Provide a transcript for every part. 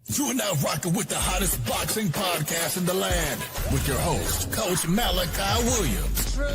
You are now rocking with the hottest boxing podcast in the land with your host, Coach Malachi Williams. True.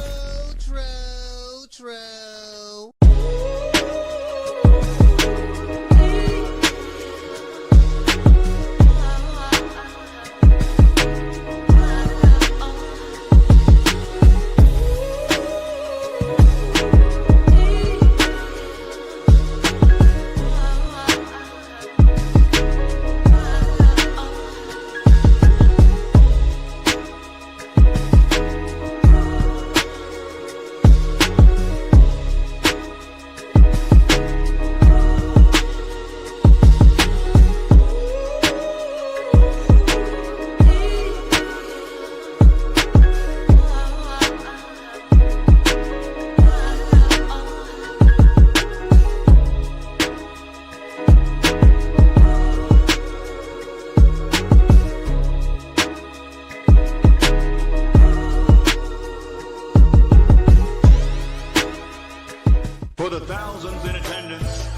For the thousands in attendance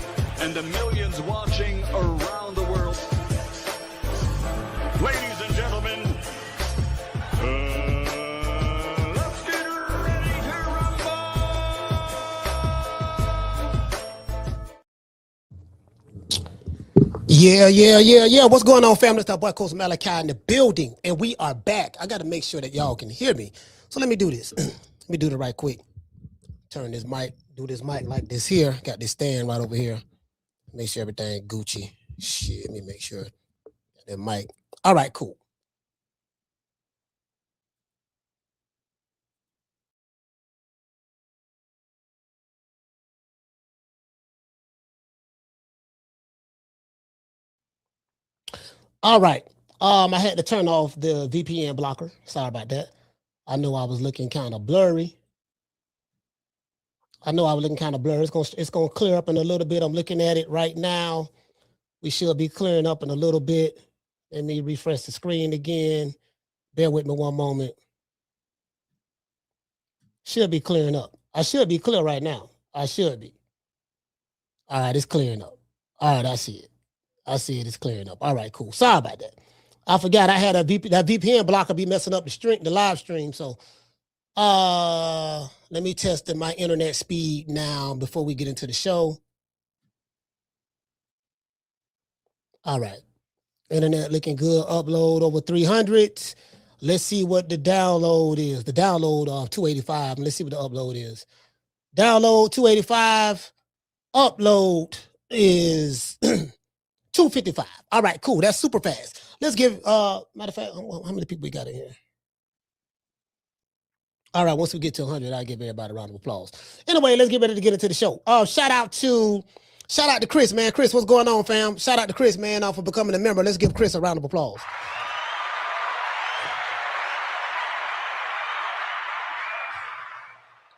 and the millions watching around the world, ladies and gentlemen, let's get ready to rumble! Yeah. What's going on, family? It's our boy, Coach Malachi in the building, and we are back. I got to make sure that y'all can hear me. So let me do this. Let me do it right quick. Turn this mic, do this mic like this here. Got this stand right over here. Make sure everything Gucci. Shit, let me make sure that mic. All right, cool. All right. I had to turn off the VPN blocker. Sorry about that. I know I was looking kind of blurry. It's gonna clear up in a little bit. I'm looking at it right now. We should be clearing up in a little bit. Let me refresh the screen again. Bear with me one moment. Should be clearing up. I should be clear right now. I should be. All right, it's clearing up. All right, I see it. It's clearing up. All right, cool. Sorry about that. I forgot I had that VPN blocker be messing up the live stream. So let me test my internet speed now before we get into the show. All right. Internet looking good. Upload over 300. Let's see what the download is. The download of 285. Let's see what the upload is. Download 285. Upload is 255. All right, cool. That's super fast. Let's give, matter of fact, how many people we got in here? All right, once we get to 100, I'll give everybody a round of applause. Anyway, let's get ready to get into the show. Shout out to Chris, man. Chris, what's going on, fam? Shout out to Chris, man, for becoming a member. Let's give Chris a round of applause.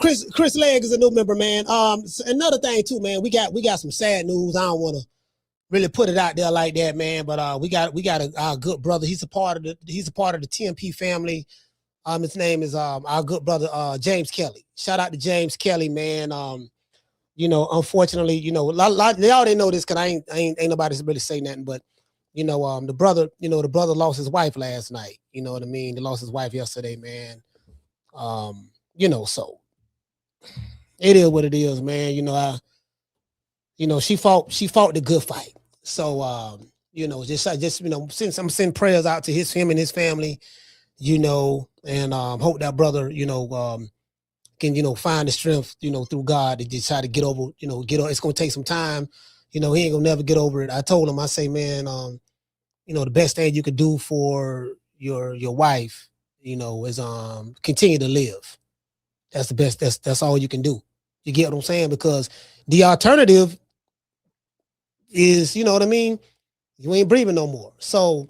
Chris Legg is a new member, man. Another thing too, man. We got some sad news. I don't want to really put it out there like that, man. But we got our good brother. He's a part of the TMP family. His name is our good brother James Kelly. Shout out to James Kelly, man. Unfortunately, y'all didn't know this because ain't nobody really say nothing. But the brother lost his wife last night. You know what I mean? He lost his wife yesterday, man. So it is what it is, man. She fought the good fight. So I'm sending prayers out to him and his family, and hope that brother, can, find the strength, through God to just try to get over, it's going to take some time. He ain't going to never get over it. I told him, I say, man, the best thing you could do for your wife, is continue to live. That's the best. That's all you can do. You get what I'm saying? Because the alternative is, you know what I mean? You ain't breathing no more. So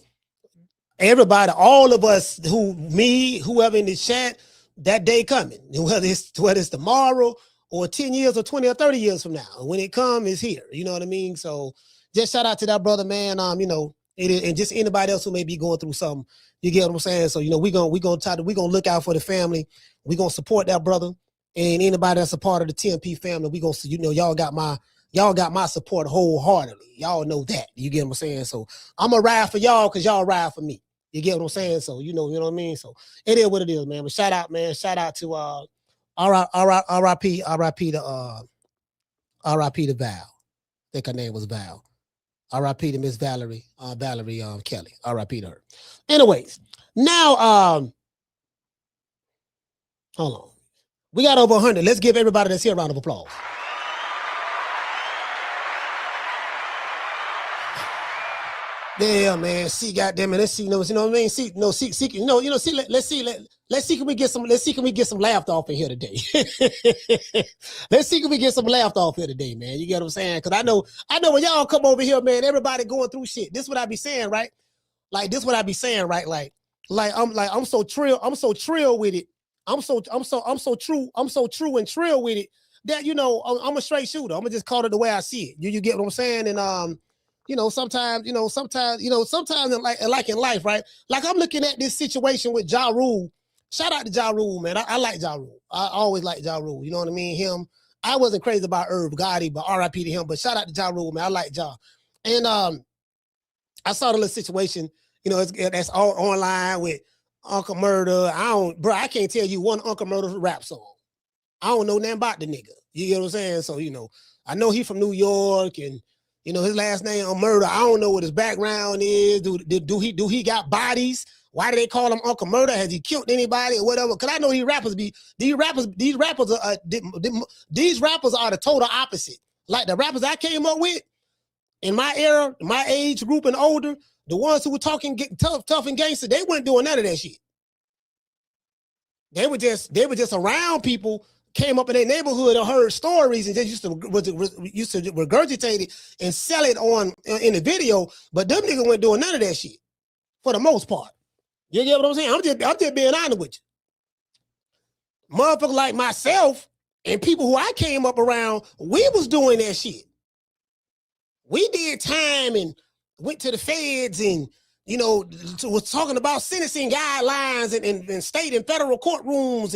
everybody, all of us, whoever in the chat, that day coming, whether it's tomorrow or 10 years or 20 or 30 years from now, when it comes, it's here. You know what I mean? So just shout out to that brother, man. And just anybody else who may be going through something. You get what I'm saying? So, we're gonna look out for the family. We're gonna support that brother. And anybody that's a part of the TMP family, we gonna, y'all got my y'all got my support wholeheartedly. Y'all know that. You get what I'm saying? So I'm going to ride for y'all because y'all ride for me. You get what I'm saying? So, you know what I mean? So it is what it is, man. But shout out, man. Shout out to R.I.P. to Val. I think her name was Val. R.I.P. to Miss Valerie Kelly. R.I.P. to her. Anyways, now hold on. We got over 100. Let's give everybody that's here a round of applause. Yeah, man. See, goddamn it. Let's see. You know what I mean? See, let's see. Let's see. Can we get some laughter off in here today? Let's see. Can we get some laughter off here today, man? You get what I'm saying? Because I know when y'all come over here, man, everybody going through shit. This is what I be saying, right? Like this is what I be saying, right? I'm so trill with it. I'm so true and trill with it that, you know, I'm a straight shooter. I'm gonna just call it the way I see it. You get what I'm saying? And you know, sometimes in life, right? Like I'm looking at this situation with Ja Rule. Shout out to Ja Rule, man. I like Ja Rule. I always like Ja Rule. You know what I mean? Him. I wasn't crazy about Irv Gotti, but R.I.P. to him. But shout out to Ja Rule, man. I like Ja. And I saw the little situation. You know, that's all online with Uncle Murder. I can't tell you one Uncle Murder rap song. I don't know nothing about the nigga. You get what I'm saying? So, you know, I know he from New York and, you know, his last name on Murder. I don't know what his background is. Do he got bodies? Why do they call him Uncle Murder? Has he killed anybody or whatever? Because I know these rappers are the total opposite. Like the rappers I came up with in my era, my age group and older, the ones who were talking tough and gangster, they weren't doing none of that shit. They were just around people, came up in their neighborhood and heard stories and just used to regurgitate it and sell it in the video. But them niggas weren't doing none of that shit for the most part. You get what I'm saying? I'm just being honest with you. Motherfuckers like myself and people who I came up around, we was doing that shit. We did time and went to the feds and, you know, was talking about sentencing guidelines and state and federal courtrooms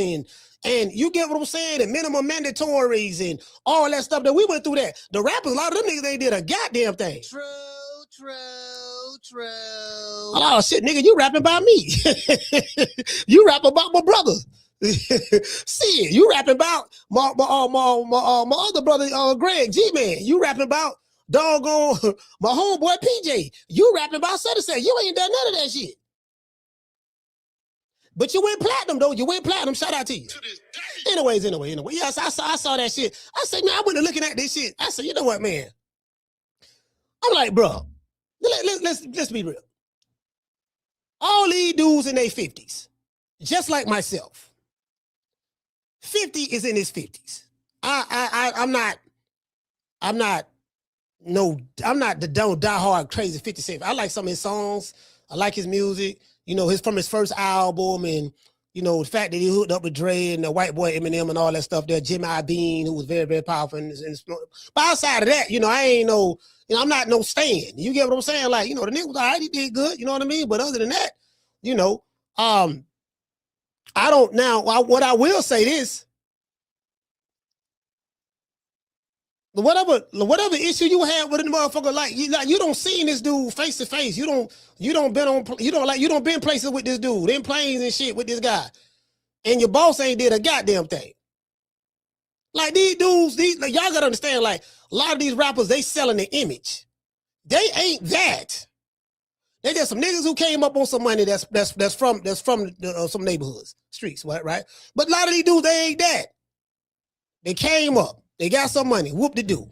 and you get what I'm saying, and minimum mandatories and all that stuff that we went through that. The rappers, a lot of them niggas, they did a goddamn thing. True. Oh shit, nigga, you rapping about me. You rap about my brother. See, you rapping about my other brother, Greg G-Man. You rapping about doggone my homeboy PJ. You rapping about Sunset. You ain't done none of that shit. But you went platinum, though. You went platinum. Shout out to you. Anyway. Yes, I saw that shit. I said, man, I went looking at this shit. I said, you know what, man? I'm like, bro, let's be real. All these dudes in their 50s, just like myself. 50 is in his 50s. I'm not the diehard crazy 50 Cent. I like some of his songs. I like his music. You know, from his first album, and you know the fact that he hooked up with Dre and the white boy Eminem and all that stuff there. Jimmy Iovine, who was very, very powerful. But outside of that, you know, I ain't no, you know, I'm not no stan. You get what I'm saying? Like, you know, the nigga was all right. He did good. You know what I mean? But other than that, you know, I don't now. What I will say is, whatever issue you have with a motherfucker, like you don't see this dude face to face. You don't been places with this dude, in planes and shit with this guy, and your boss ain't did a goddamn thing. Like these dudes, like, y'all gotta understand. Like a lot of these rappers, they selling the image. They ain't that. They just some niggas who came up on some money that's from some neighborhoods, streets, right? But a lot of these dudes, they ain't that. They came up. They got some money. Whoop de do.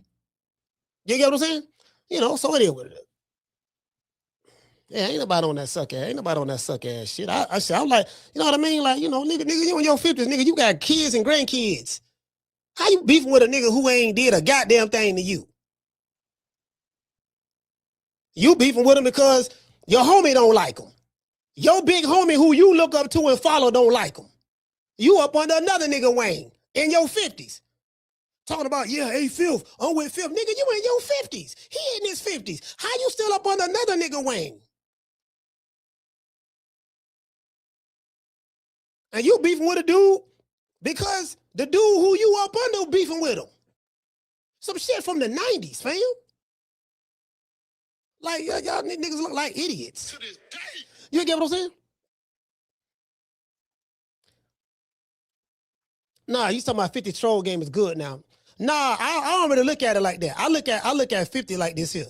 You get what I'm saying? You know, so it is what it is. Yeah, ain't nobody on that suck ass shit. I'm like, you know what I mean? Like, you know, nigga, you in your 50s, nigga, you got kids and grandkids. How you beefing with a nigga who ain't did a goddamn thing to you? You beefing with him because your homie don't like him. Your big homie who you look up to and follow don't like him. You up under another nigga Wayne in your 50s. Talking about, yeah, hey, Filth, I'm with Filth. Nigga, you in your 50s. He in his 50s. How you still up under another nigga Wayne? And you beefing with a dude because the dude who you up under beefing with him. Some shit from the 90s, fam. Like, y'all niggas look like idiots. To this day. You get what I'm saying? Nah, you talking about 50 troll game is good now. Nah, I don't really look at it like that. I look at 50 like this here.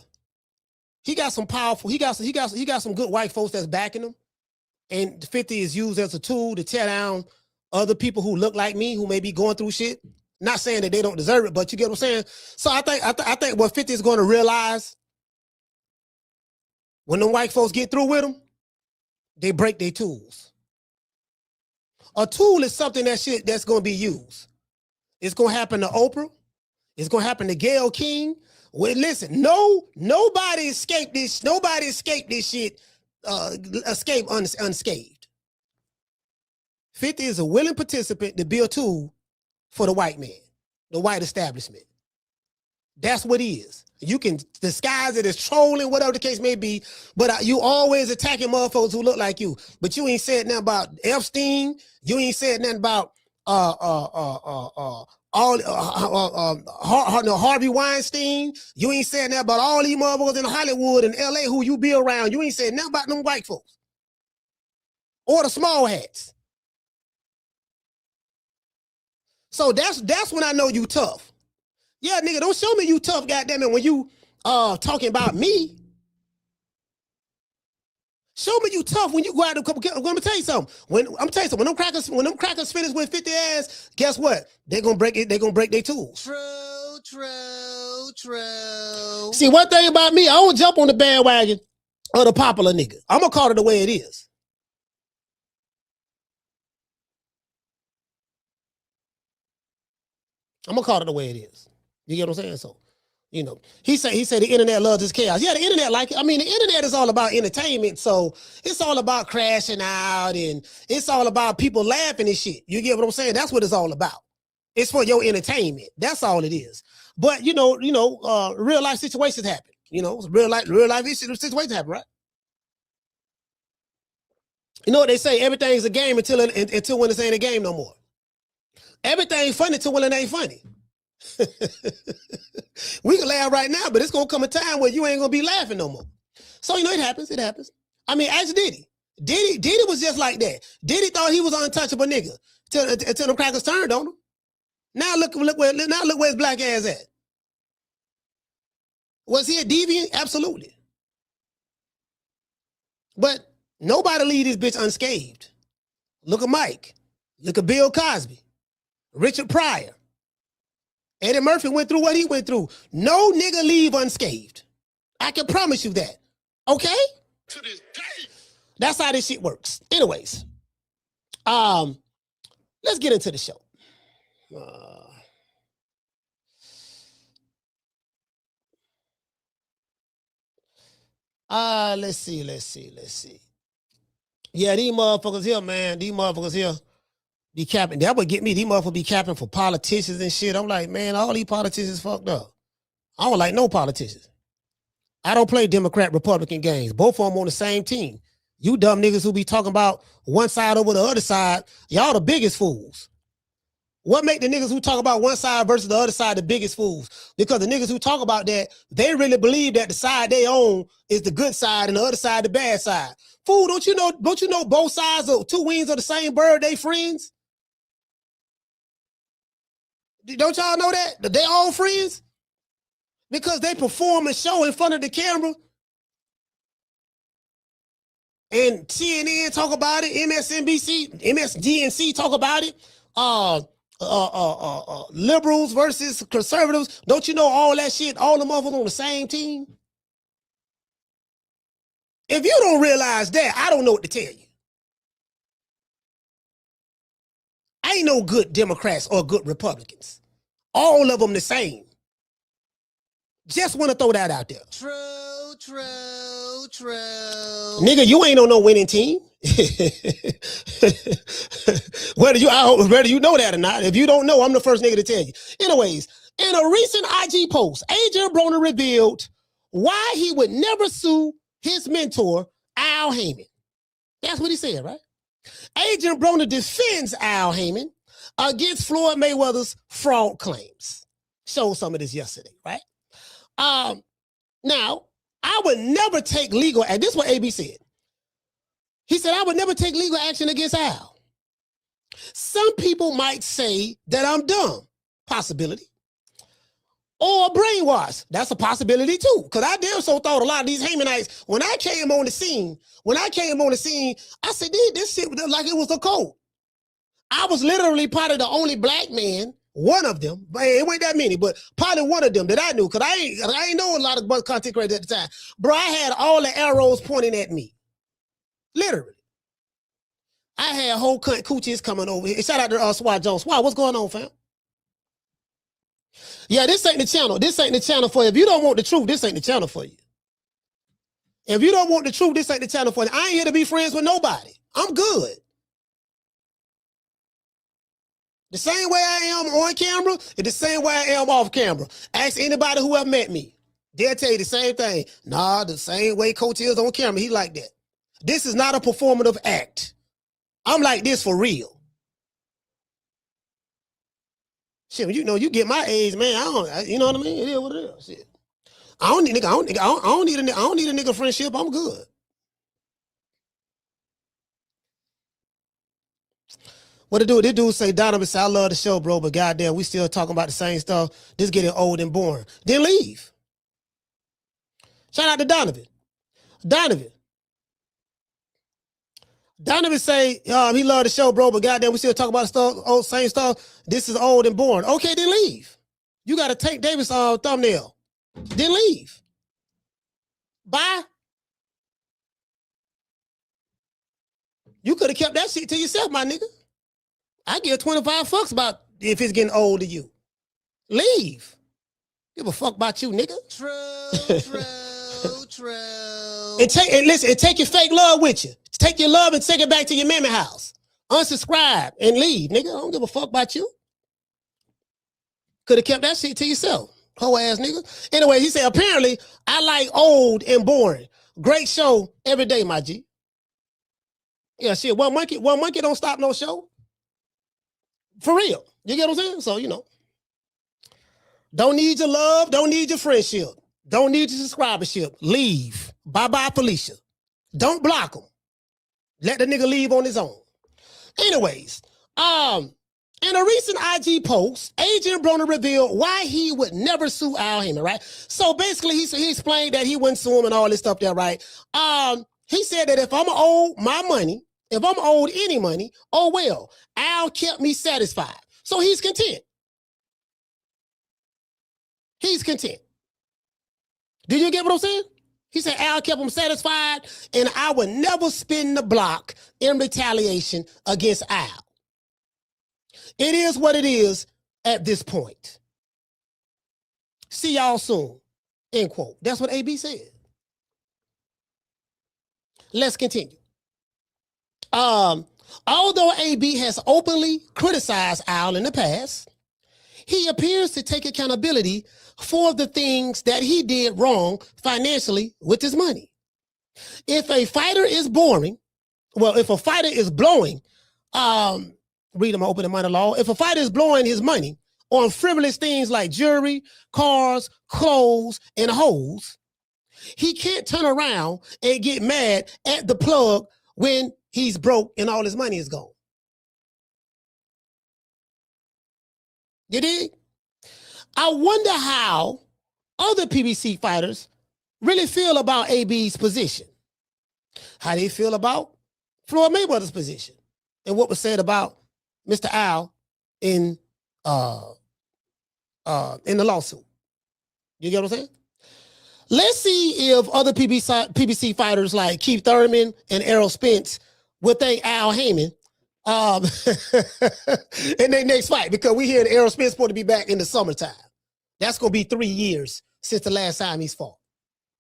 He got some powerful, he got some good white folks that's backing him. And 50 is used as a tool to tear down other people who look like me, who may be going through shit. Not saying that they don't deserve it, but you get what I'm saying? So I think what 50 is going to realize when the white folks get through with them, they break their tools. A tool is something that's going to be used. It's going to happen to Oprah. It's going to happen to Gayle King. Well, listen, nobody escaped this. Nobody escaped this shit. Escape unscathed. 50 is a willing participant to be a tool for the white man, the white establishment. That's what he is. You can disguise it as trolling, whatever the case may be, but you always attacking motherfuckers who look like you. But you ain't said nothing about Epstein. You ain't said nothing about Harvey Weinstein. You ain't said nothing about all these motherfuckers in Hollywood and LA who you be around. You ain't said nothing about them white folks or the small hats. So that's when I know you tough. Yeah, nigga, don't show me you tough, goddamn it, when you talking about me. Show me you tough when you go out and let me tell you something. When them crackers finish with 50 ass, guess what? They're gonna break it, they're gonna break their tools. True. See, one thing about me, I don't jump on the bandwagon of the popular nigga. I'm gonna call it the way it is. I'm gonna call it the way it is. You get what I'm saying? So, you know, he said the internet loves his chaos. Yeah, the internet the internet is all about entertainment. So it's all about crashing out and it's all about people laughing and shit. You get what I'm saying? That's what it's all about. It's for your entertainment. That's all it is. But you know, real life situations happen. You know, real life situations happen, right? You know what they say? Everything's a game until when it ain't a game no more. Everything's funny until when it ain't funny. We can laugh right now, but it's gonna come a time where you ain't gonna be laughing no more. So it happens. I mean, ask Diddy. Diddy was just like that. Diddy thought he was an untouchable nigga until the crackers turned on him. Now look where his black ass at. Was he a deviant? Absolutely. But nobody leave this bitch unscathed. Look at Mike. Look at Bill Cosby. Richard Pryor. Eddie Murphy went through what he went through. No nigga leave unscathed. I can promise you that. Okay? To this day. That's how this shit works. Anyways, let's get into the show. Let's see. Yeah, these motherfuckers here, man. These motherfuckers here be capping. That would get me. These motherfuckers be capping for politicians and shit. I'm like, man, all these politicians fucked up. I don't like no politicians. I don't play Democrat, Republican games. Both of them on the same team. You dumb niggas who be talking about one side over the other side, y'all the biggest fools. What make the niggas who talk about one side versus the other side the biggest fools? Because the niggas who talk about that, they really believe that the side they own is the good side and the other side the bad side. Fool, don't you know both sides of two wings of the same bird, they friends? Don't y'all know that? They all friends? Because they perform a show in front of the camera. And CNN talk about it, MSNBC, MSDNC talk about it. Liberals versus conservatives. Don't you know all that shit? All the motherfuckers on the same team. If you don't realize that, I don't know what to tell you. Ain't no good Democrats or good Republicans. All of them the same. Just want to throw that out there. True. Nigga, you ain't on no winning team. Whether you know that or not. If you don't know, I'm the first nigga to tell you. Anyways, in a recent IG post, Adrien Broner revealed why he would never sue his mentor, Al Haymon. That's what he said, right? Adrien Broner defends Al Haymon against Floyd Mayweather's fraud claims. showed some of this yesterday, right? Now, I would never take legal action. This is what AB said. He said, I would never take legal action against Al. Some people might say that I'm dumb. Possibility. Or brainwashed. That's a possibility too. Because I damn so thought a lot of these Haymonites, when I came on the scene, I said, this shit was like it was a code. I was literally part of the only black man, one of them, but it wasn't that many, but probably one of them that I knew, because I ain't know a lot of content creators at the time. Bro, I had all the arrows pointing at me. Literally. I had whole coochies coming over here. Shout out to Swat Jones. Swat, what's going on, fam? Yeah, this ain't the channel. This ain't the channel for you. If you don't want the truth, this ain't the channel for you. If you don't want the truth, this ain't the channel for you. I ain't here to be friends with nobody. I'm good. The same way I am on camera is the same way I am off camera. Ask anybody who have met me. They'll tell you the same thing. Nah, the same way Coach is on camera, he like that. This is not a performative act. I'm like this for real. Shit, you know, you get my age, man. You know what I mean? It is what it is. Shit. I don't need a nigga friendship. I'm good. What it do? This dude say, Donovan said, I love the show, bro, but goddamn, we still talking about the same stuff. This getting old and boring. Then leave. Shout out to Donovan. Donovan say, he love the show, bro, but goddamn, we still talk about stuff, same stuff. This is old and boring. Okay, then leave. You got to take Davis' thumbnail. Then leave. Bye. You could have kept that shit to yourself, my nigga. I give 25 fucks about if it's getting old to you. Leave. Give a fuck about you, nigga. True. And take your fake love with you. Take your love and take it back to your mammy house. Unsubscribe and leave, nigga. I don't give a fuck about you. Could have kept that shit to yourself. Hoe ass nigga. Anyway, he said, apparently, I like old and boring. Great show every day, my G. Yeah, shit. One monkey don't stop no show. For real. You get what I'm saying? So, you know. Don't need your love. Don't need your friendship. Don't need your subscribership. Leave. Bye-bye, Felicia. Don't block him. Let the nigga leave on his own. Anyways, in a recent IG post, Adrien Broner revealed why he would never sue Al Haymon, right? So basically, he explained that he wouldn't sue him and all this stuff there, right? He said that if I'm owed my money, if I'm owed any money, oh well, Al kept me satisfied. So he's content. He's content. Did you get what I'm saying? He said Al kept him satisfied, and I would never spin the block in retaliation against Al. It is what it is at this point. See y'all soon. End quote. That's what AB said. Let's continue. Although AB has openly criticized Al in the past, he appears to take accountability for the things that he did wrong financially with his money. If a fighter is blowing, read them open the money law. If a fighter is blowing his money on frivolous things like jewelry, cars, clothes, and hoes, he can't turn around and get mad at the plug when he's broke and all his money is gone. You dig? I wonder how other PBC fighters really feel about AB's position. How they feel about Floyd Mayweather's position and what was said about Mr. Al in the lawsuit. You get what I'm saying? Let's see if other PBC fighters like Keith Thurman and Errol Spence would thank Al Haymon in their next fight, because we hear Errol Spence supposed to be back in the summertime. That's going to be 3 years since the last time he's fought.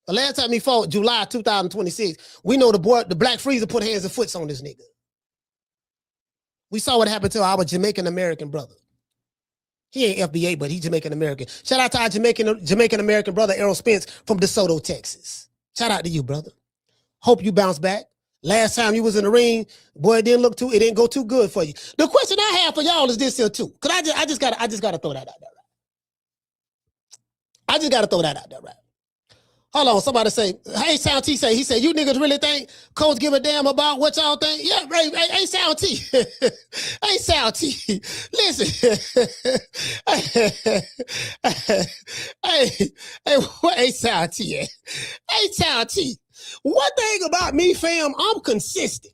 The last time he fought, July 2026, we know the Black Freezer put hands and foots on this nigga. We saw what happened to our Jamaican-American brother. He ain't FBA, but he's Jamaican-American. Shout out to our Jamaican-American brother, Errol Spence from DeSoto, Texas. Shout out to you, brother. Hope you bounce back. Last time you was in the ring, boy, it didn't go too good for you. The question I have for y'all is this here too. Cause I just gotta throw that out there. I just got to throw that out there, right? Hold on, somebody say, hey, Sound T he said, you niggas really think Coach give a damn about what y'all think? Yeah, right. Hey, Sound T. Hey, Sound T. Listen. Hey, Sound T. Hey, Sound T. One thing about me, fam, I'm consistent.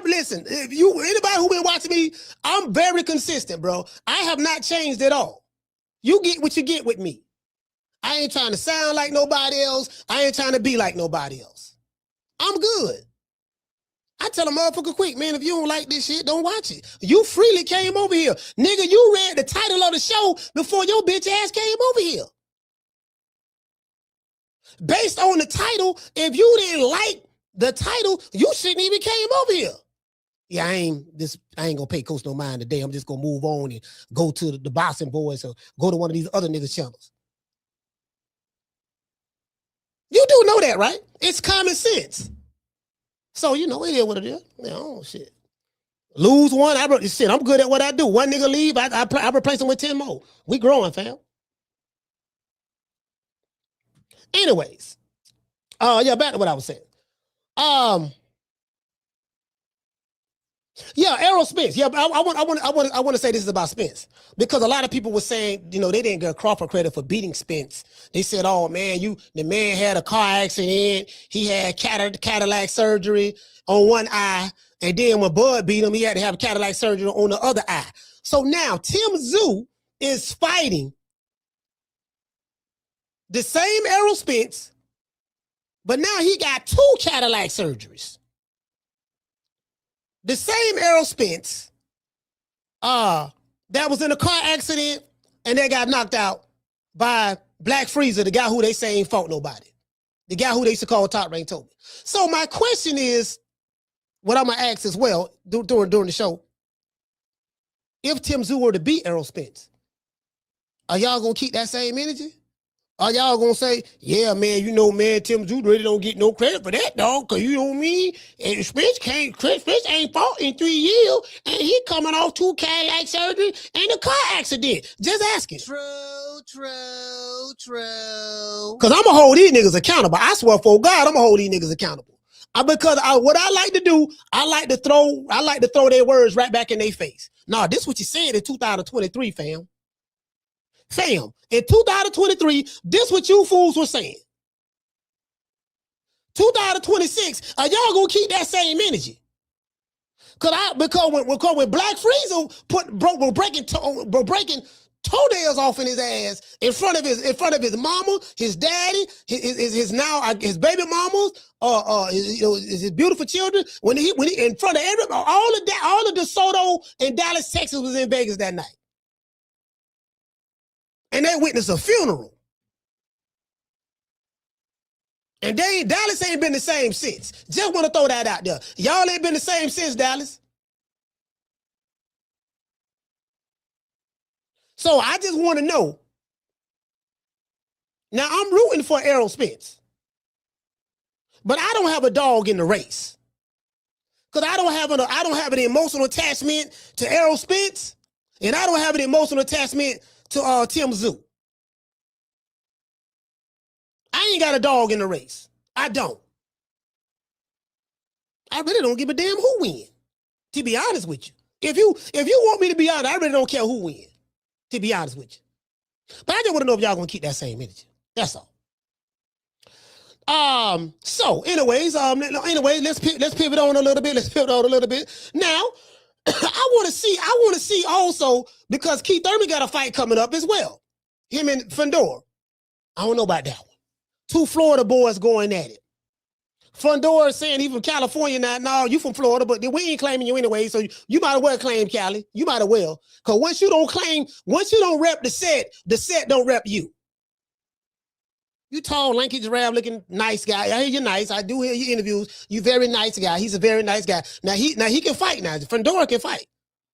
Listen, if anybody who been watching me, I'm very consistent, bro. I have not changed at all. You get what you get with me. I ain't trying to sound like nobody else. I ain't trying to be like nobody else. I'm good. I tell a motherfucker quick, man, if you don't like this shit, don't watch it. You freely came over here. Nigga, you read the title of the show before your bitch ass came over here. Based on the title, if you didn't like the title, you shouldn't even came over here. Yeah, I ain't gonna pay Coach no mind today. I'm just gonna move on and go to the Boxing Boys or go to one of these other niggas' channels. You do know that, right? It's common sense. So you know it is what it is. Oh shit. Lose one, I'm good at what I do. One nigga leave, I replace him with 10 more. We growing, fam. Anyways, back to what I was saying. Yeah, Errol Spence. Yeah, I want to say this is about Spence because a lot of people were saying, they didn't get Crawford credit for beating Spence. They said, "Oh man, the man had a car accident. He had cataract surgery on one eye, and then when Bud beat him, he had to have cataract surgery on the other eye." So now Tim Tszyu is fighting the same Errol Spence, but now he got 2 cataract surgeries. The same Errol Spence that was in a car accident and they got knocked out by Black Freezer, the guy who they say ain't fought nobody. The guy who they used to call Top Rank Toby. So my question is, what I'm going to ask as well during the show, if Tim Tszyu were to beat Errol Spence, are y'all going to keep that same energy? Are y'all gonna say, yeah, man, man, Tim Tszyu really don't get no credit for that, dog, because you know me, and Spence ain't fought in 3 years, and he coming off 2 cataract surgery and a car accident. Just asking. True. Because I'm gonna hold these niggas accountable. I swear for God, I'm gonna hold these niggas accountable. Because what I like to do, I like to throw their words right back in their face. Nah, this what you said in 2023, fam. Fam, in 2023, this what you fools were saying. 2026, are y'all gonna keep that same energy? Because when Black Freezer were breaking toenails off in his ass in front of his mama, his daddy, his baby mamas, his beautiful children. When he in front of everybody, all of DeSoto and Dallas, Texas was in Vegas that night. And they witnessed a funeral. And Dallas ain't been the same since. Just want to throw that out there. Y'all ain't been the same since, Dallas. So I just want to know. Now I'm rooting for Errol Spence. But I don't have a dog in the race. Because I don't have an emotional attachment to Errol Spence. And I don't have an emotional attachment to Tim Tszyu. I ain't got a dog in the race. I don't. I really don't give a damn who win. To be honest with you. If you want me to be honest, I really don't care who win. To be honest with you. But I just want to know if y'all gonna keep that same energy. That's all. So anyways, let's pivot on a little bit. Now, I want to see also, because Keith Thurman got a fight coming up as well. Him and Fundora. I don't know about that one. 2 Florida boys going at it. Fundora is saying he from California now. No, you from Florida, but we ain't claiming you anyway, so you might as well claim Cali. You might as well. Because once you don't rep the set don't rep you. You tall, lanky, giraffe-looking nice guy. I hear you're nice. I do hear your interviews. You very nice guy. He's a very nice guy. Now he can fight now. Fundora can fight.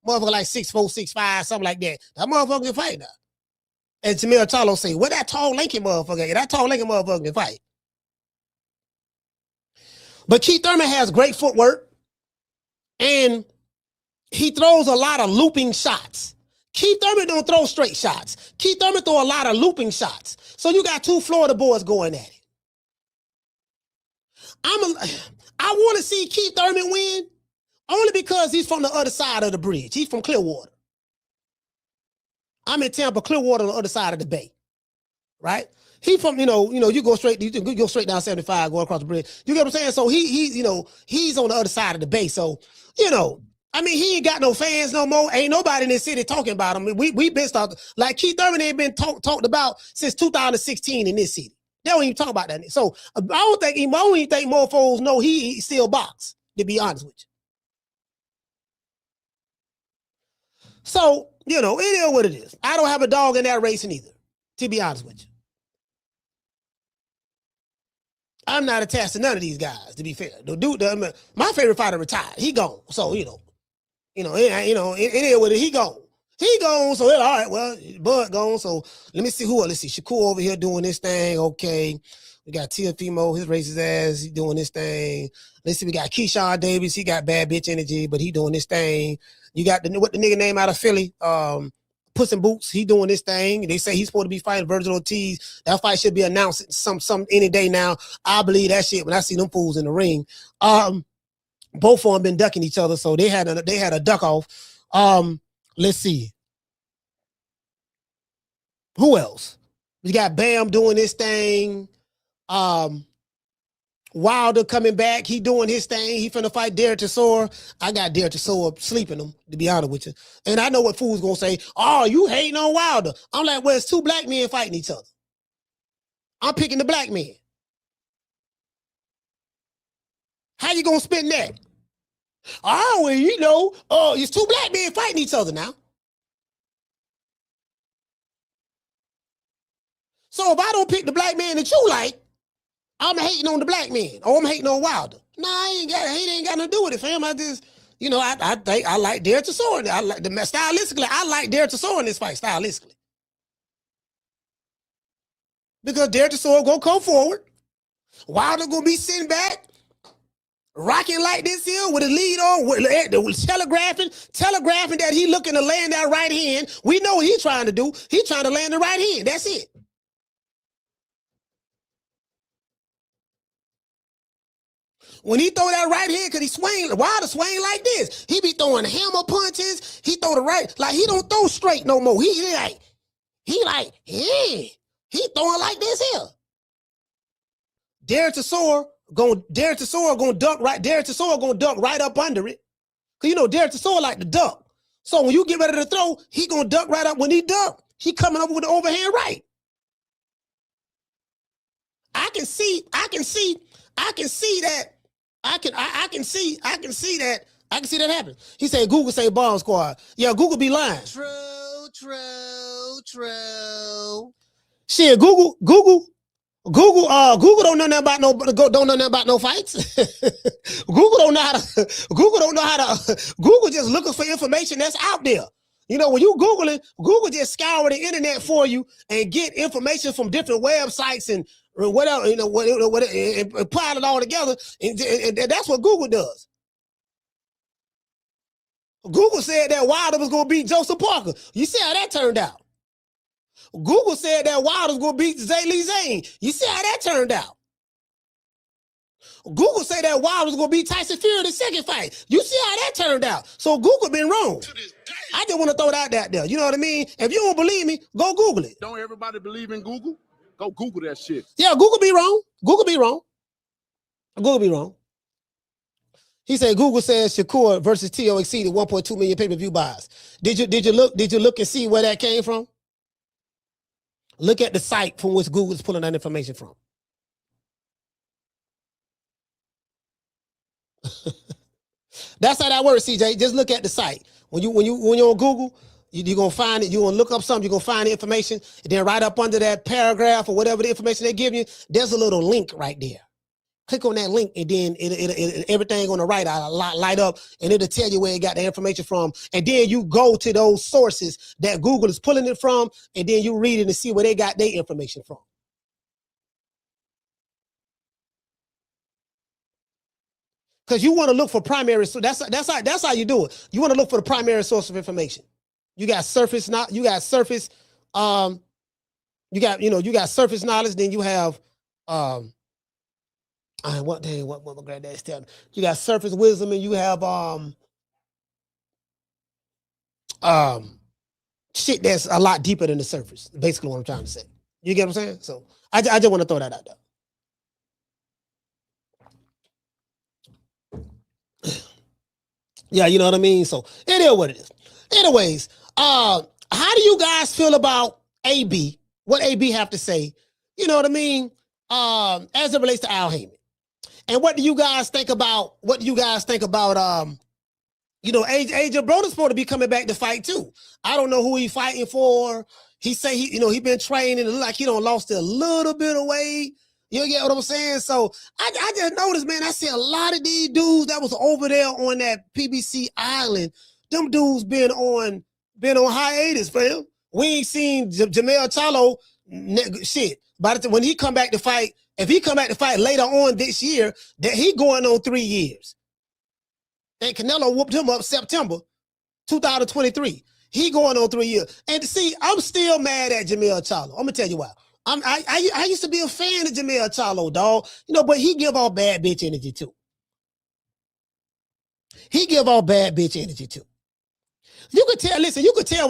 Motherfucker like 6'4", 6'5", something like that. That motherfucker can fight now. And Jamil Talo say, what that tall, lanky motherfucker? That tall, lanky motherfucker can fight. But Keith Thurman has great footwork. And he throws a lot of looping shots. Keith Thurman don't throw straight shots. Keith Thurman throw a lot of looping shots. So you got two Florida boys going at it. I want to see Keith Thurman win only because he's from the other side of the bridge. He's from Clearwater. I'm in Tampa, Clearwater on the other side of the bay, right? He from, you go straight down 75, go across the bridge. You get what I'm saying? So he's on the other side of the bay. So, he ain't got no fans no more. Ain't nobody in this city talking about him. We been talking, like Keith Thurman ain't been talked about since 2016 in this city. They don't even talk about that. So I don't even think more folks know he still box, to be honest with you. So, it is what it is. I don't have a dog in that racing either, to be honest with you. I'm not attached to none of these guys, to be fair. The dude, my favorite fighter retired. He gone. So, it is what it is. He gone. He gone. So, all right, well, Bud gone. So, let me see who else. Let's see. Shakur over here doing this thing. Okay. We got Teofimo, his racist ass. He doing this thing. Let's see. We got Keyshawn Davis. He got bad bitch energy, but he doing this thing. You got what the nigga name out of Philly, Puss in Boots. He doing this thing. They say he's supposed to be fighting Virgil Ortiz. That fight should be announced some any day now. I believe that shit when I see them fools in the ring. Both of them been ducking each other, so they had a duck off. Let's see. Who else? We got Bam doing this thing. Wilder coming back. He doing his thing. He finna fight Derek Chisora. I got Derek Chisora sleeping him, to be honest with you. And I know what fools gonna say. Oh, you hating on Wilder. I'm like, well, it's two black men fighting each other. I'm picking the black man. How you gonna spin that? Oh, well, it's two black men fighting each other now. So if I don't pick the black man that you like, I'm hating on the black man, or I'm hating on Wilder. Nah, he ain't got nothing to do with it, fam. I just, I think I like Derek Chisora. I like stylistically, I like Derek Chisora in this fight, stylistically. Because Derek Chisora gonna come forward. Wilder gonna be sitting back, rocking like this here with a lead on, with telegraphing that he looking to land that right hand. We know what he's trying to do. He's trying to land the right hand. That's it. When he throw that right hand, because Wilder swing like this. He be throwing hammer punches. He throw the right, like he don't throw straight no more. He throwing like this here. Derek Chisora gonna duck right. Derek Chisora gonna duck right up under it. Cause Derek Chisora like to duck. So when you get ready to throw, he gonna duck right up. When he duck, he coming up with the overhand right. I can see that happen. He said Google say bomb squad. Yeah, Google be lying. True. Shit, Google don't know nothing about no fights. Google just looking for information that's out there. When you Googling, Google just scour the internet for you and get information from different websites and whatever, and pile it all together. And that's what Google does. Google said that Wilder was going to beat Joseph Parker. You see how that turned out. Google said that Wilder was going to beat Zaylee Zane. You see how that turned out. Google said that Wilder was going to beat Tyson Fury in the second fight. You see how that turned out. So Google been wrong. I just want to throw it out there. You know what I mean? If you don't believe me, go Google it. Don't everybody believe in Google? Go Google that shit. Yeah, Google be wrong. He said Google says Shakur versus T.O. exceeded 1.2 million pay-per-view buys. Did you look and see where that came from? Look at the site from which Google is pulling that information from. That's how that works, CJ. Just look at the site. When you're on Google, you're gonna find it. You're gonna look up something. You're gonna find the information. And then right up under that paragraph or whatever the information they give you, there's a little link right there. Click on that link, and then everything on the right light up, and it'll tell you where it got the information from. And then you go to those sources that Google is pulling it from, and then you read it and see where they got their information from. Because you want to look for primary, so that's how you do it. You want to look for the primary source of information. You got surface not. You got surface. You got surface knowledge. Then you have what my granddad's telling me. You got surface wisdom, and you have shit that's a lot deeper than the surface. Basically, what I'm trying to say. You get what I'm saying? So I just want to throw that out there. Yeah, you know what I mean? So it is what it is. Anyways, how do you guys feel about AB? What AB have to say? You know what I mean? As it relates to Al Haymon. And what do you guys think about? Adrien Broner's supposed to be coming back to fight too. I don't know who he's fighting for. He say he been training and look like he don't lost a little bit of weight. You get what I'm saying? So I just noticed, man, I see a lot of these dudes that was over there on that PBC island. Them dudes been on hiatus, fam. We ain't seen Jamel Charlo shit. But when he come back to fight, if he come back to fight later on this year, that he going on 3 years. And Canelo whooped him up September 2023. He going on 3 years. And see, I'm still mad at Jamel Charlo. I'm gonna tell you why. I used to be a fan of Jamel Charlo, dog. But he give off bad bitch energy too. You could tell. Listen, you could tell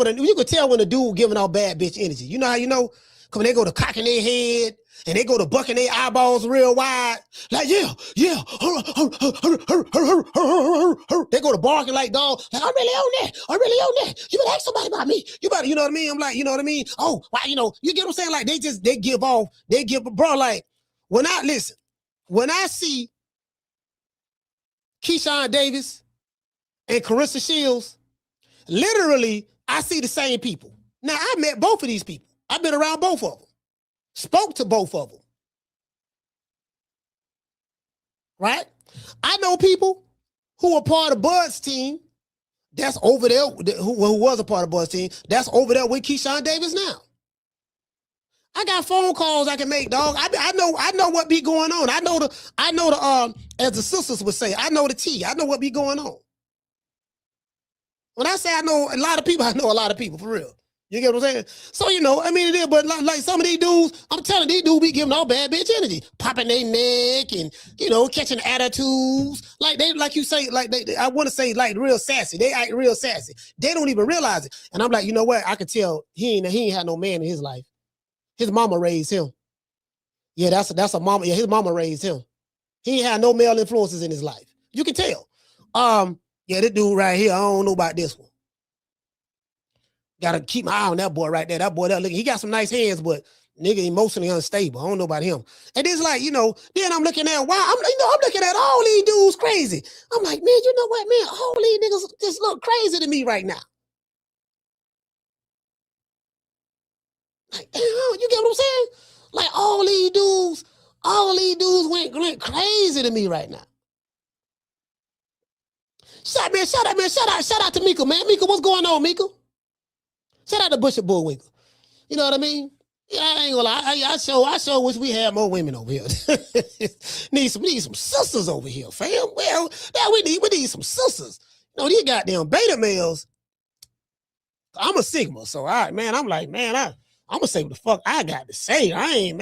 when a dude giving off bad bitch energy. You know how you know? Cause when they go to cocking their head and they go to bucking their eyeballs real wide, like yeah. They go to barking like dogs. Like I'm really on that. You better ask somebody about me. You better, you know what I mean? I'm like, you know what I mean? Oh, wow, you get what I'm saying? Like they give off. Bro. Like when I see Keyshawn Davis and Carissa Shields, literally I see the same people. Now I met both of these people. I've been around both of them. Spoke to both of them. Right? I know people who are part of Bud's team that's over there, who was a part of Bud's team, that's over there with Keyshawn Davis now. I got phone calls I can make, dog. I know what be going on. I know the as the sisters would say, I know the tea. I know what be going on. When I say I know a lot of people for real. You get what I'm saying? So, I mean, it is, but like some of these dudes, I'm telling you, these dudes be giving all bad bitch energy, popping their neck and, catching attitudes. Like you say, I want to say, like, real sassy. They act real sassy. They don't even realize it. And I'm like, you know what? I could tell he ain't had no man in his life. His mama raised him. Yeah, that's a mama. Yeah, his mama raised him. He ain't had no male influences in his life. You can tell. Yeah, this dude right here, I don't know about this one. Gotta keep my eye on that boy right there. That boy there, look, he got some nice hands, but nigga emotionally unstable. I don't know about him. And it's like, then I'm looking at I'm looking at all these dudes crazy. I'm like, man, you know what, man? All these niggas just look crazy to me right now. Like, you get what I'm saying? Like all these dudes went crazy to me right now. Shout out to Mika, man. Mika, what's going on, Mika? Shout out to Bishop Bullwinkle. You know what I mean? Yeah, I ain't gonna lie. I sure wish we had more women over here. need some sisters over here, fam. Well, yeah, we need some sisters. These goddamn beta males. I'm a Sigma, so all right, man. I'm like, man, I'm gonna say what the fuck I got to say. I ain't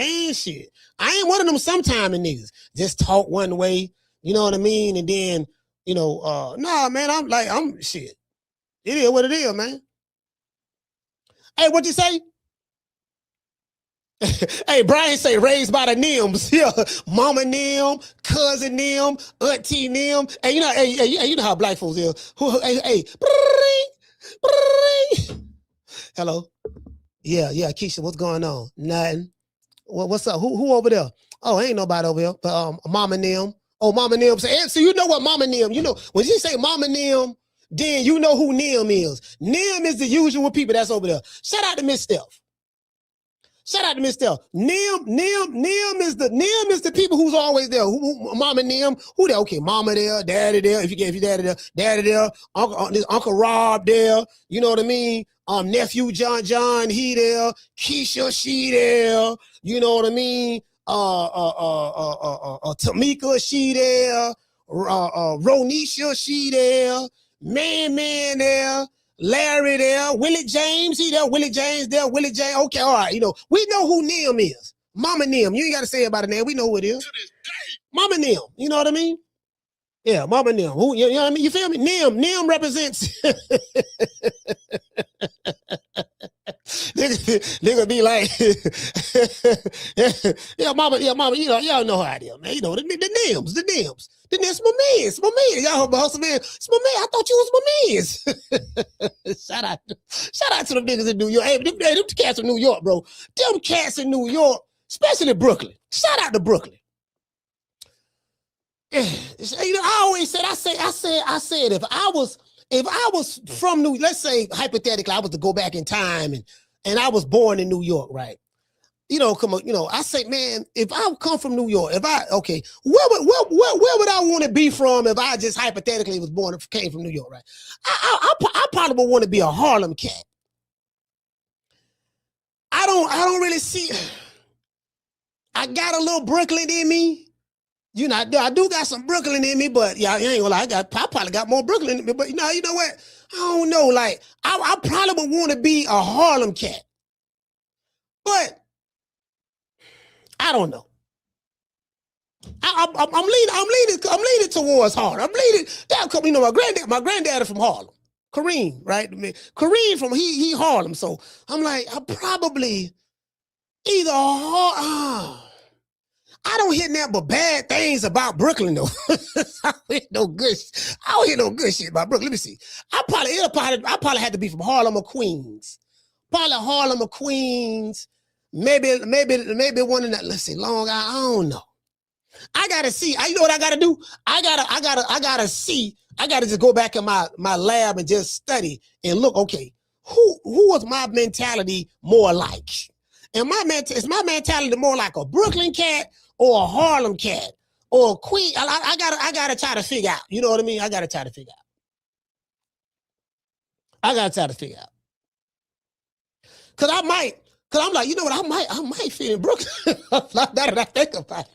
one of them sometime niggas. Just talk one way, you know what I mean? And then, nah, man, I'm shit. It is what it is, man. Hey, what you say? Hey, Brian say raised by the Nims. Yeah, mama Nim, cousin Nim, auntie Nim. Hey, you know how black folks is. Hey, hello. Yeah, Keisha, what's going on? Nothing. What's up? Who over there? Oh, ain't nobody over here. But Mama Nim. Oh, Mama Nim. So you know what Mama Nim? When she say Mama Nim, then you know who Nim is. Nim is the usual people that's over there. Shout out to Miss Steph. Nim is the people who's always there. Mama Nim, who there? Okay, Mama there, Daddy there. If you daddy there, Daddy there. Uncle Rob there. You know what I mean? Nephew John, he there. Keisha, she there. You know what I mean? Tamika, she there. Ronisha, she there. Man there. Larry there, Willie James, he there, Willie James there, Willie James. Okay, all right, we know who Nim is. Mama Nim. You ain't got to say about it now. We know who it is. Mama Nim. You know what I mean? Yeah, Mama Nim. Who, you know what I mean? You feel me? Nim represents. Nigga be like, yeah, mama, y'all know how it is, man. The Nims. It's my man. Y'all hustle man. It's my man. I thought you was my man. Shout out to them niggas in New York. Hey, them cats in New York, bro. Them cats in New York, especially Brooklyn. Shout out to Brooklyn. Yeah, I always said, I said, if I was from let's say hypothetically, I was to go back in time and I was born in New York, right? Come on, I say, man, if I come from New York, where would I want to be from if I just hypothetically came from New York, right? I probably would want to be a Harlem cat. I don't really see. I got a little Brooklyn in me. I do got some Brooklyn in me, but yeah, I ain't gonna lie, I probably got more Brooklyn in me, but you know what? I don't know. Like, I probably would want to be a Harlem cat. But I don't know. I'm leaning towards Harlem. I'm leaning that, my granddaddy from Harlem. Kareem, right? Kareem from he Harlem. So I'm like, I probably either I don't hear nothing but bad things about Brooklyn though. I don't hear no good shit about Brooklyn. Let me see. I probably had to be from Harlem or Queens. Probably Harlem or Queens. Maybe one in that. Let's see, Long Island. I don't know. I gotta see. You know what I gotta do? I gotta see. I gotta just go back in my lab and just study and look. Okay, who was my mentality more like? And is my mentality more like a Brooklyn cat or a Harlem cat or a Queen? I gotta try to figure out. You know what I mean? I gotta try to figure out. Cause I'm like, you know what? I might fit in Brooklyn. Now that I think about it.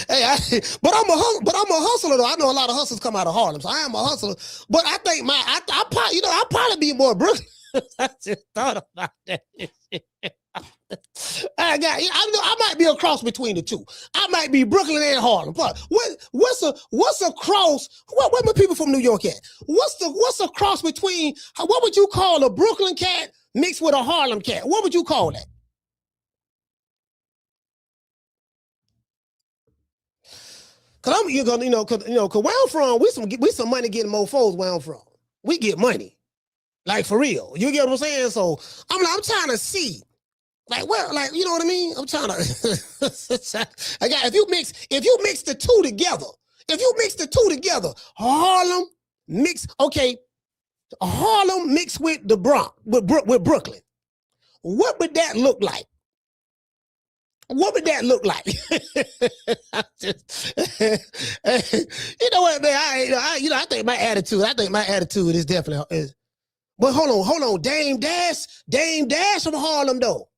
Hey, but I'm a hustler though. I know a lot of hustlers come out of Harlem, so I am a hustler. But I think I'll probably be more Brooklyn. I just thought about that. I might be a cross between the two. I might be Brooklyn and Harlem. But what's a cross? Where my people from New York at? What's a cross between? What would you call a Brooklyn cat mixed with a Harlem cat? What would you call that? Cause cause where I'm from, we some money getting mofos where I'm from. We get money. Like for real. You get what I'm saying? So I'm trying to see. Like, well, like, you know what I mean? I'm trying to if you mix the two together, Harlem mix with the Bronx, with Brooklyn. What would that look like? What would that look like? You know what, man? I think my attitude is definitely. But hold on. Dame Dash from Harlem though.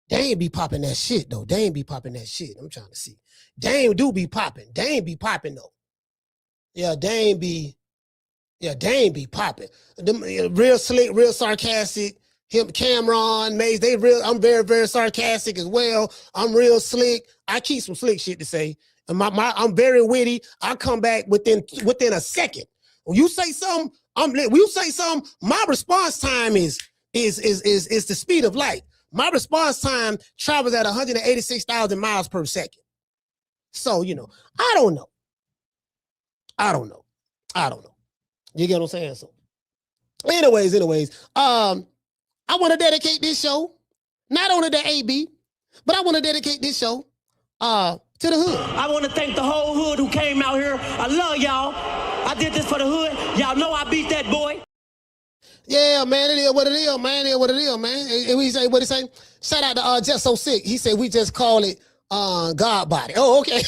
Dame be popping that shit though. I'm trying to see. Dame do be popping. Dame be popping though. Yeah, Dame be popping. Real slick, real sarcastic. Him, Cameron, Maze, I'm very, very sarcastic as well. I'm real slick. I keep some slick shit to say. And I'm very witty. I come back within a second. When you say something, my response time is the speed of light. My response time travels at 186,000 miles per second. So, I don't know. You get what I'm saying? So, anyways, I want to dedicate this show, not only to AB, but I want to dedicate this show to the hood. I want to thank the whole hood who came out here. I love y'all. I did this for the hood. Y'all know I beat that boy. Yeah, man, it is what it is, man. And what he say? Shout out to Just So Sick. He said we just call it God Body. Oh, okay.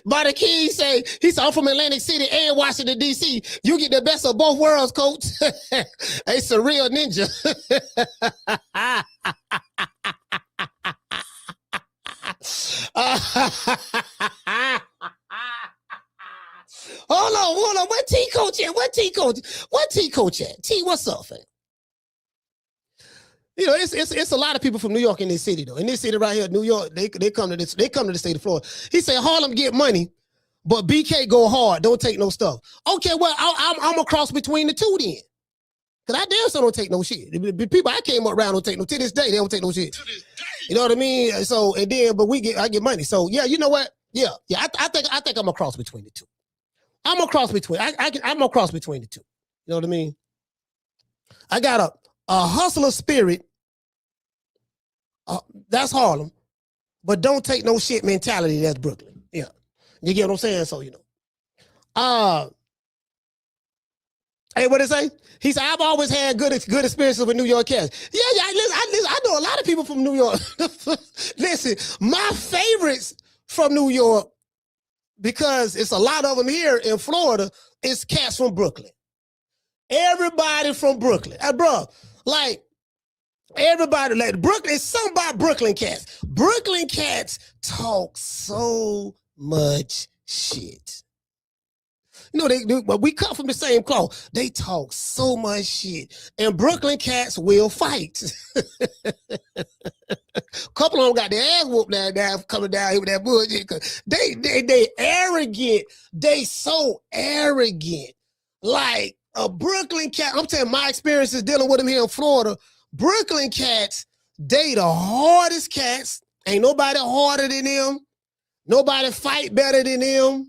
But the King he said, I'm from Atlantic City and Washington, D.C. You get the best of both worlds, coach. It's a real ninja. What T coach at? T, what's up, fam? You know, it's a lot of people from New York in this city though. In this city right here, New York, they come to the state of Florida. He said Harlem get money, but BK go hard. Don't take no stuff. Okay, well I'm a cross between the two then. Cause I damn sure don't take no shit. The people I came up around don't take no. To this day, they don't take no shit. You know what I mean? So and then, but I get money. So yeah, you know what? Yeah. I think I'm a cross between the two. I'm a cross between. I'm a cross between the two. You know what I mean? I got a hustler spirit. That's Harlem, but don't take no shit mentality. That's Brooklyn. Yeah, you get what I'm saying? So you know. Hey, what did it say? He said, I've always had good experiences with New York cats. Yeah, I know a lot of people from New York. Listen, my favorites from New York, because it's a lot of them here in Florida, is cats from Brooklyn. Everybody from Brooklyn. Bro, like, everybody, like, Brooklyn, it's something about Brooklyn cats. Brooklyn cats talk so much shit. You know, they do, but we cut from the same cloth. They talk so much shit. And Brooklyn cats will fight. Couple of them got their ass whooped now coming down here with that bullshit. They arrogant. They so arrogant. Like a Brooklyn cat, I'm telling you, my experiences dealing with them here in Florida. Brooklyn cats, they the hardest cats. Ain't nobody harder than them. Nobody fight better than them.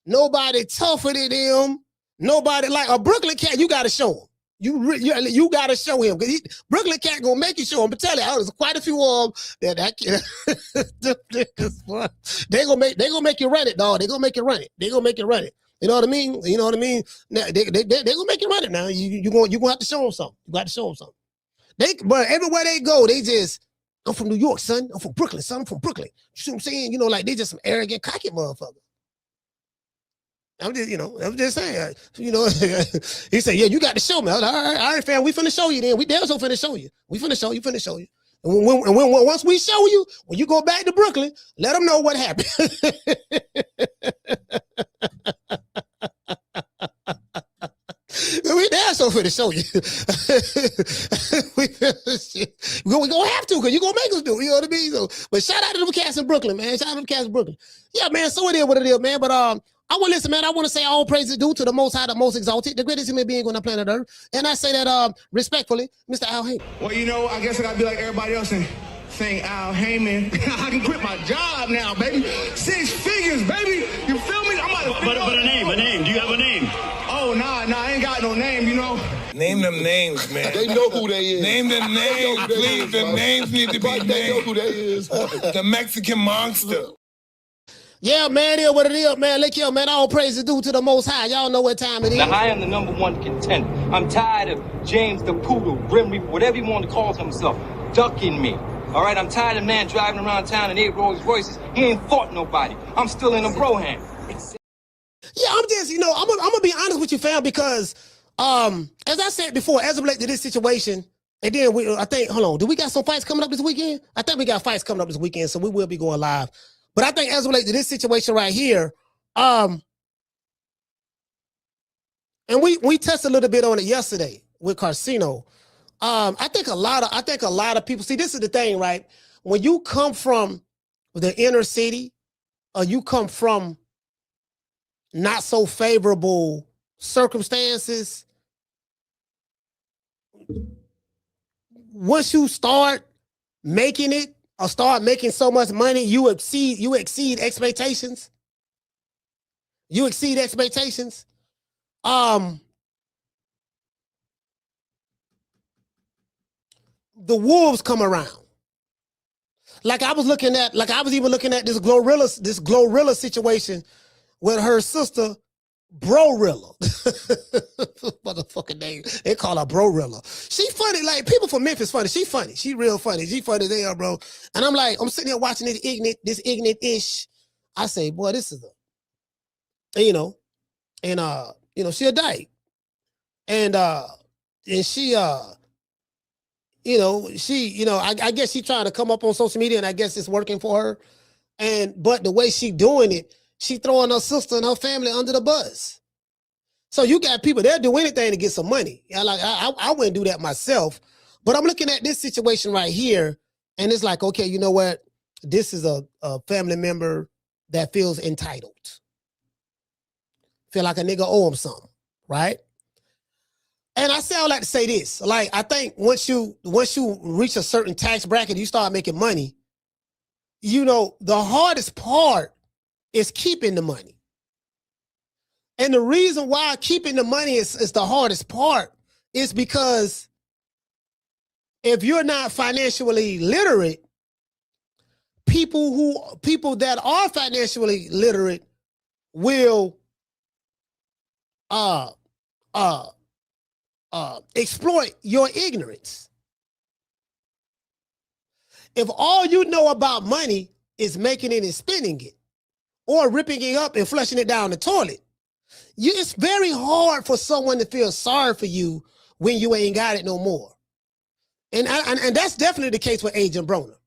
Nobody tougher than them. Nobody like a Brooklyn cat. You gotta show him. You gotta show him because Brooklyn cat gonna make you show him. But tell you, there's quite a few of them that they gonna make you run it, dog. They gonna make you run it. They gonna make you run it. You know what I mean? You know what I mean? Now, they gonna make you run it. Now you gonna have to show them something. You got to show them something. But everywhere they go, they just. I'm from New York, son. I'm from Brooklyn, son. I'm from Brooklyn. You see what I'm saying? You know, like they just some arrogant, cocky motherfuckers. I'm just saying, you know, he said, yeah, you got to show me. I was like, all right, fam, we finna show you then. We damn so finna show you. We finna show you. And once we show you, when you go back to Brooklyn, let them know what happened. We damn so finna show you. we gonna have to, because you gonna make us do it, you know what I mean? So, but shout out to them cats in Brooklyn, man. Shout out to them cats in Brooklyn. Yeah, man, so it is what it is, man. But I want to listen, man. I want to say all praises due to the Most High, the Most Exalted, the greatest human being on the planet Earth. And I say that respectfully, Mr. Al Haymon. Well, you know, I guess I gotta be like everybody else and saying Al Haymon. I can quit my job now, baby. 6 figures, baby. You feel me? I'm about to But a name. Do you have a name? Oh, nah, I ain't got no name, you know. Name them names, man. They know who they is. Name them names, please. The names need to be named. They know who they is. The Mexican monster. Yeah, man, it is what it is, man. Look here, man. All praises due to the Most High. Y'all know what time it is. Now, I am the #1 contender. I'm tired of James the Poodle, Grim Reaper, whatever you want to call himself, ducking me. All right, I'm tired of man driving around town in 8 Rolls Royces. He ain't fought nobody. I'm still in a bro hand. Yeah, I'm just, you know, I'm gonna be honest with you, fam, because as I said before, as it relates to this situation, and then I think, hold on, do we got some fights coming up this weekend? I think we got fights coming up this weekend, so we will be going live. But I think as it relates to this situation right here, and we tested a little bit on it yesterday with Carcino. I think a lot of people see, this is the thing, right? When you come from the inner city, or you come from not so favorable circumstances, once you start making it or start making so much money, you exceed expectations. You exceed expectations. The wolves come around. Like I was even looking at this Glorilla situation with her sister, Brorilla. Motherfucking name. They call her Brorilla. She funny. Like, people from Memphis funny. She funny. She real funny. She funny there, bro. And I'm like, I'm sitting there watching this ignorant-ish. I say, boy, this is she a dyke. And she, I guess she trying to come up on social media, and I guess it's working for her. But the way she doing it, she throwing her sister and her family under the bus. So you got people, they'll do anything to get some money. Yeah, like I wouldn't do that myself. But I'm looking at this situation right here, and it's like, okay, you know what? This is a family member that feels entitled. Feel like a nigga owe him something, right? And I say I like to say this. Like, I think once you reach a certain tax bracket, you start making money, you know, the hardest part is keeping the money. And the reason why keeping the money is the hardest part is because if you're not financially literate, people that are financially literate will exploit your ignorance. If all you know about money is making it and spending it, or ripping it up and flushing it down the toilet, it's very hard for someone to feel sorry for you when you ain't got it no more. And that's definitely the case with Adrien Broner.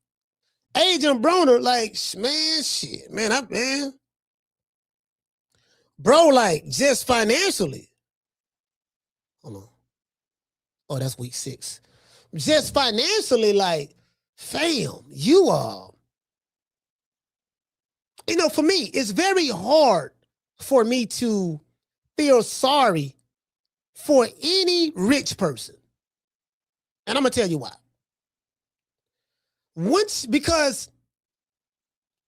Adrien Broner, like, man, shit, man, bro, like, just financially. Hold on. Oh, that's week 6. Just financially, like, fam, you are. You know, for me, it's very hard for me to feel sorry for any rich person. And I'm going to tell you why. Because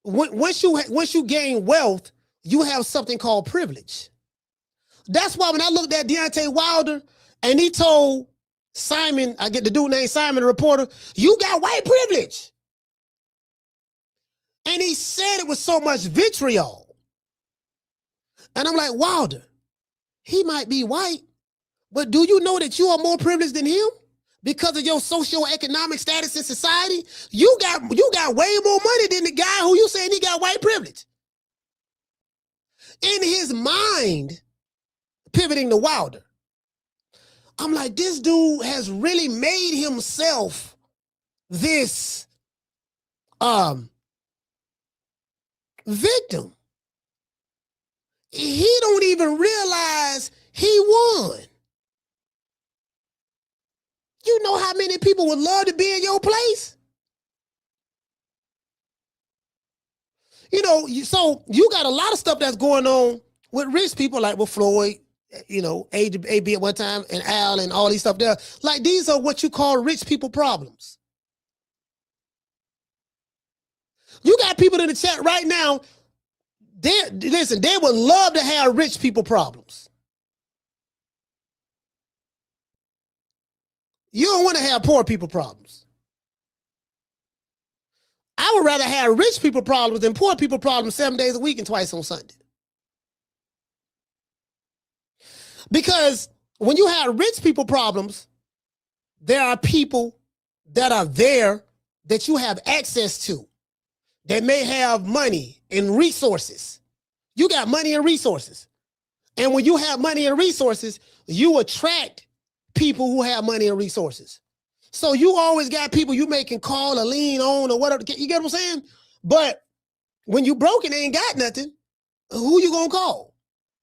once you gain wealth, you have something called privilege. That's why when I looked at Deontay Wilder and he told Simon, I get the dude named Simon, the reporter, you got white privilege. And he said it with so much vitriol. And I'm like, Wilder, he might be white, but do you know that you are more privileged than him? Because of your socioeconomic status in society, you got way more money than the guy who you saying he got white privilege. In his mind, pivoting to Wilder, I'm like, this dude has really made himself this victim. He don't even realize he won. You know how many people would love to be in your place? You know, so you got a lot of stuff that's going on with rich people, like with Floyd, you know, AB at one time, and Al, and all these stuff there. Like, these are what you call rich people problems. You got people in the chat right now, they would love to have rich people problems. You don't want to have poor people problems. I would rather have rich people problems than poor people problems 7 days a week and twice on Sunday. Because when you have rich people problems, there are people that are there that you have access to. They may have money and resources. You got money and resources. And when you have money and resources, you attract people who have money and resources. So you always got people you may can call or lean on or whatever. You get what I'm saying? But when you broke and ain't got nothing, who you gonna call?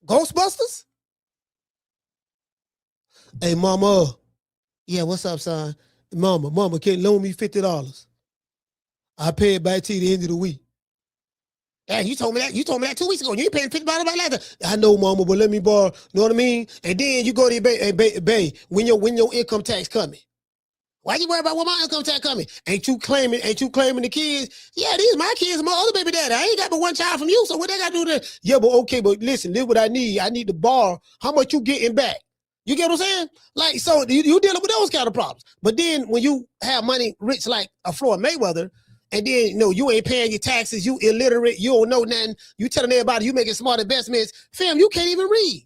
Ghostbusters? Hey, mama. Yeah, what's up, son? Mama, can you loan me $50? I pay it back to you at the end of the week. Yeah, you told me that 2 weeks ago. You ain't paying $50 back like that. I know, mama, but let me borrow. You know what I mean? And then you go to your bae, when your income tax coming? Why you worry about when my income tax coming? Ain't you claiming the kids? Yeah, these my kids, my other baby daddy. I ain't got but one child from you, so what they got to do there? Yeah, but okay, but listen, this is what I need. I need to borrow. How much you getting back? You get what I'm saying? Like, so you dealing with those kind of problems. But then when you have money rich like a Floyd Mayweather, and then, you know, you ain't paying your taxes, you illiterate, you don't know nothing, you telling everybody you making smart investments, fam, you can't even read.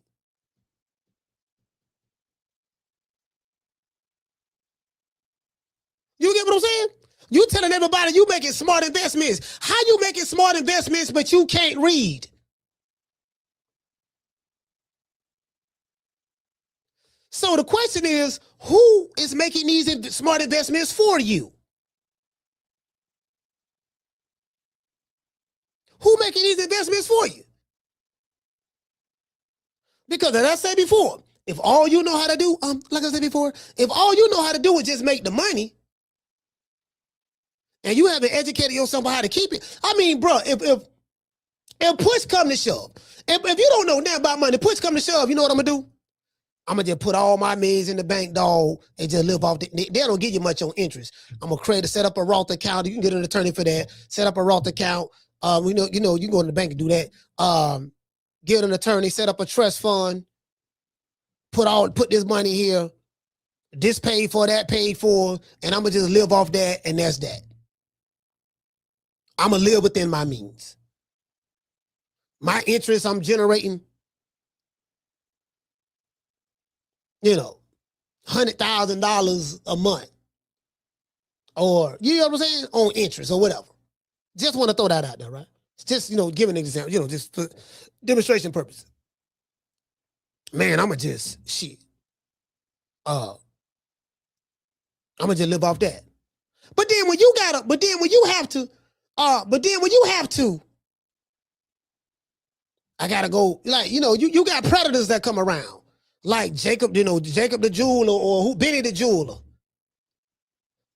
You get what I'm saying? You telling everybody you making smart investments. How you making smart investments, but you can't read? So the question is, who is making these smart investments for you? Who making these investments for you? Because as I said before, if all you know how to do, like I said before, if all you know how to do is just make the money, and you haven't educated yourself on how to keep it. I mean, bro, if push come to shove, if you don't know nothing about money, push come to shove, you know what I'm gonna do? I'm gonna just put all my millions in the bank, dog, and just live off. They don't give you much on interest. I'm gonna set up a Roth account. You can get an attorney for that. Set up a Roth account. You can go to the bank and do that. Get an attorney. Set up a trust fund. Put this money here. This paid for, that paid for, and I'm gonna just live off that, and that's that. I'm gonna live within my means. My interest I'm generating, $100,000 a month, or you know what I'm saying, on interest or whatever. Just want to throw that out there, right? Just give an example, just for demonstration purposes. Man, I'ma just live off that. But then when you have to, I gotta go, like, you got predators that come around. Like Jacob the jeweler, or Benny the jeweler.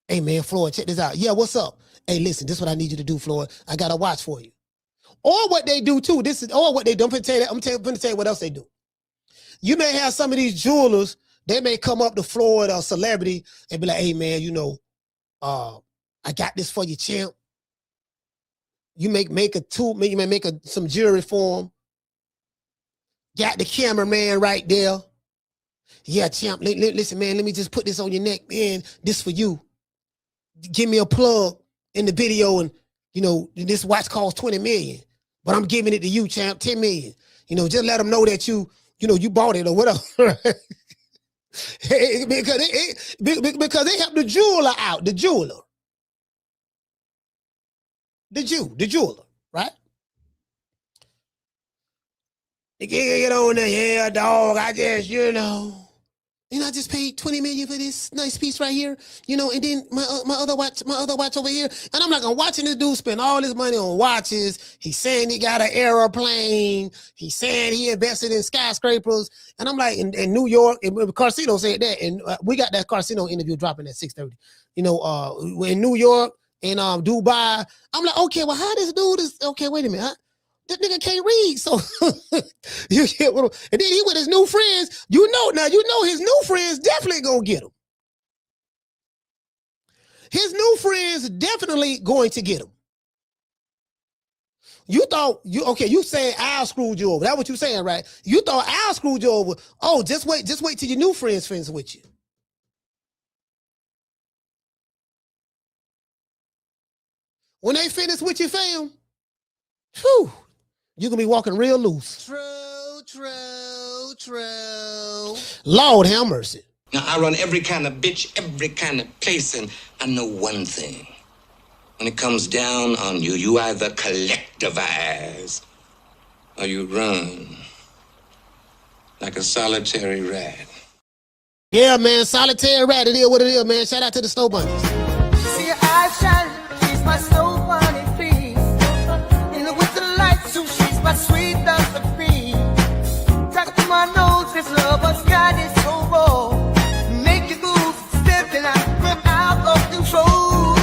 Hey man, Floyd, check this out. Yeah, what's up? Hey, listen, this is what I need you to do, Floyd. I got a watch for you. Or what they do too. I'm gonna tell you what else they do. You may have some of these jewelers, they may come up to Floyd or celebrity and be like, hey man, I got this for you, champ. You may make some jewelry for him. Got the cameraman right there. Yeah, champ, listen, man, let me just put this on your neck, man. This for you. Give me a plug in the video, and, this watch costs $20 million, but I'm giving it to you, champ, $10 million. Just let them know that you bought it or whatever. because they help the jeweler out, the jeweler, right? They get on there, yeah, dog. I just, I just paid $20 million for this nice piece right here, and then my other watch over here. And I'm like, I'm watching this dude spend all his money on watches. He's saying he got an airplane. He's saying he invested in skyscrapers. And I'm like, in New York, and Carcino said that, and we got that Carcino interview dropping at 6:30. In New York and Dubai. I'm like, okay, well, how this dude is? Okay, wait a minute, huh? This nigga can't read, so you get what. And then he with his new friends. His new friends definitely gonna get him. His new friends definitely going to get him. You thought you saying Al screwed you over. That's what you saying, right? You thought Al screwed you over. Oh, just wait till your new friends with you. When they finish with you, fam, whew. You're going to be walking real loose. True. Lord have mercy. Now, I run every kind of bitch, every kind of place, and I know one thing. When it comes down on you, you either collectivize or you run like a solitary rat. Yeah, man, solitary rat. It is what it is, man. Shout out to the Snow Bunnies. See your eyes shine, she's my Snow Bunny, please. In the winter lights, she's my sweet dust of cream. Tuck to my nose, this lover's got it so raw. Make you move, stepping out of control.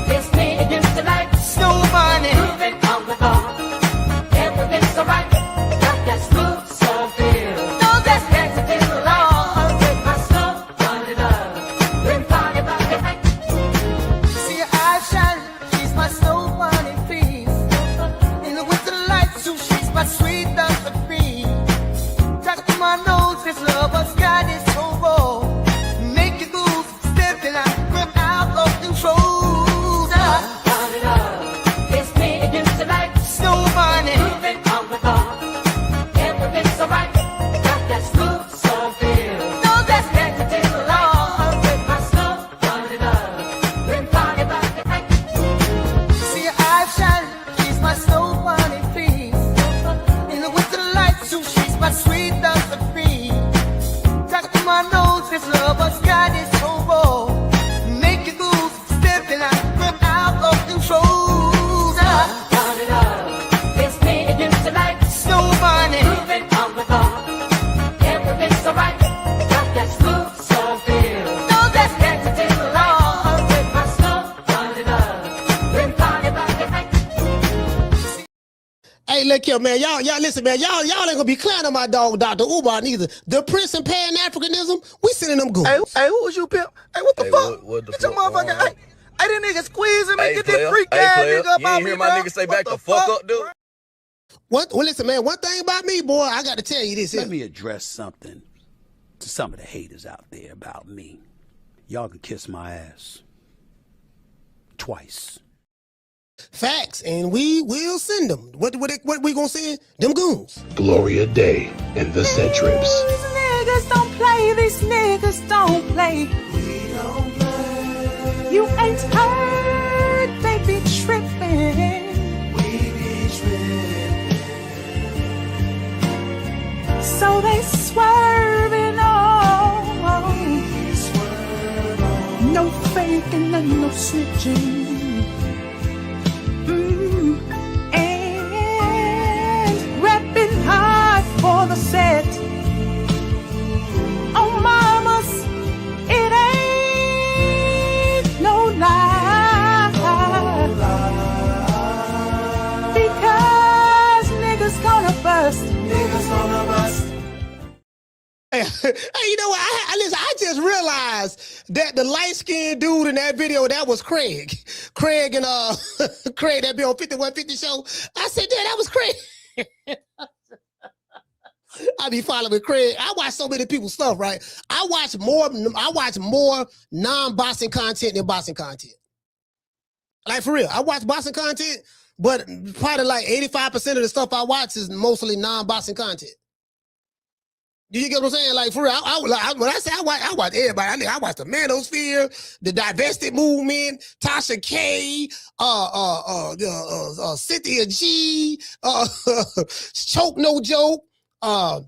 It's me against the light. Snow Bunny. Moving on the bar. Everything's so right. Got that smooth, so feel. No, that's Next to the law. With my Snow Bunny love. We're party by the night. see your eyes shine, she's my Snow Bunny, please. In the winter look here, man. Y'all listen, man. Y'all ain't gonna be clowning my dog, Dr. Umar, neither. The Prince and Pan-Africanism, we sending them good. Hey, who was you, pimp? Hey, what the fuck? What the Get your fuck? motherfucker. Hey, that nigga squeezing me. Hey, Get player. this freak Hey, ass player. nigga up You out ain't me, hear my bro. nigga say What back the fuck up, dude? Well, listen, man. One thing about me, boy, I got to tell you this. Let me address something to some of the haters out there about me. Y'all can kiss my ass. Twice. Facts, and we will send them. What we gonna send? Them goons. Gloria Day and the Set Trips. These niggas don't play. These niggas don't play. We don't play. You ain't heard. They be tripping. We be tripping. So they swerving on. We swerve on. No faking and no switching. And repping hard for the set. Oh, mamas, it ain't no lie. Because niggas gonna bust. Niggas gonna bust. Hey, you know what? Listen, I just realized that the light-skinned dude in that video, that was Craig. Craig and Craig that be on 5150 show. I said, yeah, that was Craig. I be following Craig. I watch so many people's stuff, right? I watch more non-boxing content than boxing content. Like, for real. I watch boxing content, but probably like 85% of the stuff I watch is mostly non-boxing content. You get what I'm saying? Like, for real, when I say I watch everybody. I watch the Manosphere, the Divested Movement, Tasha K, Cynthia G, Choke No Joke, Mav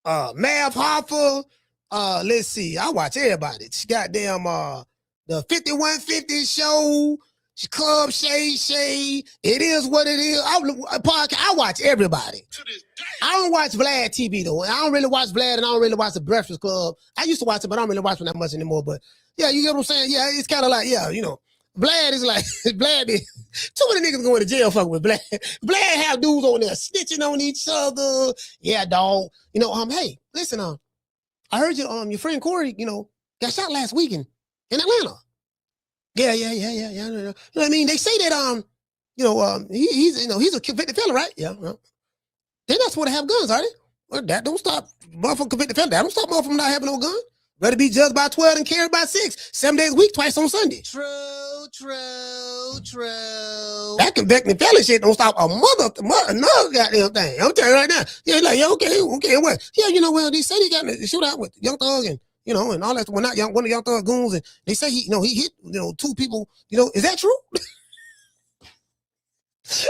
Hoffa. Let's see, I watch everybody. Goddamn, the 5150 show, Club Shay. It is what it is. I watch everybody. I don't watch Vlad TV though. I don't really watch Vlad, and I don't really watch the Breakfast Club. I used to watch it, but I don't really watch it that much anymore. But yeah, you get what I'm saying? Yeah, it's kind of like, yeah, you know, Vlad is like, Vlad is, too many niggas going to jail fucking with Vlad. Vlad have dudes on there snitching on each other. Yeah, dog. You know, hey, listen, I heard your friend Corey, you know, got shot last weekend in Atlanta. Yeah. You know what I mean? They say that he's a convicted felon, right? Yeah. Well, they're not supposed to have guns, are they? Well, that don't stop motherfucker convicted felon. That don't stop motherfucker from not having no gun. Rather be judged by 12 and carried by 6, 7 days a week, twice on Sunday. True. That convicted felon shit don't stop another goddamn thing. I'm telling you right now. Yeah, like, yeah, okay, what? Yeah, you know, well, they say they got a shootout with Young Thug and, you know, and all that. Well, not one of Young Thug goons, and they say he hit, 2 people. You know, is that true?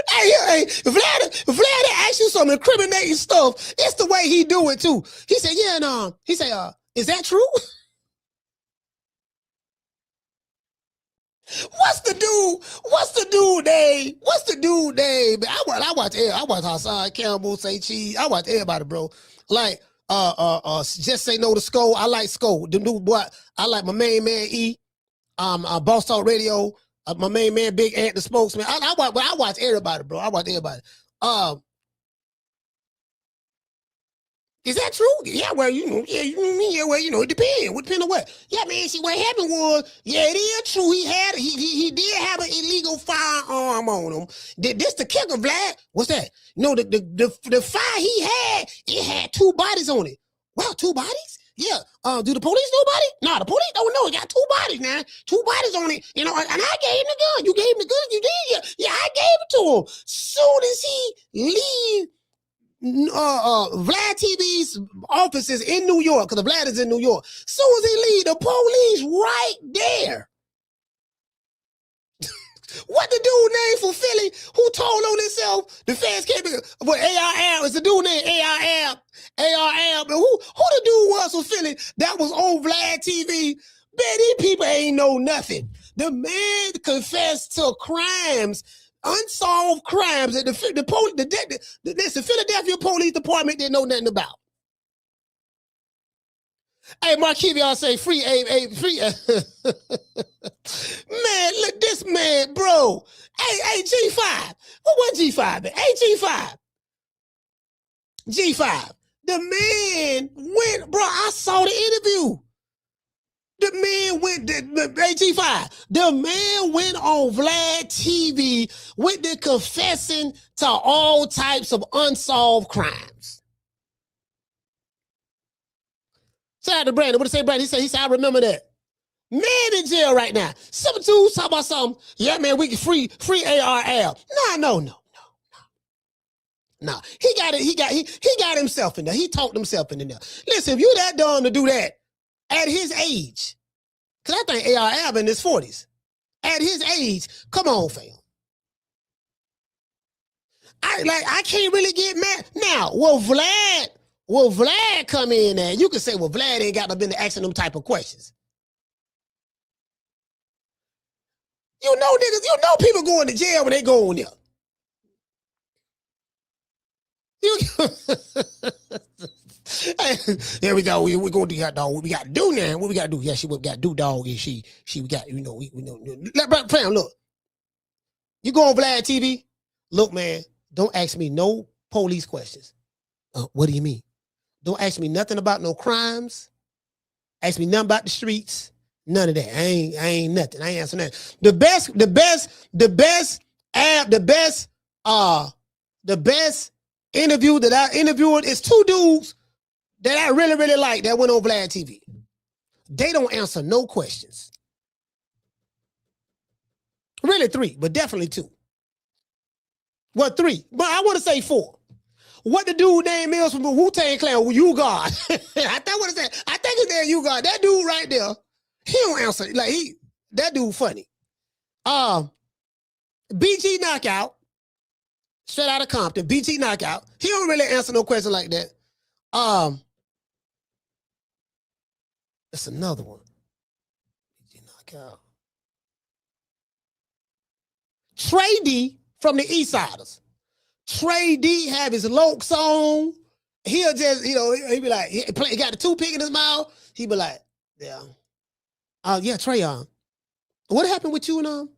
Hey, Vlad asked you some incriminating stuff. It's the way he do it too. He said, yeah, and he said, is that true? What's the dude name? I watch Hassan Campbell, Say Cheese. I watch everybody, bro. Like, Just Say No to Sko. I like Sko. The new boy. I like my main man E. Boss Talk Radio. My main man, Big Ant, the spokesman. I watch everybody, bro. I watch everybody. Is that true? Yeah, well, it depends. What depends on what? Yeah, man. See, what happened was, yeah, it is true. He did have an illegal firearm on him. This the kicker, Vlad. What's that? No, the fire he had, it had 2 bodies on it. Wow, 2 bodies? Yeah. Do the police know about it? No, the police don't know. It got 2 bodies now. 2 bodies on it. You know, and I gave him the gun. You gave him the gun. You did. Yeah, I gave it to him. Soon as he leave Vlad TV's offices in New York, because the Vlad is in New York. Soon as he leave, the police right there. What the dude named for Philly who told on himself the fans can't be what ARM is the dude named ARM. But who the dude was for Philly that was on Vlad TV? Man, these people ain't know nothing. The man confessed to crimes, unsolved crimes that the Philadelphia Police Department didn't know nothing about. Hey, Marquivia, say free. Man, look, this man, bro. Hey, G5. What what G5? Hey, G5. G5. The man went, bro. I saw the interview. The man went, hey, G5. The man went on Vlad TV with the confessing to all types of unsolved crimes. Shout out to Brandon. What did he say, Brandon? He said, I remember that. Man in jail right now. Some dudes talk about something. Yeah, man, we can free ARL. No. He got it. He got himself in there. He talked himself in there. Listen, if you that dumb to do that at his age, because I think ARL in his 40s. At his age, come on, fam. I can't really get mad. Now, will Vlad come in there? You can say, well, Vlad ain't got to been asking them type of questions. You know, niggas, you know people going to jail when they go on there. There we go. We're going to do that, dog. What we got to do now? What we got to do? Yeah, what we got to do, dog, is we got, we know. Fam, look. You go on Vlad TV? Look, man, don't ask me no police questions. What do you mean? Don't ask me nothing about no crimes. Ask me nothing about the streets. None of that. I ain't nothing. I ain't answering that. The best interview that I interviewed is two dudes that I really, really like that went on Vlad TV. They don't answer no questions. Really 3, but definitely 2. Well, 3, but I want to say 4. What the dude name is from the Wu-Tang Clan? You God. I think his name You God. That dude right there. He don't answer. Like that dude funny. BG Knockout. Straight out of Compton. BG Knockout. He don't really answer no question like that. That's another one. BG Knockout. Trey D from the East Siders. Trey D have his lokes on. He'll just, he be like, he got the toothpick in his mouth. He be like, yeah. Yeah, Trey, what happened with you and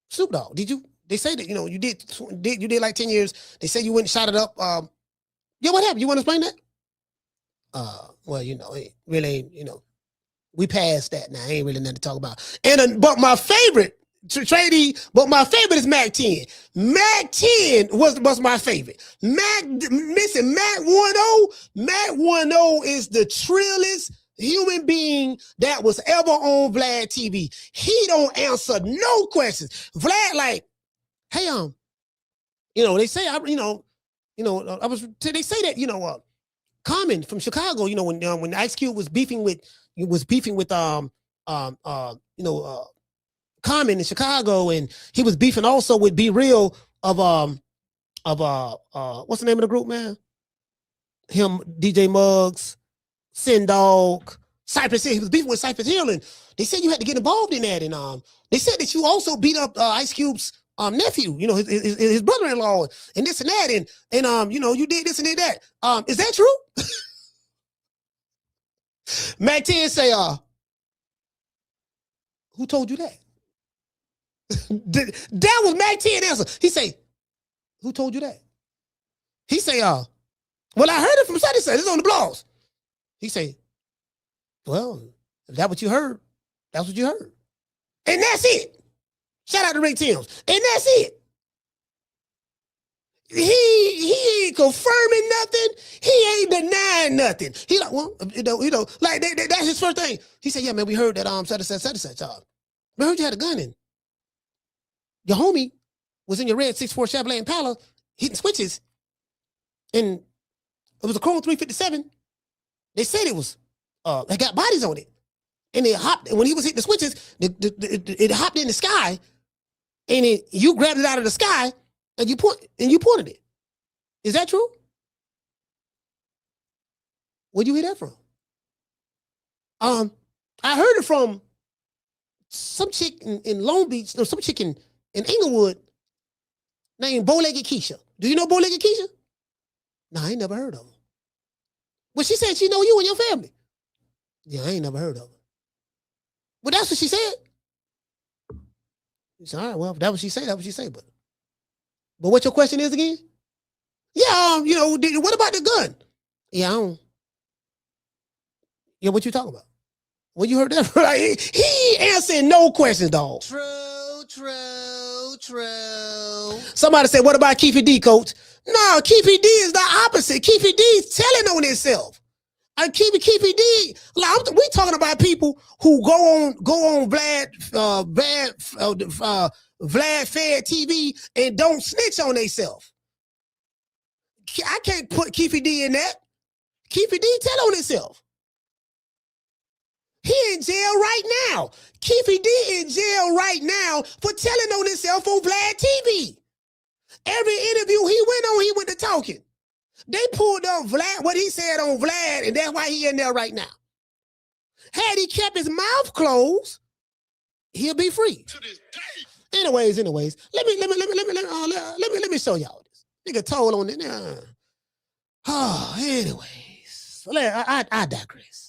Snoop Dogg? They say that, you did like 10 years. They say you went and shot it up. Yeah, what happened? You want to explain that? Well, it really ain't, we passed that now. Ain't really nothing to talk about. But my favorite, but my favorite is Mac 10. Mac 10 was my favorite. Mac 10 is the trillest human being that was ever on Vlad TV. He don't answer no questions. Vlad like, hey, they say they say that, Common from Chicago, when Ice Cube was beefing with Common in Chicago, and he was beefing also with Be Real of what's the name of the group, man? Him, DJ Muggs, Sin Dog, Cypress Hill. He was beefing with Cypress Hill, and they said you had to get involved in that. And they said that you also beat up Ice Cube's nephew, his brother-in-law, and this and that, and you did this and did that. Is that true? Mac 10 say, who told you that? That was Mac 10 answer. He say, who told you that? He say, well, I heard it from Sunday. It's on the blogs. He say, well, if that's what you heard, that's what you heard. And that's it. Shout out to Rick Timms. And that's it. He ain't confirming nothing. He ain't denying nothing. He like, well, like that's his first thing. He said, yeah, man, we heard that such. We heard you had a gun in. Your homie was in your red 6'4 Chevrolet Impala hitting switches, and it was a Chrome 357. They said it was, it got bodies on it. And it hopped, when he was hitting the switches, it hopped in the sky, and you grabbed it out of the sky, and you pointed it. Is that true? Where'd you hear that from? I heard it from some chick in Long Beach, or some chick in Inglewood named Bow-Legged Keisha. Do you know Bow-Legged Keisha? No, I ain't never heard of her. Well, she said she know you and your family. Yeah, I ain't never heard of her. Well, that's what she said. He said, all right, well, if that's what she say, that's what she say. But But what your question is again? Yeah, what about the gun? Yeah, I don't. Yeah, what you talking about? When you heard that, right? He answered no questions, dog. True. Somebody said, what about Keefy D, coach? No, Keefy D is the opposite. Keefy D is telling on himself. And Keefy D, like, we talking about people who go on Vlad Fed TV and don't snitch on themselves. I can't put Keefy D in that. Keefy D tell on himself. He in jail right now. Keefy D in jail right now for telling on himself on Vlad TV. Every interview he went to talking. They pulled up Vlad, what he said on Vlad, and that's why he in there right now. Had he kept his mouth closed, he'll be free. Anyways, let me show y'all this. Nigga told on it. Anyways, I digress.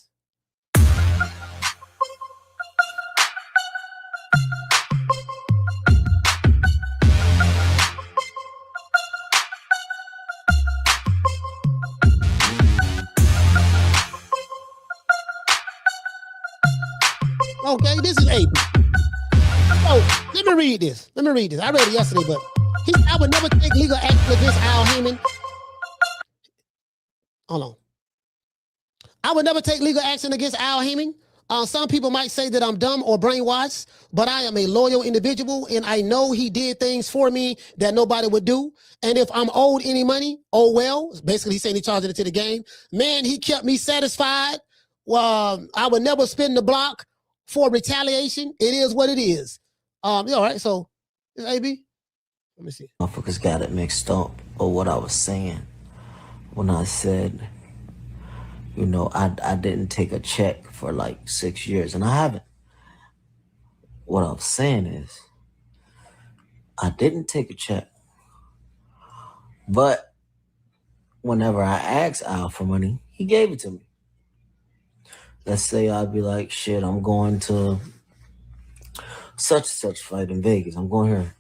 Okay, this is AB. So let me read this. I read it yesterday, but I would never take legal action against Al Haymon. Hold on. I would never take legal action against Al Haymon. Some people might say that I'm dumb or brainwashed, but I am a loyal individual, and I know he did things for me that nobody would do. And if I'm owed any money, oh well. Basically, he's saying he charged it to the game. Man, he kept me satisfied. I would never spin the block for retaliation. It is what it is. All right, so it's AB. Let me see. Motherfuckers got it mixed up or what I was saying when I said, I didn't take a check for like 6 years, and I haven't. What I was saying is, I didn't take a check, but whenever I asked Al for money, he gave it to me. Let's say I'd be like, shit, I'm going to such and such fight in Vegas. I'm going here.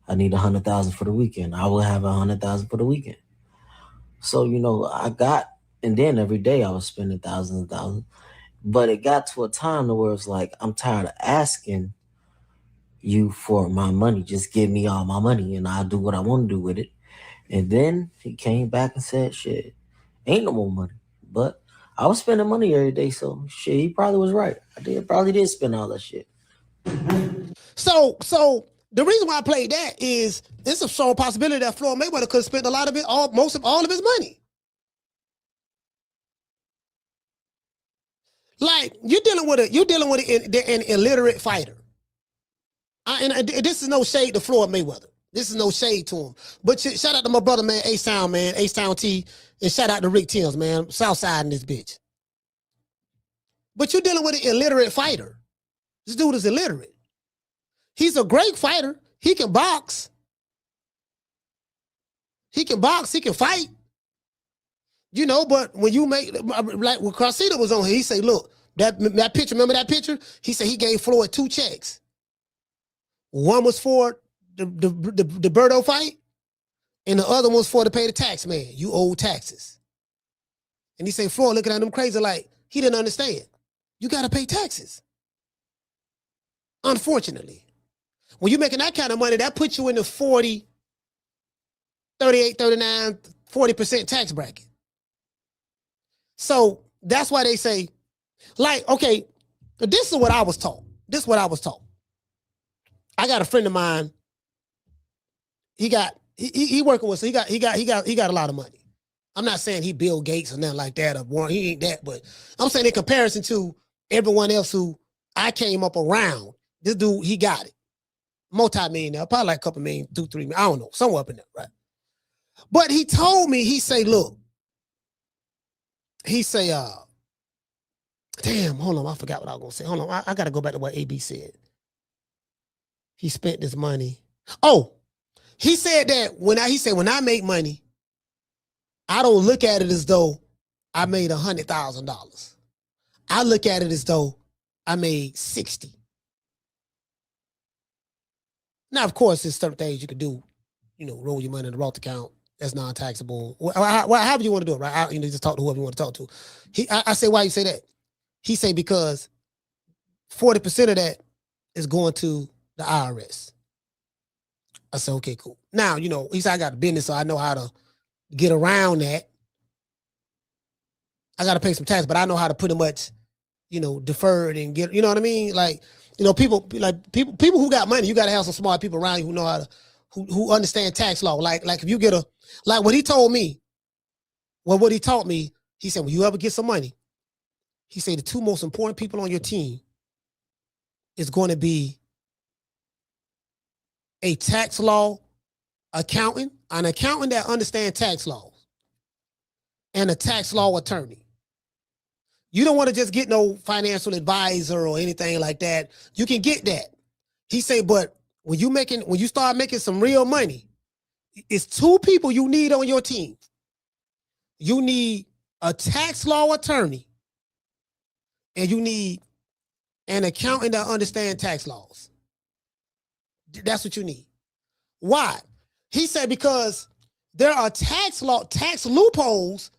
I need 100,000 for the weekend. I will have 100,000 for the weekend. So, I got, and then every day I was spending thousands and thousands. But it got to a time where it's like, I'm tired of asking you for my money. Just give me all my money and I'll do what I want to do with it. And then he came back and said, shit, ain't no more money. But I was spending money every day, so shit, he probably was right. Probably did spend all that shit. So the reason why I played that is it's a strong possibility that Floyd Mayweather could have spent a lot of it, most of all of his money. Like you're dealing with an illiterate fighter. And this is no shade to Floyd Mayweather. This is no shade to him. But shout out to my brother, man, A-Sound, man, A-Sound T, and shout out to Rick Timms, man, Southside in this bitch. But you're dealing with an illiterate fighter. This dude is illiterate. He's a great fighter. He can box. He can fight. But when you make, like when Carcito was on here, he say, look, that picture, remember that picture? He said he gave Floyd 2 checks. One was for the Birdo fight, and the other one was for to pay the tax man. You owe taxes. And he said, Floyd looking at him crazy like he didn't understand. You got to pay taxes. Unfortunately. When you're making that kind of money, that puts you in the 40, 38, 39, 40% tax bracket. So that's why they say, like, okay, this is what I was taught. I got a friend of mine. He working with, so he got a lot of money. I'm not saying he Bill Gates or nothing like that, or Warren, he ain't that, but I'm saying in comparison to everyone else who I came up around, this dude, he got it. Multi-millionaire, probably like a couple million, 2, 3 million, I don't know, somewhere up in there, right? But he told me, he say, look, he say, damn, hold on, I forgot what I was gonna say. Hold on, I gotta go back to what AB said. He spent this money. Oh, he said that when I make money, I don't look at it as though I made $100,000. I look at it as though I made 60. Now, of course, there's certain things you could do roll your money in the Roth account. That's non-taxable. However you want to do it, right? Just talk to whoever you want to talk to. I say, why you say that? He say because 40% of that is going to the IRS. I said, okay, cool. Now, he said I got a business, so I know how to get around that. I got to pay some tax, but I know how to pretty much, defer it and get, you know what I mean? Like, people who got money, you got to have some smart people around you who know how to, who understand tax law. Like if you get like what he told me, what he taught me, he said, when you ever get some money, he said the two most important people on your team is going to be a tax law accountant, an accountant that understands tax laws, and a tax law attorney. You don't want to just get no financial advisor or anything like that. You can get that. He said, but when you start making some real money, it's two people you need on your team. You need a tax law attorney, and you need an accountant that understands tax laws. That's what you need. Why? He said because there are tax loopholes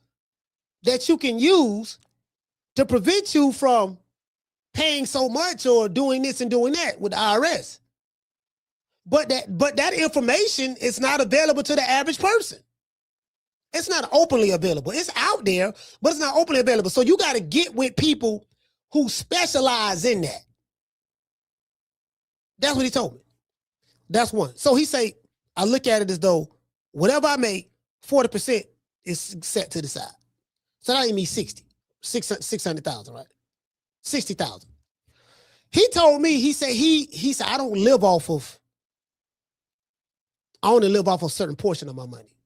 that you can use to prevent you from paying so much or doing this and doing that with the IRS. But that information is not available to the average person. It's not openly available. It's out there, but it's not openly available. So you got to get with people who specialize in that. That's what he told me. That's one. So he say, I look at it as though whatever I make, 40% is set to the side. So that ain't me 600,000, right? 60,000. He told me, he said, I only live off of a certain portion of my money.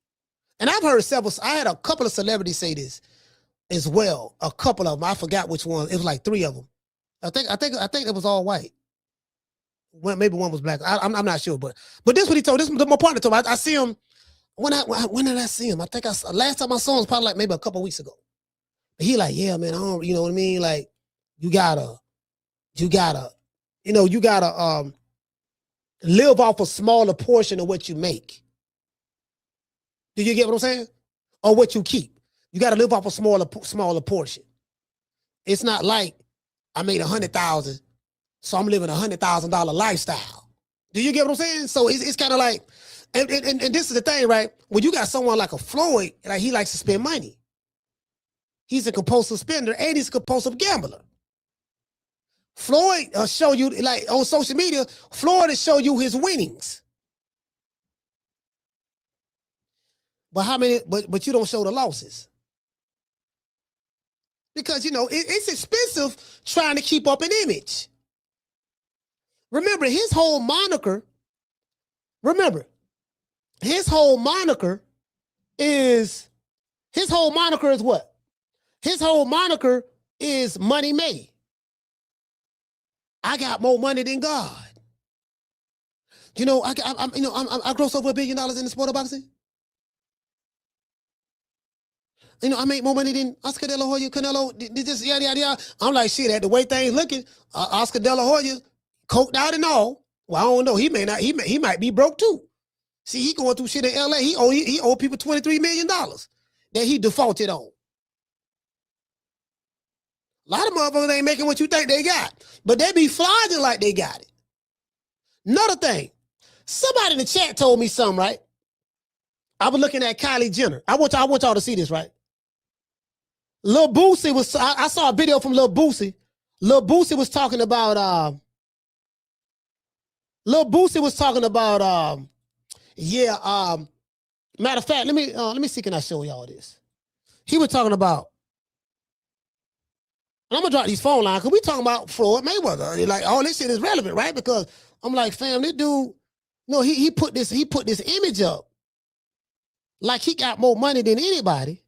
And I've heard I had a couple of celebrities say this as well. A couple of them. I forgot which one. It was like 3 of them. I think it was all white. Well, maybe one was black. I'm not sure, but this is what he told. This is my partner told me. I see him. When did I see him? I think last time I saw him was probably like maybe a couple of weeks ago. But he like, yeah, man, I don't, you know what I mean? Like, you gotta live off a smaller portion of what you make. Do you get what I'm saying? Or what you keep. You got to live off a smaller portion. It's not like I made 100,000, so I'm living $100,000 lifestyle. Do you get what I'm saying? So it's kind of like, and this is the thing, right? When you got someone like a Floyd, like he likes to spend money. He's a compulsive spender and he's a compulsive gambler. Floyd show you, like on social media, Floyd will show you his winnings. But how many, but you don't show the losses. Because, it's expensive trying to keep up an image. Remember, his whole moniker is what? His whole moniker is money made. I got more money than God. I grossed over $1 billion in the sport of boxing. I make more money than Oscar De La Hoya, Canelo, just yada, yada, yada. I'm like, shit, at the way things looking, Oscar De La Hoya, coked out and all. Well, I don't know. He might be broke too. See, he going through shit in LA. He owe people $23 million that he defaulted on. A lot of motherfuckers ain't making what you think they got, but they be flogging like they got it. Another thing, somebody in the chat told me something, right? I was looking at Kylie Jenner. I want y'all to see this, right? Lil Boosie was, I saw a video from Lil Boosie. Lil Boosie was talking about, matter of fact, let me see, can I show y'all this? He was talking about, and I'm gonna drop these phone lines because we talking about Floyd Mayweather. Like, all this shit is relevant, right? Because I'm like, fam, this dude, he put this image up like he got more money than anybody.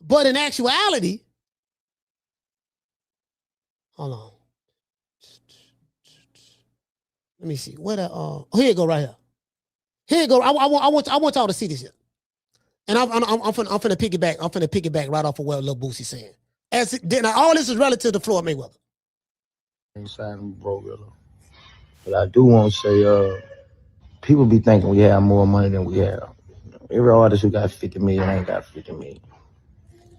But in actuality, hold on. Let me see. Here you go, right here. Here you go. I want y'all to see this here. And I'm finna piggyback. I'm finna piggyback right off of what Lil Boosie saying. Now, all this is relative to Floyd Mayweather. But I do want to say, people be thinking we have more money than we have. Every artist who got 50 million ain't got 50 million.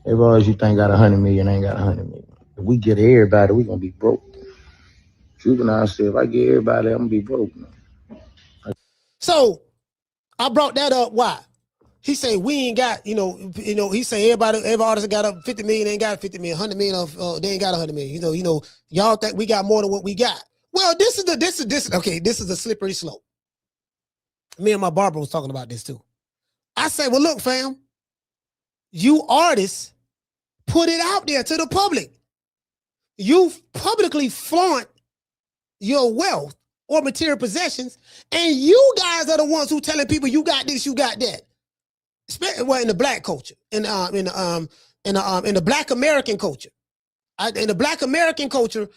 Every artist you think got 100 million ain't got 100 million. If we get everybody, we gonna be broke. Juvenile said, if I get everybody, I'm gonna be broke. So I brought that up. Why? He say we ain't got, he say every artist got up 50 million, ain't got 50 million, 100 million they ain't got 100 million. Y'all think we got more than what we got. Well, this is a slippery slope. Me and my barber was talking about this too. I say, well, look, fam, you artists put it out there to the public. You publicly flaunt your wealth or material possessions, and you guys are the ones who telling people you got this, you got that. Well, in the black culture, in the Black American culture, in the Black American culture,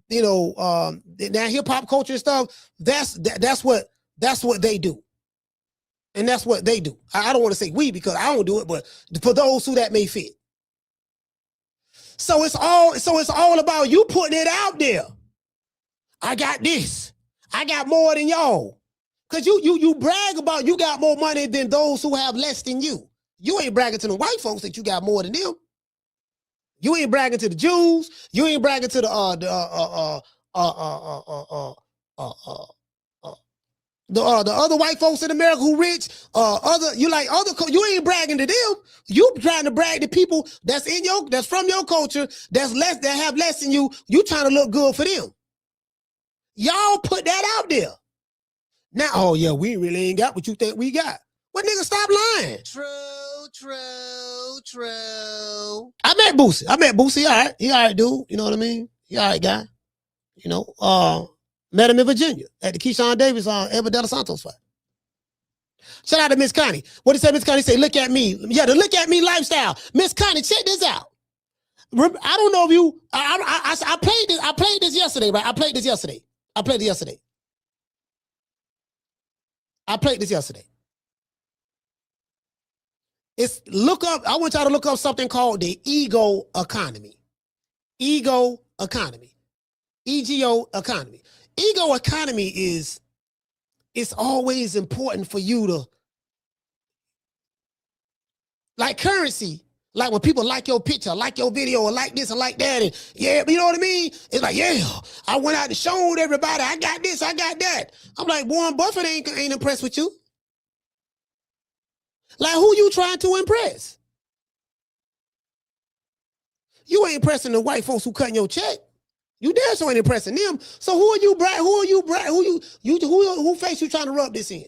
that hip hop culture and stuff. That's what they do, and that's what they do. I don't want to say we because I don't do it, but for those who that may fit. So it's all about you putting it out there. I got this. I got more than y'all. Cause you brag about you got more money than those who have less than you. You ain't bragging to the white folks that you got more than them. You ain't bragging to the Jews. You ain't bragging to the other white folks in America who rich. You ain't bragging to them. You trying to brag to people that's from your culture that have less than you. You trying to look good for them. Y'all put that out there. Now, oh yeah, we really ain't got what you think we got. Well, nigga, stop lying. True. I met Boosie. All right. He all right, dude. You know what I mean? He all right guy. Met him in Virginia at the Keyshawn Davis Ever De Los Santos fight. Shout out to Miss Connie. What did Miss Connie say? Look at me. Yeah, the look at me lifestyle. Miss Connie, check this out. I don't know if you. I played this. I played this yesterday, right? I played this yesterday. I want y'all to look up something called the ego economy. Ego economy. EGO economy. Ego economy is, it's always important for you to, like currency, like when people like your picture, like your video, or like this or like that, and yeah, you know what I mean? It's like, yeah, I went out and showed everybody, I got this, I got that. I'm like, Warren Buffett ain't impressed with you. Like, who you trying to impress? You ain't impressing the white folks who cutting your check. You damn sure ain't impressing them. So who face you trying to rub this in?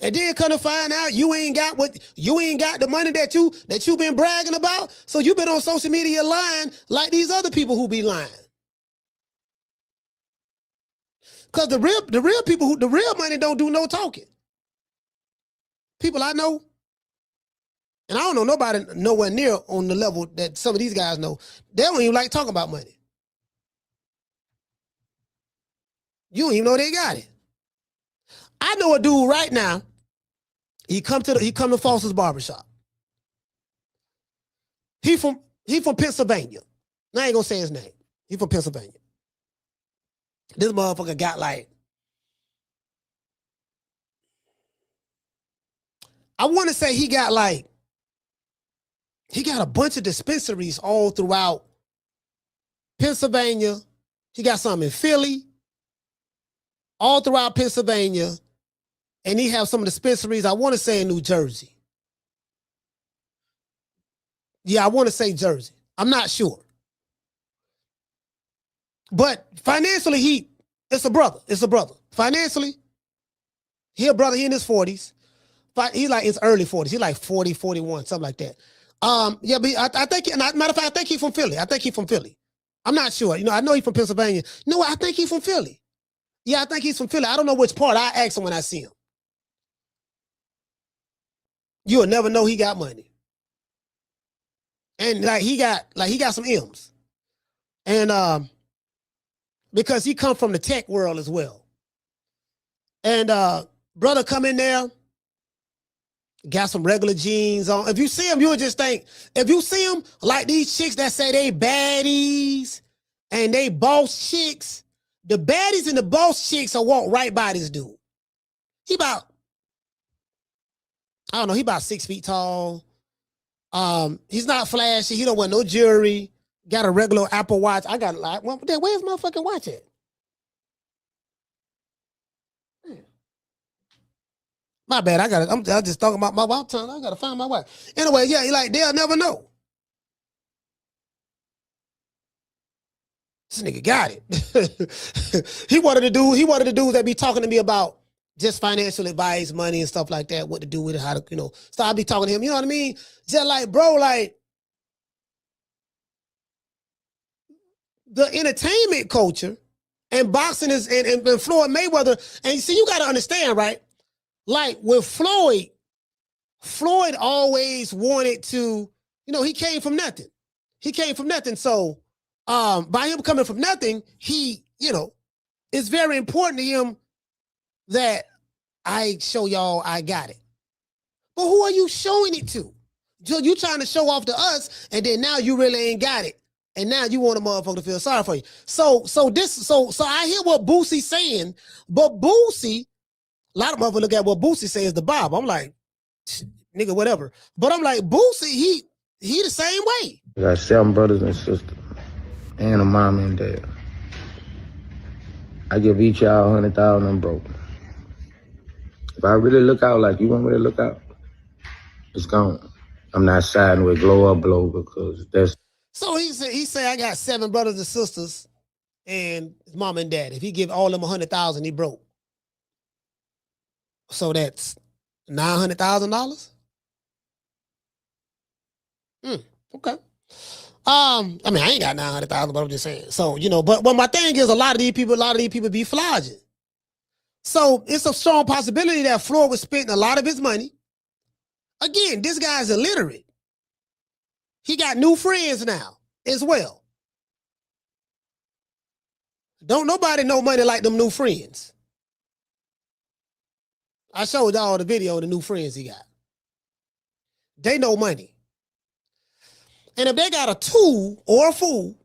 And then come to find out you ain't got the money that you been bragging about. So you been on social media lying like these other people who be lying. Because the real people the real money don't do no talking. People I know, and I don't know nobody nowhere near on the level that some of these guys know, they don't even like talking about money. You don't even know they got it. I know a dude right now. He come to Foster's barbershop. He from Pennsylvania. I ain't gonna say his name. He from Pennsylvania. This motherfucker got like, I want to say he got a bunch of dispensaries all throughout Pennsylvania. He got some in Philly, all throughout Pennsylvania. And he have some dispensaries, I want to say in New Jersey. Yeah, I want to say Jersey. I'm not sure. But financially, it's a brother. Financially, he a brother, he in his 40s. He like his early 40s. He like 40, 41, something like that. Yeah, but I think, matter of fact, I think he's from Philly. I'm not sure. I know he's from Pennsylvania. No, I think he's from Philly. Yeah, I think he's from Philly. I don't know which part. I ask him when I see him. You'll never know he got money. And he got some M's. And because he come from the tech world as well. And brother come in there, got some regular jeans on. If you see him, you'll just think, if you see him like these chicks that say they baddies and they boss chicks, The baddies and the boss chicks will walk right by this dude. He about, I don't know, he about 6 feet tall. He's not flashy. He don't wear no jewelry. Got a regular Apple Watch. I got like, well, where's my fucking watch at? My bad. I'm just talking about my watch time. I gotta find my watch. Anyway, yeah, he like, they'll never know. This nigga got it. He wanted to do that be talking to me about just financial advice, money and stuff like that, what to do with it, how to, so I'll be talking to him, you know what I mean? Just like, bro, like, the entertainment culture and boxing is, and Floyd Mayweather, and you see, you got to understand, right? Like with Floyd always wanted to, he came from nothing. So, by him coming from nothing, he, it's very important to him that I show y'all I got it. But who are you showing it to? You trying to show off to us, and then now you really ain't got it. And now you want a motherfucker to feel sorry for you. So I hear what Boosie's saying, but Boosie, a lot of motherfuckers look at what Boosie says the Bible. I'm like, nigga, whatever. But I'm like, Boosie, he the same way. I got 7 brothers and sisters, and a mom and dad. I give each y'all 100,000, I'm broke. If I really look out like you want me to look out, it's gone. I'm not siding with glow or blow because that's. So he say I got 7 brothers and sisters and his mom and dad. If he give all them 100,000, he broke. So that's $900,000. Okay. I mean, I ain't got 900,000, but I'm just saying. So, but my thing is a lot of these people be flogging. So it's a strong possibility that Floyd was spending a lot of his money. Again, this guy's illiterate. He got new friends now as well. Don't nobody know money like them new friends. I showed y'all the video of the new friends he got. They know money. And if they got a tool or a fool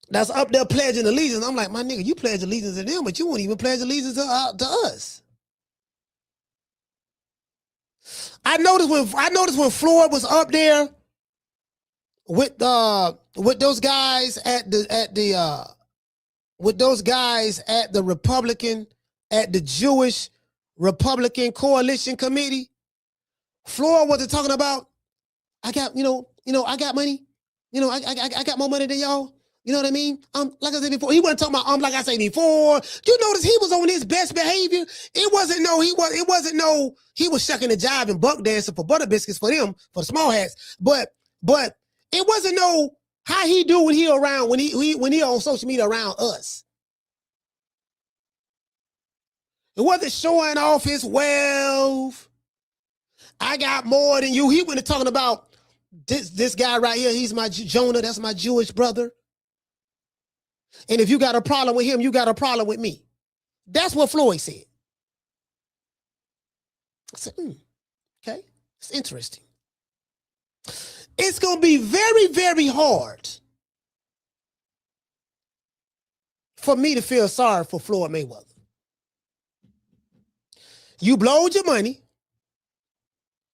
that's up there pledging allegiance, I'm like, my nigga, you pledge allegiance to them, but you won't even pledge allegiance to us. I noticed when Floyd was up there with those guys at the Jewish Republican Coalition Committee, Floyd wasn't talking about, I got, I got money. I got more money than y'all. You know what I mean? Like I said before, he wasn't talking about, like I said before. You notice he was on his best behavior. He was shucking the jive and buck dancing for butter biscuits for them, for the small hats. But it wasn't how he do when he around, when he on social media around us. It wasn't showing off his wealth. I got more than you. He wasn't talking about this guy right here. He's my Jonah. That's my Jewish brother. And if you got a problem with him, you got a problem with me. That's what Floyd said. I said, okay, it's interesting. It's going to be very, very hard for me to feel sorry for Floyd Mayweather. You blowed your money.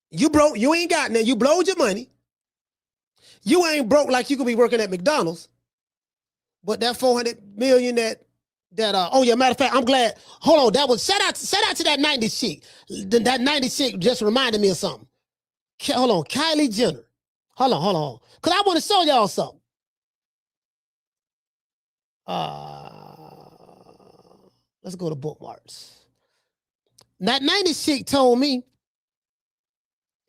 You ain't got nothing. You blowed your money. You ain't broke like you could be working at McDonald's. But that 400 million oh yeah, matter of fact, I'm glad. Hold on, shout out to that 90s chick. That 90s chick just reminded me of something. Hold on, Kylie Jenner. Hold on. Cause I want to show y'all something. Let's go to bookmarks. That 90s chick told me,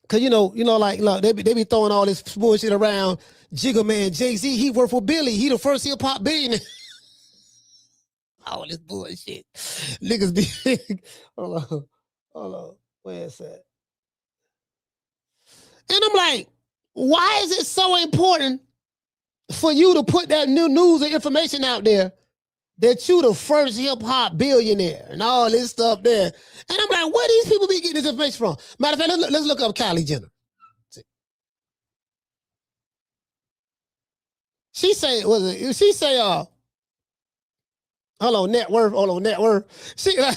cause like look, they be throwing all this bullshit around. Jigga Man, Jay-Z, he worked for Billy. He the first hip-hop billionaire. All this bullshit. Niggas be... Hold on. Where is that? And I'm like, why is it so important for you to put that new news and information out there that you the first hip-hop billionaire and all this stuff there? And I'm like, where these people be getting this information from? Matter of fact, let's look up Kylie Jenner. She say, Hold on, net worth. Hold on, net worth. See, now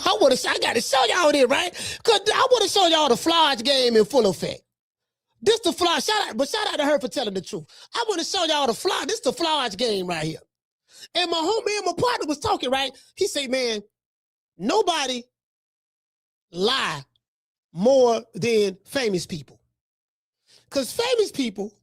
I got to show y'all this, right? Because I want to show y'all the Floyd game in full effect. This the Floyd, shout out to her for telling the truth. I want to show y'all the Floyd. This the Floyd game right here. And my homie and my partner was talking, right? He said, man, nobody lie more than famous people. Because famous people,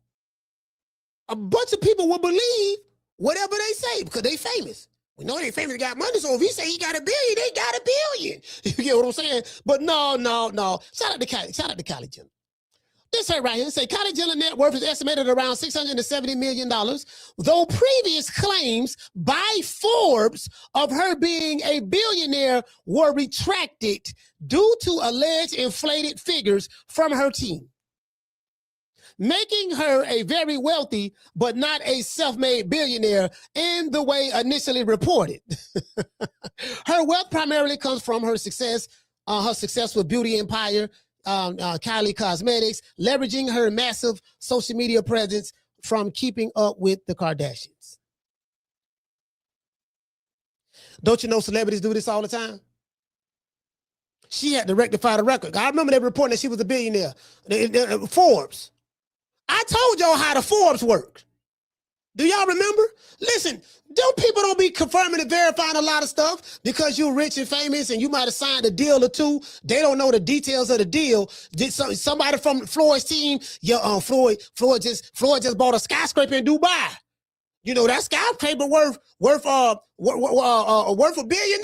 a bunch of people will believe whatever they say because they famous. We know they famous, got money, so if he say he got $1 billion, they got $1 billion. You get what I'm saying? But no. Shout out to Kylie Jenner. This her right here. Say Kylie Jenner net worth is estimated around $670 million, though previous claims by Forbes of her being a billionaire were retracted due to alleged inflated figures from her team, making her a very wealthy but not a self-made billionaire in the way initially reported. Her wealth primarily comes from her success with beauty empire, Kylie Cosmetics, leveraging her massive social media presence from keeping up with the Kardashians. Don't you know celebrities do this all the time? She had to rectify the record. I remember they reporting that she was a billionaire. Forbes. I told y'all how the Forbes work. Do y'all remember? Listen, people don't be confirming and verifying a lot of stuff because you're rich and famous and you might have signed a deal or two. They don't know the details of the deal. Somebody from Floyd's team, Floyd just bought a skyscraper in Dubai. You know that skyscraper worth $1 billion.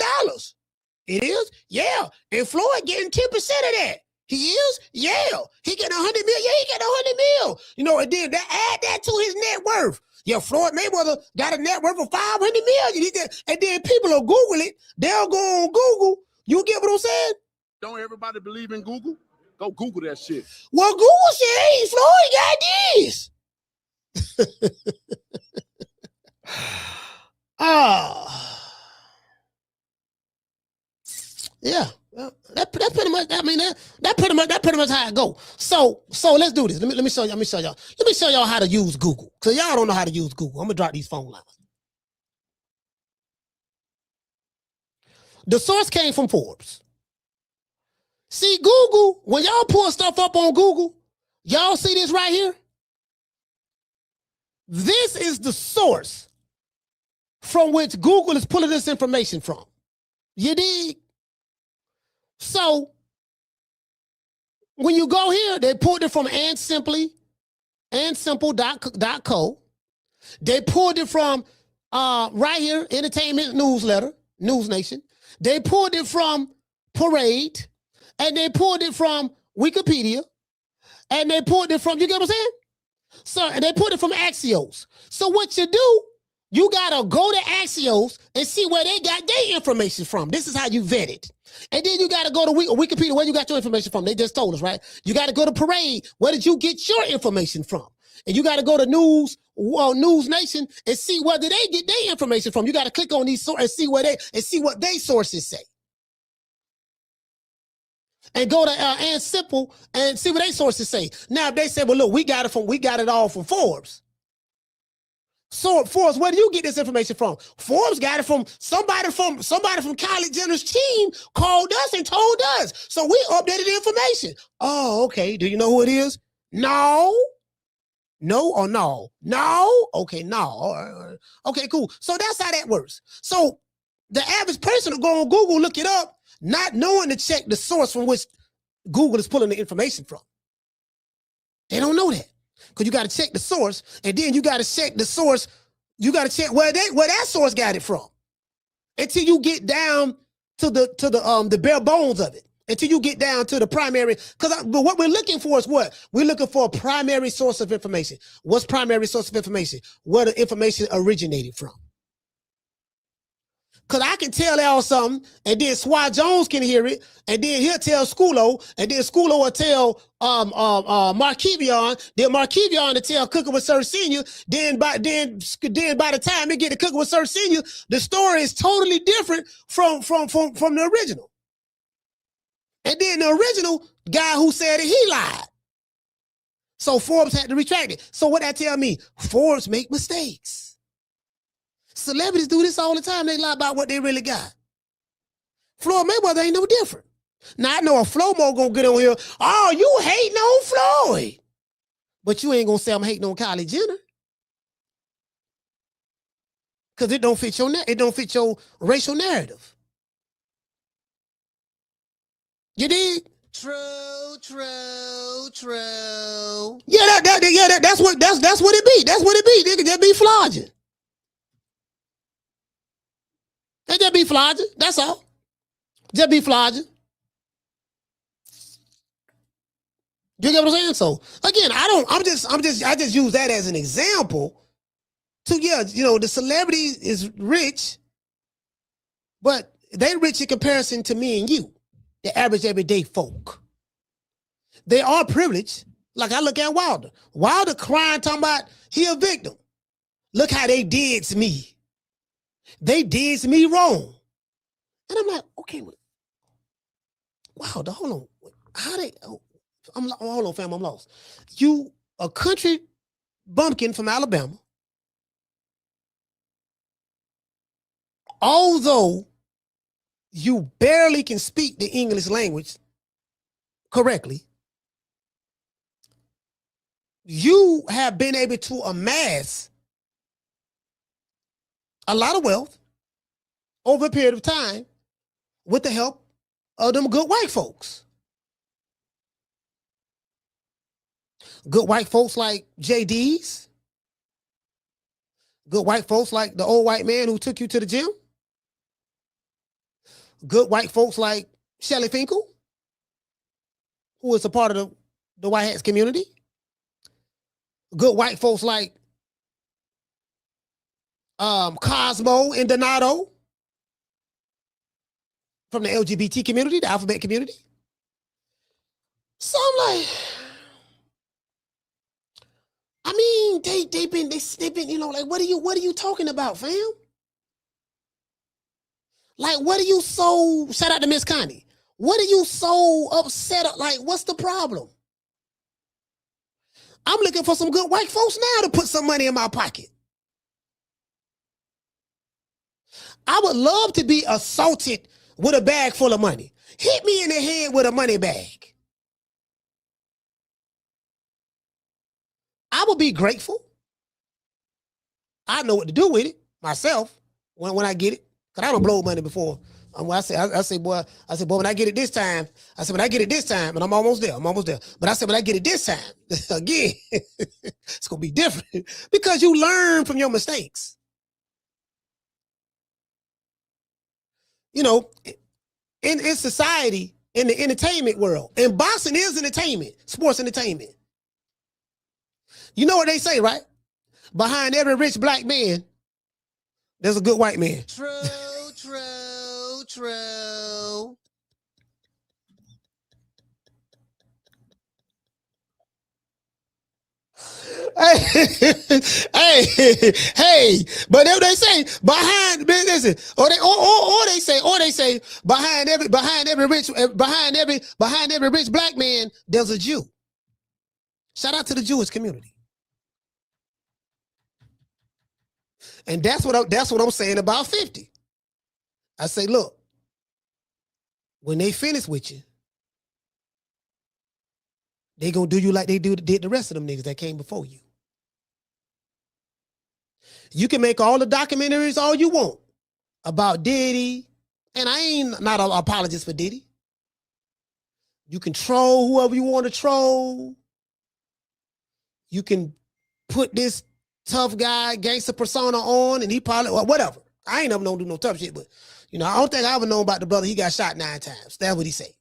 It is, yeah. And Floyd getting 10% of that. He is, yeah. He getting 100 million. Yeah, he getting 100 mil. You know, and then add that to his net worth. Yeah, Floyd Mayweather got a net worth of 500 million. And then people will Google it. They'll go on Google. You get what I'm saying? Don't everybody believe in Google? Go Google that shit. Well, Google said, hey, Floyd got this. Yeah. That pretty much. I mean, that pretty much how it go. So let's do this. Let me show y'all. Let me show y'all how to use Google. Cause y'all don't know how to use Google. I'm gonna drop these phone lines. The source came from Forbes. See, Google, when y'all pull stuff up on Google, y'all see this right here? This is the source from which Google is pulling this information from. You dig? So when you go here, they pulled it from andsimple.co. They pulled it from right here, Entertainment Newsletter, News Nation. They pulled it from Parade, and they pulled it from Wikipedia, and they pulled it from, you get what I'm saying? So, and they pulled it from Axios. So what you do, you gotta go to Axios and see where they got their information from. This is how you vet it. And then you got to go to Wikipedia, where you got your information from. They just told us, right? You got to go to Parade. Where did you get your information from? And you got to go to News Nation and see where did they get their information from. You got to click on these and see what they sources say. And go to and Simple and see what they sources say. Now, if they say, well, look, we got it all from Forbes. So Forbes, where do you get this information from? Forbes got it from somebody from Kylie Jenner's team called us and told us. So we updated the information. Oh, okay. Do you know who it is? No. No or no? No? Okay, no. Okay, cool. So that's how that works. So the average person will go on Google, look it up, not knowing to check the source from which Google is pulling the information from. They don't know that. Because you got to check the source, and then you got to check the source. You got to check where that source got it from, until you get down to the bare bones of it. Until you get down to the primary. But what we're looking for is what? We're looking for a primary source of information. What's primary source of information? Where the information originated from. Because I can tell y'all something, and then Swat Jones can hear it, and then he'll tell Schoolo, and then Schoolo will tell Markevion, then Markevion to tell Cooking with Sir Senior. Then by the time they get to Cooking with Sir Senior, the story is totally different from the original. And then the original guy who said it, he lied. So Forbes had to retract it. So what that tell me? Forbes make mistakes. Celebrities do this all the time. They lie about what they really got. Floyd Mayweather ain't no different. Now, I know a Flomo gonna get on here, oh, you hating on Floyd. But you ain't gonna say I'm hating on Kylie Jenner. Because it don't fit your racial narrative. You dig? True. Yeah, that's what it be. That's what it be. They just be flogging. They just be flogging. That's all. Just be flogging. You get what I'm saying? So again, I just use that as an example. So yeah, the celebrity is rich, but they rich in comparison to me and you, the average everyday folk. They are privileged. Like I look at Wilder. Wilder crying, talking about he a victim. Look how they did me. They did me wrong. And I'm like, okay, Wilder, hold on. Hold on, fam, I'm lost. You a country bumpkin from Alabama. Although you barely can speak the English language correctly, you have been able to amass a lot of wealth over a period of time with the help of them good white folks. Good white folks like JD's. Good white folks like the old white man who took you to the gym. Good white folks like Shelly Finkel, who is a part of the White Hats community. Good white folks like Cosmo and Donato from the LGBT community, the alphabet community. So I'm like, I mean, they've been, like, what are you talking about, fam? Like, what are you so, shout out to Miss Connie. What are you so upset? Like, what's the problem? I'm looking for some good white folks now to put some money in my pocket. I would love to be assaulted with a bag full of money. Hit me in the head with a money bag. I would be grateful. I know what to do with it myself when I get it. Because I don't blow money before. I say, boy, when I get it this time, and I'm almost there. But I said, when I get it this time, again, it's going to be different because you learn from your mistakes. In society, in the entertainment world, and boxing is entertainment, sports entertainment. You know what they say, right? Behind every rich black man, there's a good white man. True. Hey, but if they say behind business, or they say behind every rich black man, there's a Jew. Shout out to the Jewish community. And that's what I'm saying about 50. I say, look, when they finish with you, they gonna do you like they did the rest of them niggas that came before you. You can make all the documentaries all you want about Diddy, and I ain't not an apologist for Diddy. You can troll whoever you want to troll. You can put this tough guy gangster persona on, and he probably, or whatever. I ain't never known to do no tough shit, but I don't think I ever known about the brother. He got shot 9 times. That's what he said.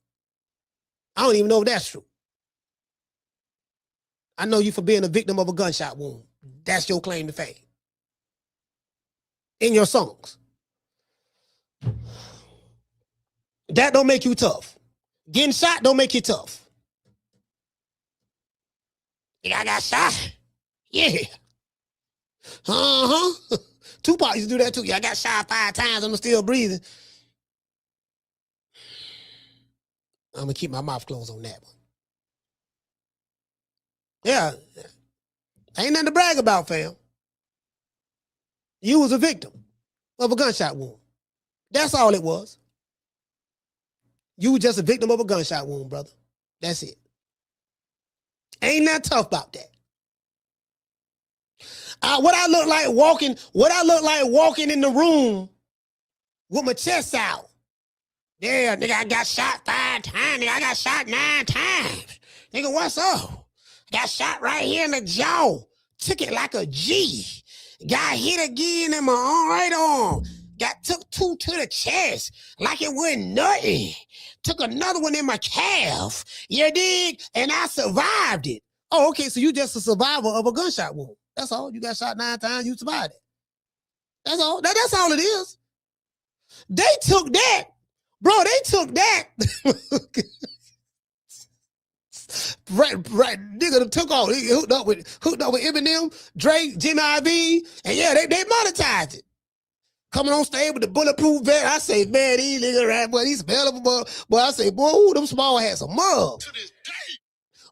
I don't even know if that's true. I know you for being a victim of a gunshot wound. That's your claim to fame. In your songs. That don't make you tough. Getting shot don't make you tough. Yeah, I got shot. Yeah. Tupac used to do that too. Yeah, I got shot 5 times. I'm still breathing. I'm going to keep my mouth closed on that one. Yeah. Ain't nothing to brag about, fam. You was a victim. of a gunshot wound. That's all it was. You were just a victim of a gunshot wound, brother. That's it. Ain't nothing tough about that. What I look like walking in the room with my chest out. Yeah, nigga, I got shot 5 times. Nigga, I got shot 9 times. Nigga, what's up? Got shot right here in the jaw. Took it like a G. Got hit again in my right arm. Took 2 to the chest like it wasn't nothing. Took another one in my calf. You dig? And I survived it. Oh, okay, so you just a survivor of a gunshot wound. That's all. You got shot 9 times, you survived it. That's all. That's all it is. They took that. Bro, they took that. right, nigga took off. He hooked up with Eminem, Drake, Jimmy Iovine, and yeah, they monetized it. Coming on stage with the bulletproof vest. I say, man, these niggas right, boy, these smellable, boy. I say, boy, ooh, them small hats are mug.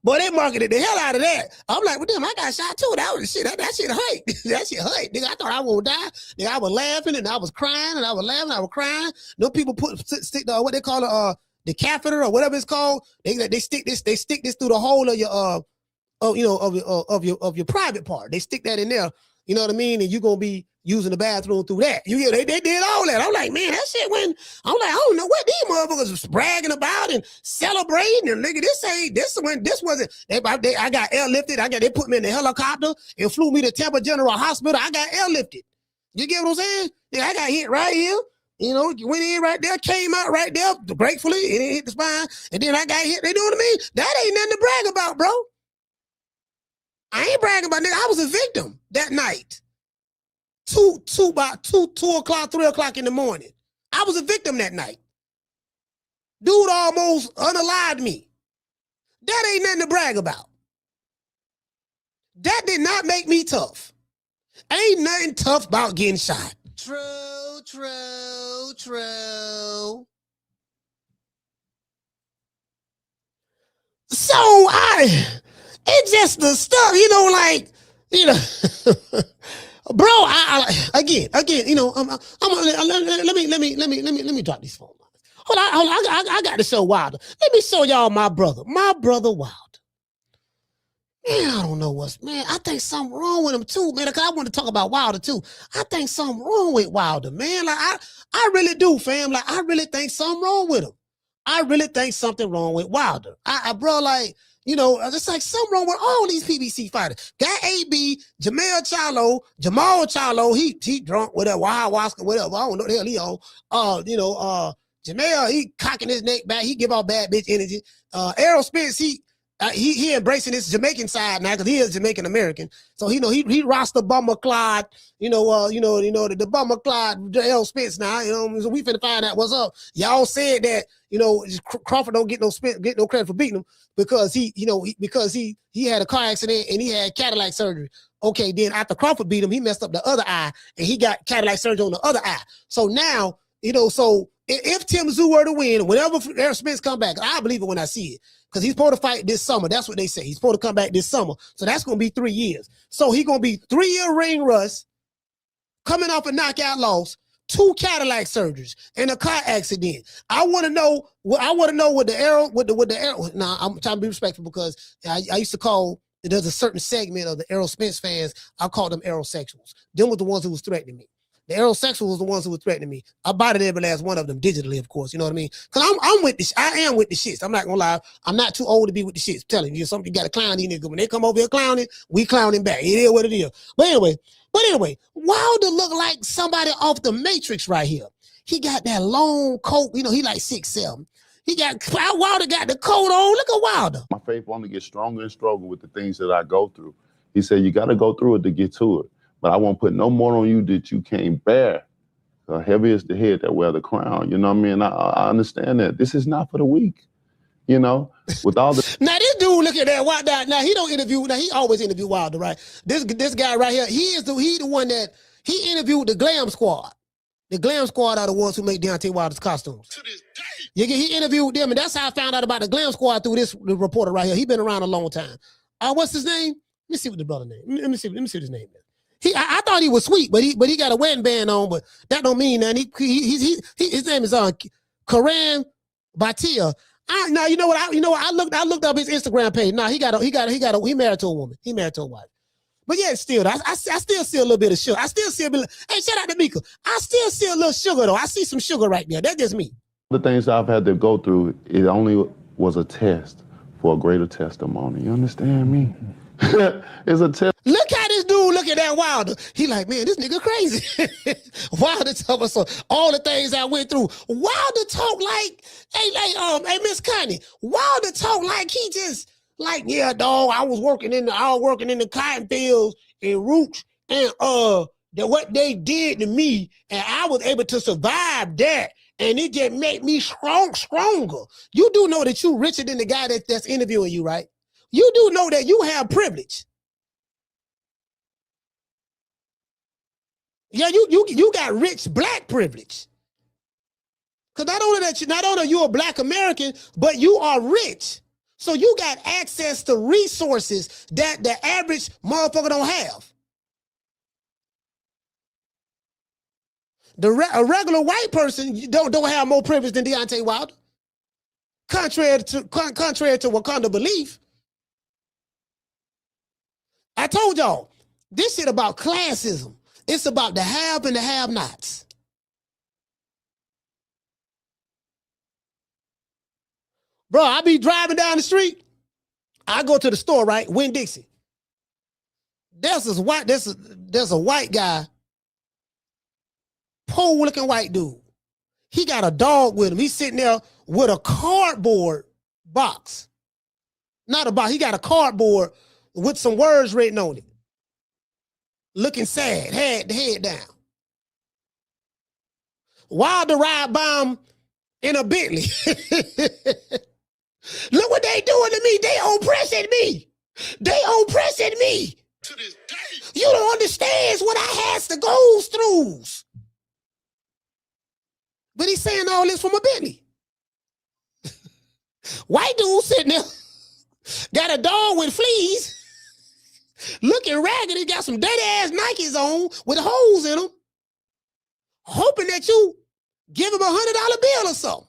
Boy, they marketed the hell out of that. I'm like, well, damn, I got shot too. That was shit. That shit hurt. That shit hurt. Nigga, I thought I would die. Nigga, I was laughing and I was crying and I was laughing. I was crying. No people stick what they call the catheter or whatever it's called. They stick this through the hole of your of your private part. They stick that in there. You know what I mean? And you're gonna be using the bathroom through that. They did all that. I'm like, man, that shit went. I'm like, I don't know what these motherfuckers was bragging about and celebrating. And nigga, this wasn't. I got airlifted. They put me in the helicopter and flew me to Tampa General Hospital. I got airlifted. You get what I'm saying? Yeah, I got hit right here. You know, went in right there, came out right there. Gratefully, it didn't hit the spine, and then I got hit. They know what I mean? That ain't nothing to brag about, bro. I ain't bragging about, nigga. I was a victim that night. 2 o'clock, 3 o'clock in the morning. I was a victim that night. Dude almost unalived me. That ain't nothing to brag about. That did not make me tough. Ain't nothing tough about getting shot. True. So it's just the stuff, bro. Again, let me drop these phone lines. Hold on, I got to show Wilder. Let me show y'all my brother Wilder. Man, I don't know man. I think something wrong with him too, man. Cause I want to talk about Wilder too. I think something wrong with Wilder, man. Like I really do, fam. Like I really think something wrong with him. I really think something wrong with Wilder. Bro, like. It's like something wrong with all these PBC fighters. Got AB, Jamal Charlo, he drunk, whatever, ayahuasca, whatever. I don't know the hell he on. Jamal, he cocking his neck back. He give off bad bitch energy. Errol Spence, he embracing his Jamaican side now because he is Jamaican American. So he rocks the Bummer Clyde, the Bummer Clyde, Errol Spence now. So we finna find out what's up. Y'all said that Crawford don't get no credit for beating him because he had a car accident and he had cataract surgery. Okay, then after Crawford beat him, he messed up the other eye and he got cataract surgery on the other eye. So now, so if Tim Tszyu were to win, whenever Errol Spence come back, I believe it when I see it. Because he's supposed to fight this summer. That's what they say. He's supposed to come back this summer. So that's going to be 3 years. So he's going to be 3-year ring rust, coming off a knockout loss, 2 cataract surgeries, and a car accident. I want to know what the arrow. Nah, I'm trying to be respectful because I used to call, there's a certain segment of the Errol Spence fans, I call them aerosexuals. Them were the ones who was threatening me. The aerosexuals was the ones who were threatening me. I bought it every last one of them digitally, of course. You know what I mean? Because I'm with this. I am with the shits. I'm not gonna lie. I'm not too old to be with the shits. I'm telling you, something you got to clown these niggas. When they come over here clowning, we clowning back. It is what it is. But anyway, Wilder look like somebody off the Matrix right here. He got that long coat. He like 6'7". Wilder got the coat on. Look at Wilder. My faith only gets stronger and stronger with the things that I go through. He said, you got to go through it to get to it. But I won't put no more on you that you can't bear. Heavy is the head that wear the crown. You know what I mean? I understand that. This is not for the weak. With all the now this dude, look at that Wilder. Now he don't interview. Now he always interview Wilder, right? This guy right here, he the one that he interviewed the Glam Squad. The Glam Squad are the ones who make Deontay Wilder's costumes. To this day. He interviewed them, and that's how I found out about the Glam Squad through this reporter right here. He been around a long time. What's his name? Let me see what the brother name. Let me see what his name is. I thought he was sweet, but he got a wedding band on, but that don't mean nothing. His name is Karan Batia. Now you know what? I looked up his Instagram page. Now he married to a woman. He married to a wife. But yeah, still, I still see a little bit of sugar. I still see a bit. Hey, shout out to Mika. I still see a little sugar though. I see some sugar right there. That's just me. The things I've had to go through, it only was a test for a greater testimony. You understand me? It's a test. Look how this dude look at that Wilder. He like, man, this nigga crazy. Wilder talk about so all the things I went through. Wilder talk like, hey, Miss Connie. Wilder talk like he just like, yeah, dog. I was working in the cotton fields and roots, and that what they did to me, and I was able to survive that. And it just made me stronger. You do know that you richer than the guy that's interviewing you, right? You do know that you have privilege. Yeah, you got rich black privilege. Because not only are you a black American, but you are rich. So you got access to resources that the average motherfucker don't have. A regular white person don't have more privilege than Deontay Wilder. Contrary to Wakanda belief. I told y'all, this shit about classism. It's about the have and the have-nots. Bro, I be driving down the street. I go to the store, right? Winn-Dixie. There's a white guy, poor-looking white dude. He got a dog with him. He's sitting there with a cardboard box. Not a box. He got a cardboard with some words written on it. Looking sad, had the head down. Wilder ride by him in a Bentley. Look what they doing to me. They oppressing me. They oppressing me. To this day. You don't understand what I has to go through. But he's saying all this from a Bentley. White dude sitting there, got a dog with fleas, looking ragged. He got some dirty ass Nikes on with holes in them, hoping that you give him $100 bill or something.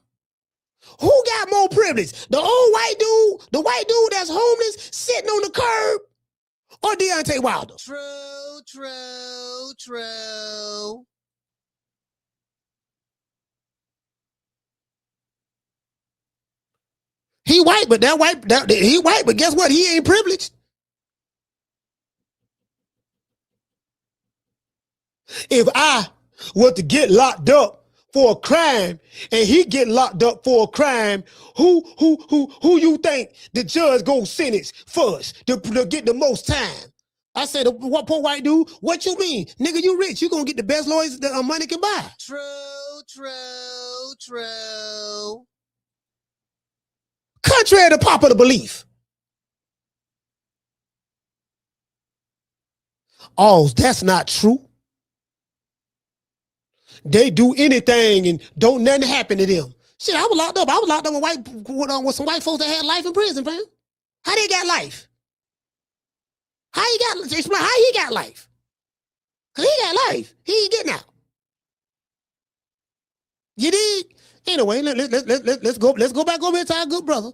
Who got more privilege? The old white dude, the white dude that's homeless, sitting on the curb, or Deontay Wilder? True. He white, but he white, but guess what? He ain't privileged. If I were to get locked up for a crime and he get locked up for a crime, who you think the judge go sentence first to get the most time? I said, what poor white dude? What you mean? Nigga, you rich. You gonna get the best lawyers that money can buy. True. Contrary to popular belief. Oh, that's not true. They do anything and don't nothing happen to them. Shit, I was locked up. I was locked up with some white folks that had life in prison, fam. How they got life? Explain how he got life. Cause he got life. He ain't getting out. You dig? Anyway, let's go back over to our good brother.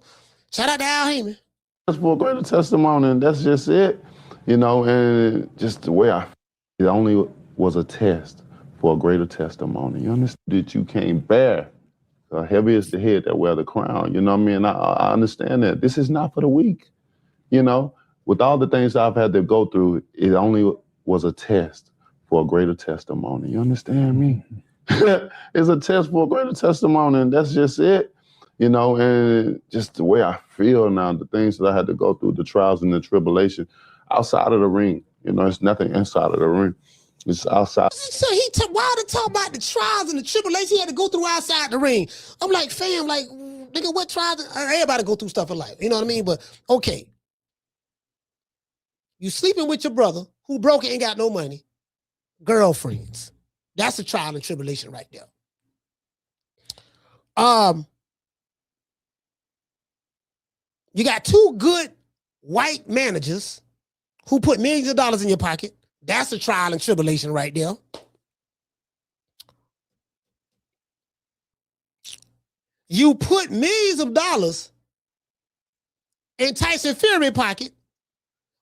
Shout out to Al Haymon. That's for a greater testimony, and that's just it. You know, and just the way it only was a test for a greater testimony. You understand that you can't bear. Heavy is the head that wear the crown. You know what I mean? I understand that. This is not for the weak. You know, with all the things I've had to go through, it only was a test for a greater testimony. You understand me? It's a test for a greater testimony, and that's just it. You know, and just the way I feel now, the things that I had to go through, the trials and the tribulation outside of the ring. You know, it's nothing inside of the ring. It's outside. So why to talk about the trials and the tribulations he had to go through outside the ring? I'm like, fam, like, nigga, what trials? Everybody go through stuff in life. You know what I mean? But, okay. You sleeping with your brother who broke and ain't got no money. Girlfriends. That's a trial and tribulation right there. You got two good white managers who put millions of dollars in your pocket, That's a trial and tribulation right there. You put millions of dollars in Tyson Fury pocket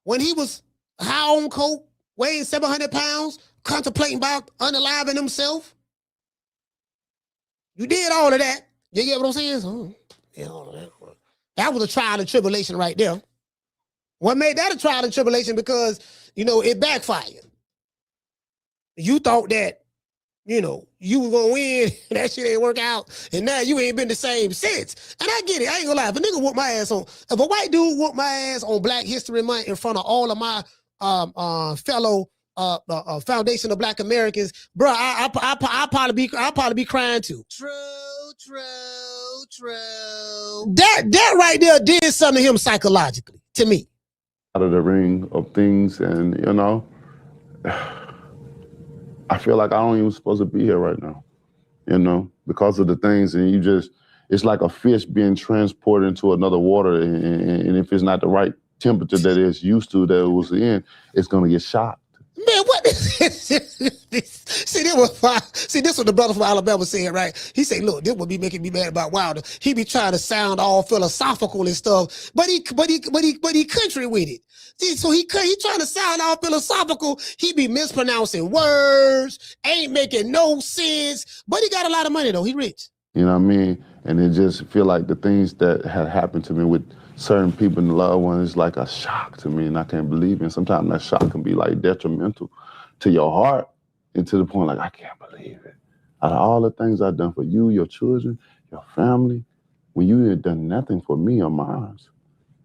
when he was high on coke, weighing 700 pounds, contemplating about unaliving himself. You did all of that. You get what I'm saying? So, yeah, all of that. That was a trial and tribulation right there. What made that a trial and tribulation? Because, it backfired. You thought that, you were going to win. That shit ain't work out. And now you ain't been the same since. And I get it. I ain't going to lie. If a nigga whoop my ass if a white dude whoop my ass on Black History Month in front of all of my fellow Foundation of Black Americans, bro, I'll probably be crying too. True. That right there did something to him psychologically, to me. Out of the ring of things, and I feel like I don't even supposed to be here right now, because of the things, and it's like a fish being transported into another water, and if it's not the right temperature that it's used to, that it was in, it's gonna get shocked. Man, what? See, this was the brother from Alabama said, right? He said, look, this would be making me mad about Wilder. He be trying to sound all philosophical and stuff, but he country with it. See, so he trying to sound all philosophical. He be mispronouncing words, ain't making no sense, but he got a lot of money though. He rich. You know what I mean? And it just feel like the things that had happened to me with certain people and loved ones is like a shock to me, and I can't believe it. And sometimes that shock can be like detrimental to your heart, and to the point like, I can't believe it. Out of all the things I've done for you, your children, your family, when you had done nothing for me or mine,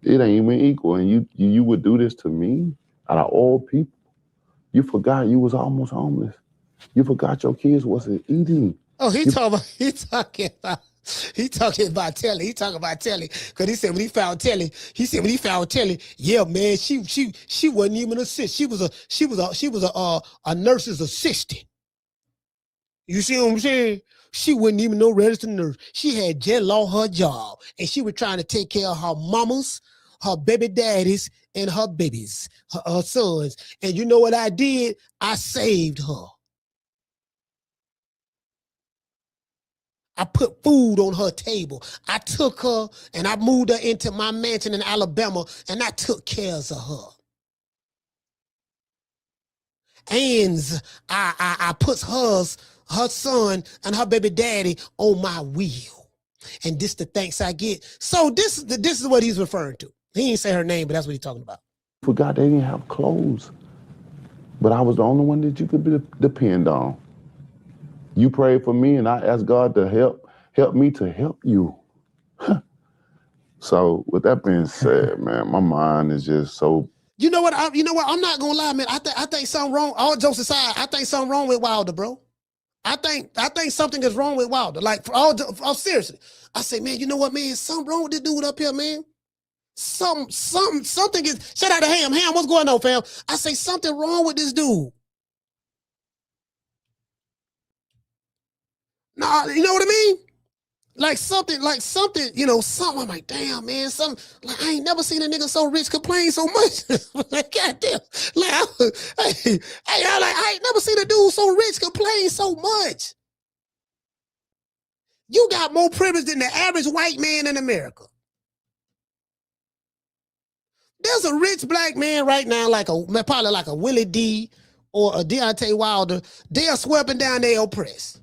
it ain't even equal. And you would do this to me out of all people. You forgot you was almost homeless. You forgot your kids wasn't eating. Oh, he talking about Telly. He talking about Telly. Cause he said when he found Telly, yeah, man, she wasn't even a sis. She was a nurse's assistant. You see what I'm saying? She wasn't even no registered nurse. She had just lost her job, and she was trying to take care of her mamas, her baby daddies, and her babies, her sons. And you know what I did? I saved her. I put food on her table. I took her and I moved her into my mansion in Alabama, and I took care of her. And I put her son and her baby daddy on my wheel. And this the thanks I get. So this is what he's referring to. He didn't say her name, but that's what he's talking about. Forgot they didn't have clothes. But I was the only one that you could depend on. You prayed for me, and I asked God to help me to help you. So with that being said, man, my mind is just so. You know what? I'm not gonna lie, man. I think something wrong. All jokes aside, I think something wrong with Wilder, bro. I think something is wrong with Wilder. Like seriously, I say, man, you know what, man? Something wrong with this dude up here, man. Something is. Shout out to Ham. Ham, what's going on, fam? I say something wrong with this dude. Nah, you know what I mean? Like something, something. I'm like, damn, man, like I ain't never seen a nigga so rich complain so much. Like, goddamn, I ain't never seen a dude so rich complain so much. You got more privilege than the average white man in America. There's a rich black man right now, probably like a Willie D or a Deontay Wilder. They're sweeping down their oppressed.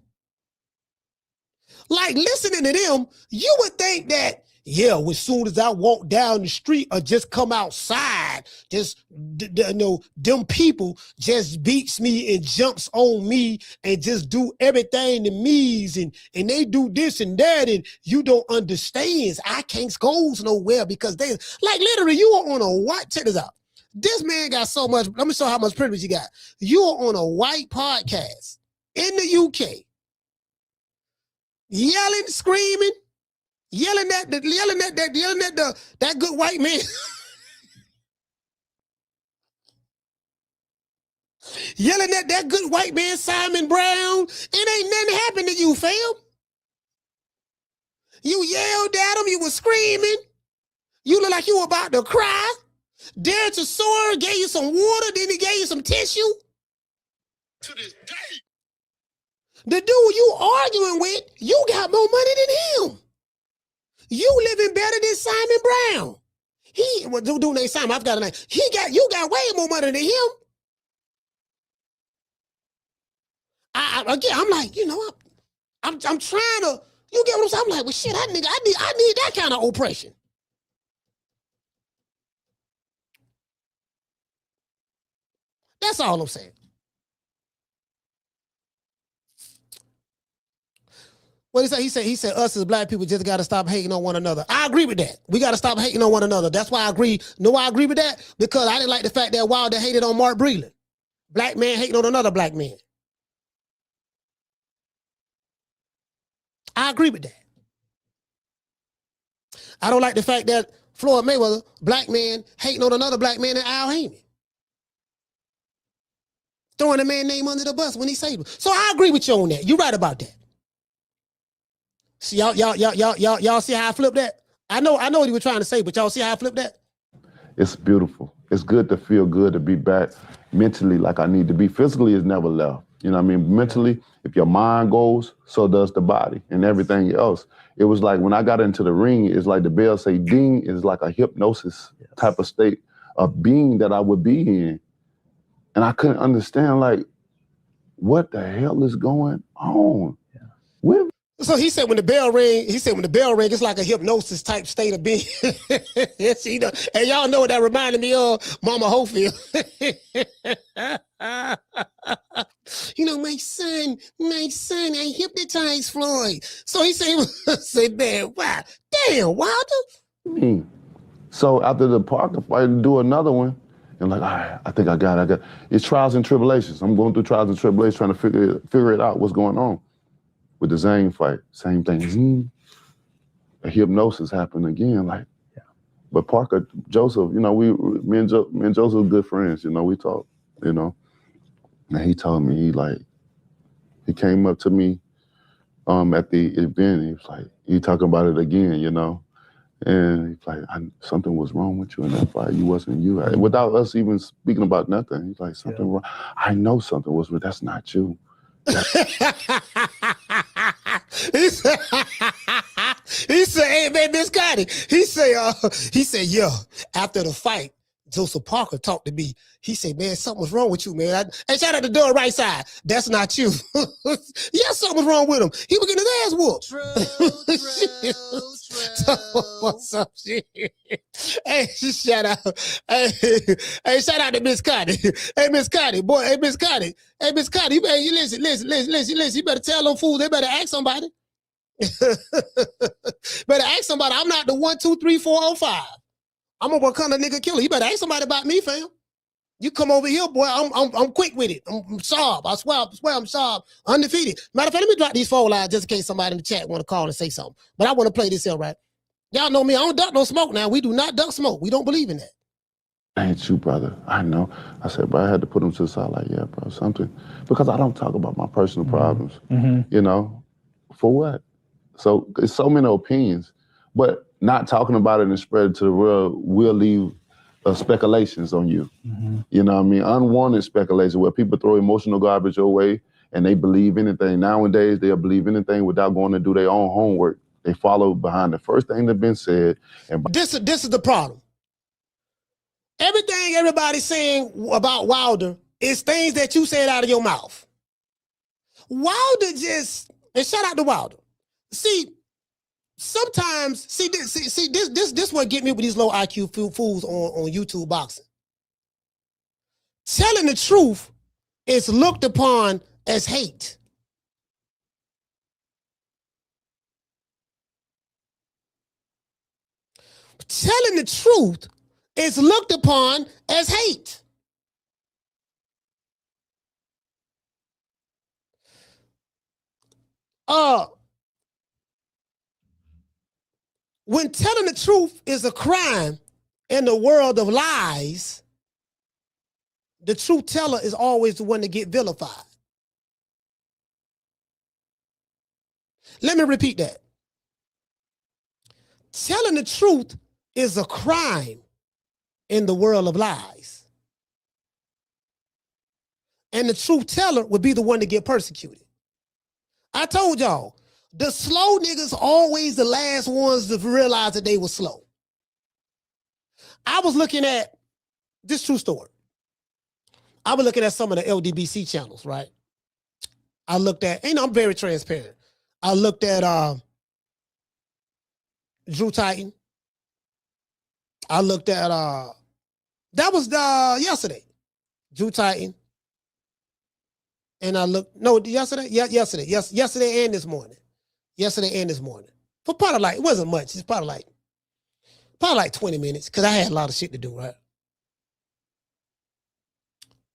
Like, listening to them, you would think that, yeah, as soon as I walk down the street or just come outside, them people just beats me and jumps on me and just do everything to me, and they do this and that, and you don't understand. I can't go nowhere because they, like, literally, you are on a white, check this out. This man got so much, let me show how much privilege he got. You are on a white podcast in the UK. Yelling, screaming, yelling at that good white man. Yelling at that good white man, Simon Brown. It ain't nothing happened to you, fam. You yelled at him, you were screaming. You look like you were about to cry. Derek Chisora gave you some water, then he gave you some tissue. To this day. The dude you arguing with, you got more money than him. You living better than Simon Brown. Dude named Simon, I've got a name. You got way more money than him. I'm like, you know, I'm trying to, you get what I'm saying? I'm like, well, shit, I need that kind of oppression. That's all I'm saying. What he say? He said us as black people just got to stop hating on one another. I agree with that. We got to stop hating on one another. That's why I agree. No, I agree with that because I didn't like the fact that Wilder hated on Mark Breland. Black man hating on another black man. I agree with that. I don't like the fact that Floyd Mayweather, black man, hating on another black man and Al Haymon. Throwing a man name under the bus when he saved him. So I agree with you on that. You're right about that. See, y'all see how I flipped that? I know what he was trying to say, but y'all see how I flipped that? It's beautiful. It's good to feel good to be back mentally like I need to be. Physically is never left. You know what I mean? Mentally, if your mind goes, so does the body and everything else. It was like when I got into the ring, it's like the bell say ding, is like a hypnosis type of state of being that I would be in. And I couldn't understand, like, what the hell is going on? Yeah. So he said when the bell ring, it's like a hypnosis type state of being. Yes, you know, and y'all know what that reminded me of, Mama Hofield. You know, my son, I hypnotized Floyd. So he said, man, wow, damn, Wilder. So after the Parker fight, do another one. And like, all right, I think I got it. It's trials and tribulations. I'm going through trials and tribulations trying to figure it out, what's going on. With the Zane fight, same thing. A hypnosis happened again, like. Yeah. But Parker, Joseph, you know, me and Joseph are good friends. You know, we talk. You know, and he told me he came up to me, at the event. He was like, he talking about it again, you know, and he's like, something was wrong with you in that fight. You wasn't you. Without us even speaking about nothing, he's like, something wrong. I know something was, but that's not you. He said, hey man, Miss Gotti. He said, yeah, after the fight, Joseph Parker talked to me. He said, man, something was wrong with you, man. Hey, shout out to Doug right side. That's not you. Yeah, something was wrong with him. He was getting his ass whooped. True. What's up, shit? Hey, shout out. Hey, shout out to Miss Gotti. Hey, Miss Gotti, boy. Hey, Miss Gotti. Hey, Miss Gotti, you better listen. You better tell them fools. They better ask somebody. Better ask somebody. I'm not the 1, 2, 3, 4, 05. I'm a what kind of nigga killer. You better ask somebody about me, fam. You come over here, boy. I'm quick with it. I'm sharp. I swear I'm sharp. Undefeated. Matter of fact, let me drop these phone lines just in case somebody in the chat want to call and say something. But I want to play this here, right? Y'all know me. I don't duck no smoke now. We do not duck smoke. We don't believe in that. Ain't you, brother? I know. I said, bro, I had to put him to the side like, yeah, bro, something. Because I don't talk about my personal problems. Mm-hmm. You know? For what? So it's so many opinions. But not talking about it and spread it to the world will leave speculations on you. Mm-hmm. You know what I mean? Unwanted speculation where people throw emotional garbage your way and they believe anything. Nowadays, they'll believe anything without going to do their own homework. They follow behind the first thing that's been said. And this is the problem. Everything everybody's saying about Wilder is things that you said out of your mouth. Wilder and shout out to Wilder. See, sometimes, this what get me with these low IQ fools on YouTube boxing. Telling the truth is looked upon as hate. Telling the truth is looked upon as hate. When telling the truth is a crime in the world of lies, the truth teller is always the one to get vilified. Let me repeat that. Telling the truth is a crime in the world of lies. and the truth teller would be the one to get persecuted. I told y'all, the slow niggas always the last ones to realize that they were slow. I was looking at this true story. I was looking at some of the LDBC channels, right? I looked at, I'm very transparent. I looked at Drew Titan. I looked at that was yesterday. Drew Titan. And I looked, no, yesterday? Yeah, yesterday. Yes, yesterday and this morning. Yesterday and this morning. For part of like, it wasn't much. It's probably like 20 minutes because I had a lot of shit to do, right?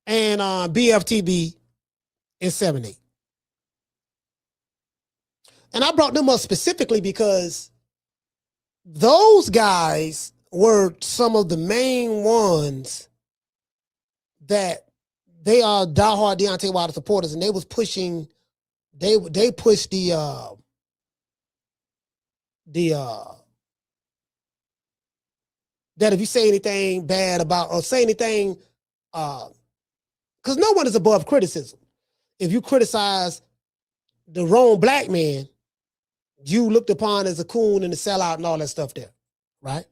And BFTB and 7-8. And I brought them up specifically because those guys were some of the main ones that they are diehard Deontay Wilder supporters, and they was pushing, they pushed that if you say anything bad about or say anything, because no one is above criticism. If you criticize the wrong black man, you looked upon as a coon and a sellout and all that stuff there, right?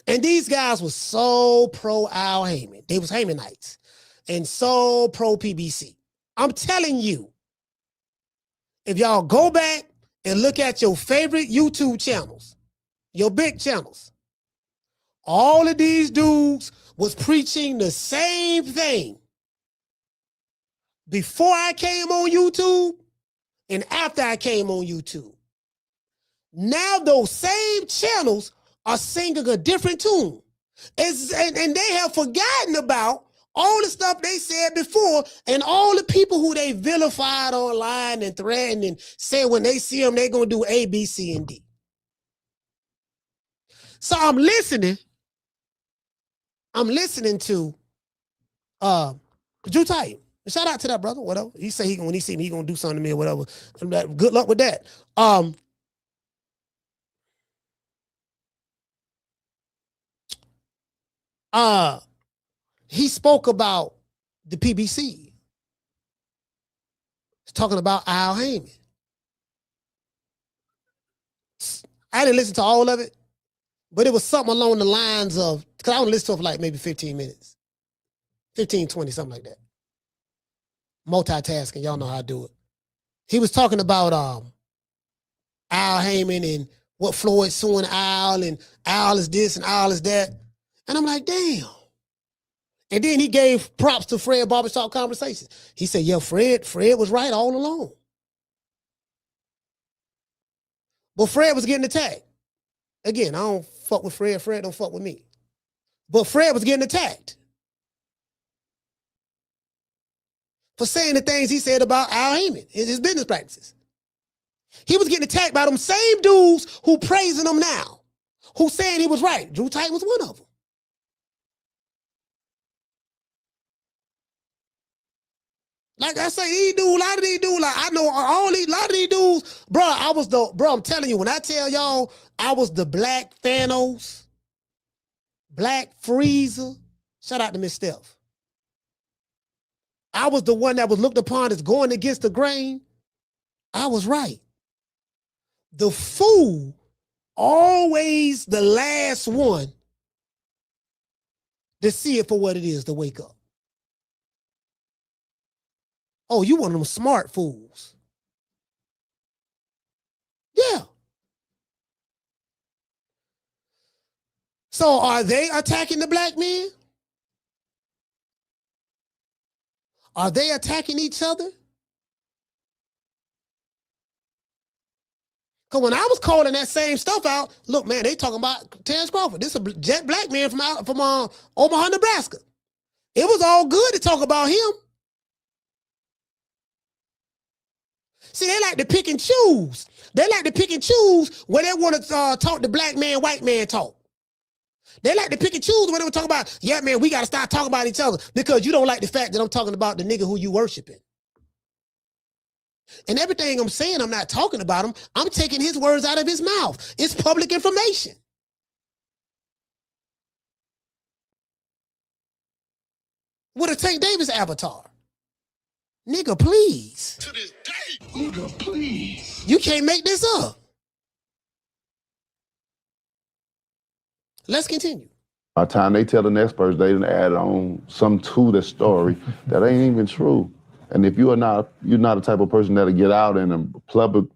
And these guys were so pro Al Haymon. They was Haymonites. And so pro PBC. I'm telling you, if y'all go back and look at your favorite YouTube channels, your big channels, all of these dudes was preaching the same thing before I came on YouTube and after I came on YouTube. Now those same channels are singing a different tune. And they have forgotten about all the stuff they said before and all the people who they vilified online and threatened and said when they see them, they're going to do A, B, C, and D. So I'm listening to Drew Titan. Shout out to that brother, whatever. He say when he see me, he gonna do something to me or whatever. Good luck with that. He spoke about the PBC. He's talking about Al Haymon. I didn't listen to all of it, but it was something along the lines of, because I only listened to it for like maybe 15 minutes. 15, 20, something like that. Multitasking, y'all know how I do it. He was talking about Al Haymon and what Floyd suing Al, and Al is this and Al is that. And I'm like, damn. And then he gave props to Fred Barbershop Conversations. He said, yeah, Fred was right all along. But Fred was getting attacked. Again, I don't fuck with Fred. Fred don't fuck with me. But Fred was getting attacked for saying the things he said about Al Haymon and his business practices. He was getting attacked by them same dudes who praising him now, who saying he was right. Drew Titan was one of them. Like I say, a lot of these dudes, like I know a lot of these dudes, bro, I'm telling you, when I tell y'all I was the Black Thanos, Black Freezer, shout out to Miss Steph. I was the one that was looked upon as going against the grain. I was right. The fool, always the last one to see it for what it is, to wake up. Oh, you one of them smart fools. Yeah. So are they attacking the black men? Are they attacking each other? Because when I was calling that same stuff out, look, man, they talking about Terrence Crawford. This is a jet black man from Omaha, Nebraska. It was all good to talk about him. See, they like to pick and choose. They like to pick and choose when they want to talk the black man, white man talk. They like to pick and choose when they want to talk about, yeah, man, we got to start talking about each other because you don't like the fact that I'm talking about the nigga who you worshiping. And everything I'm saying, I'm not talking about him. I'm taking his words out of his mouth. It's public information. with a Tank Davis avatar. Nigga, please. To this day. Nigga, please. You can't make this up. Let's continue. By the time they tell the next person, they done add on some to the story that ain't even true. And if you're not the type of person that'll get out and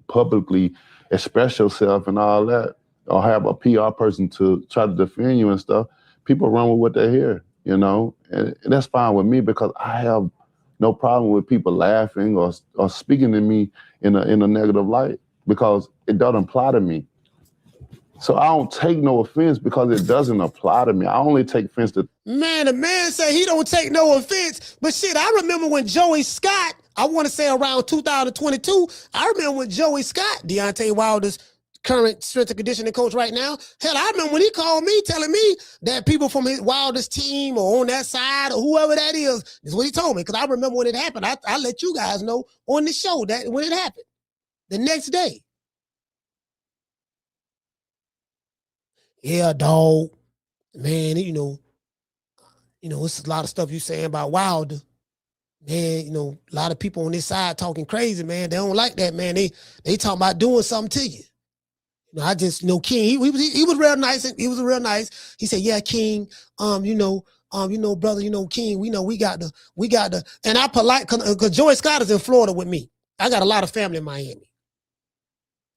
publicly express yourself and all that, or have a PR person to try to defend you and stuff, people run with what they hear, you know? And that's fine with me because I have no problem with people laughing or speaking to me in a negative light because it doesn't apply to me. So I don't take no offense because it doesn't apply to me. I only take offense to... Man, the man said he don't take no offense. But shit, I remember when Joey Scott, I want to say around 2022, I remember when Joey Scott, Deontay Wilder's current strength and conditioning coach right now, hell, I remember when he called me telling me that people from his Wilder's team or on that side or whoever that is what he told me. Because I remember when it happened. I let you guys know on the show that when it happened. The next day. Yeah, dog. Man, you know, it's a lot of stuff you saying about Wilder. Man, a lot of people on this side talking crazy, man. They don't like that, man. They talking about doing something to you. I just know King. He was real nice. He was real nice. He said, "Yeah, King. Brother. King. We got the." And I polite because Joey Scott is in Florida with me. I got a lot of family in Miami.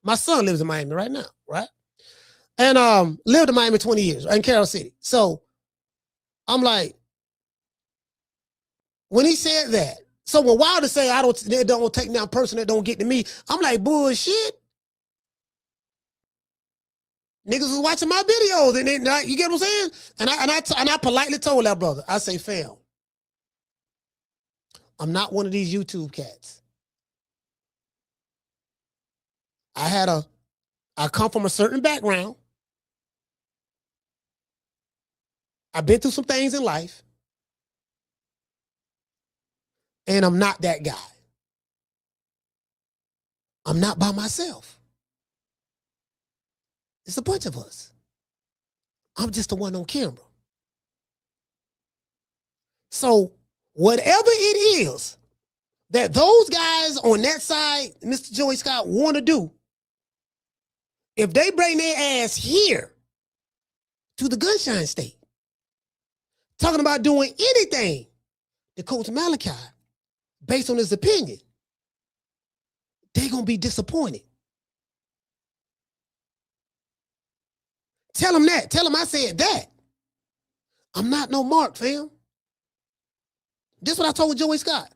My son lives in Miami right now, right? And lived in Miami 20 years, in Carroll City. So I'm like, when he said that, so when Wilder say they don't take down person that don't get to me, I'm like, bullshit. Niggas was watching my videos, and then you get what I'm saying? And I politely told that brother, I say, fam, I'm not one of these YouTube cats. I come from a certain background. I've been through some things in life. And I'm not that guy. I'm not by myself. It's a bunch of us. I'm just the one on camera. So whatever it is that those guys on that side, Mr. Joey Scott, want to do, if they bring their ass here to the Gunshine State, talking about doing anything to Coach Malachi based on his opinion, they're going to be disappointed. Tell him that. Tell him I said that. I'm not no mark, fam. This is what I told Joey Scott.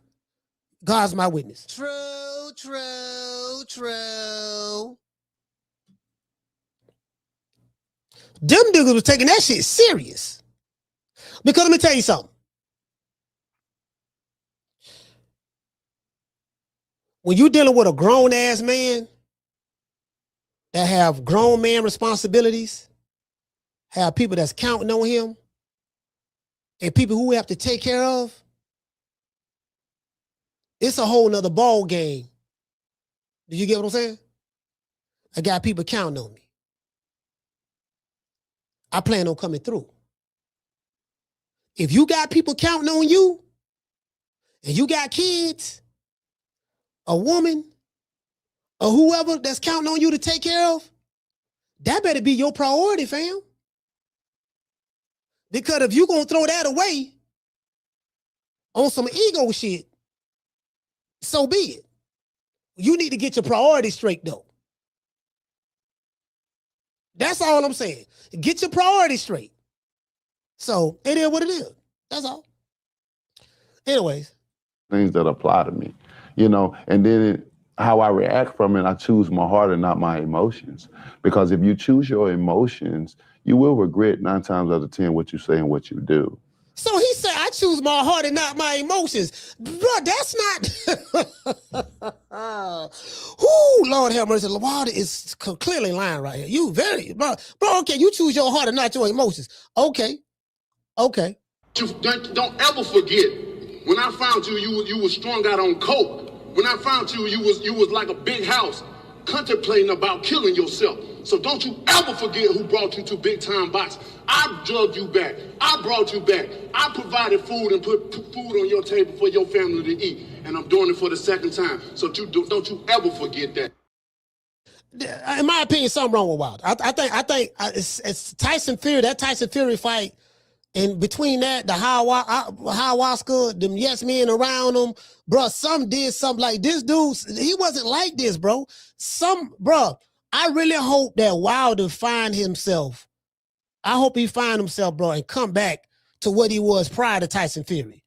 God's my witness. True, true, true. Them niggas was taking that shit serious. Because let me tell you something. When you're dealing with a grown-ass man that have grown man responsibilities, have people that's counting on him, and people who we have to take care of, it's a whole nother ball game. Do you get what I'm saying? I got people counting on me. I plan on coming through. If you got people counting on you, and you got kids, a woman, or whoever that's counting on you to take care of, that better be your priority, fam. Because if you're going to throw that away on some ego shit, so be it. You need to get your priorities straight, though. That's all I'm saying. Get your priorities straight. So it is what it is. That's all. Anyways. Things that apply to me, and then how I react from it, I choose my heart and not my emotions. Because if you choose your emotions, you will regret 9 times out of 10 what you say and what you do. So he said, I choose my heart and not my emotions. Bro, that's not... Ooh, Lord have mercy. Wilder is clearly lying right here. You very... Bro, okay, you choose your heart and not your emotions. Okay. Don't ever forget, when I found you, you was strung out on coke. When I found you, you was like a big house. contemplating about killing yourself. So don't you ever forget who brought you to big time boxing. I drugged you back. I brought you back. I provided food and put food on your table for your family to eat. And I'm doing it for the second time. So don't you ever forget that. In my opinion, something wrong with Wilder. I think it's Tyson Fury. That Tyson Fury fight, and between that, the ayahuasca, them yes men around him, bro. Some did something like this dude. He wasn't like this, bro. I really hope that Wilder find himself. I hope he find himself, bro, and come back to what he was prior to Tyson Fury.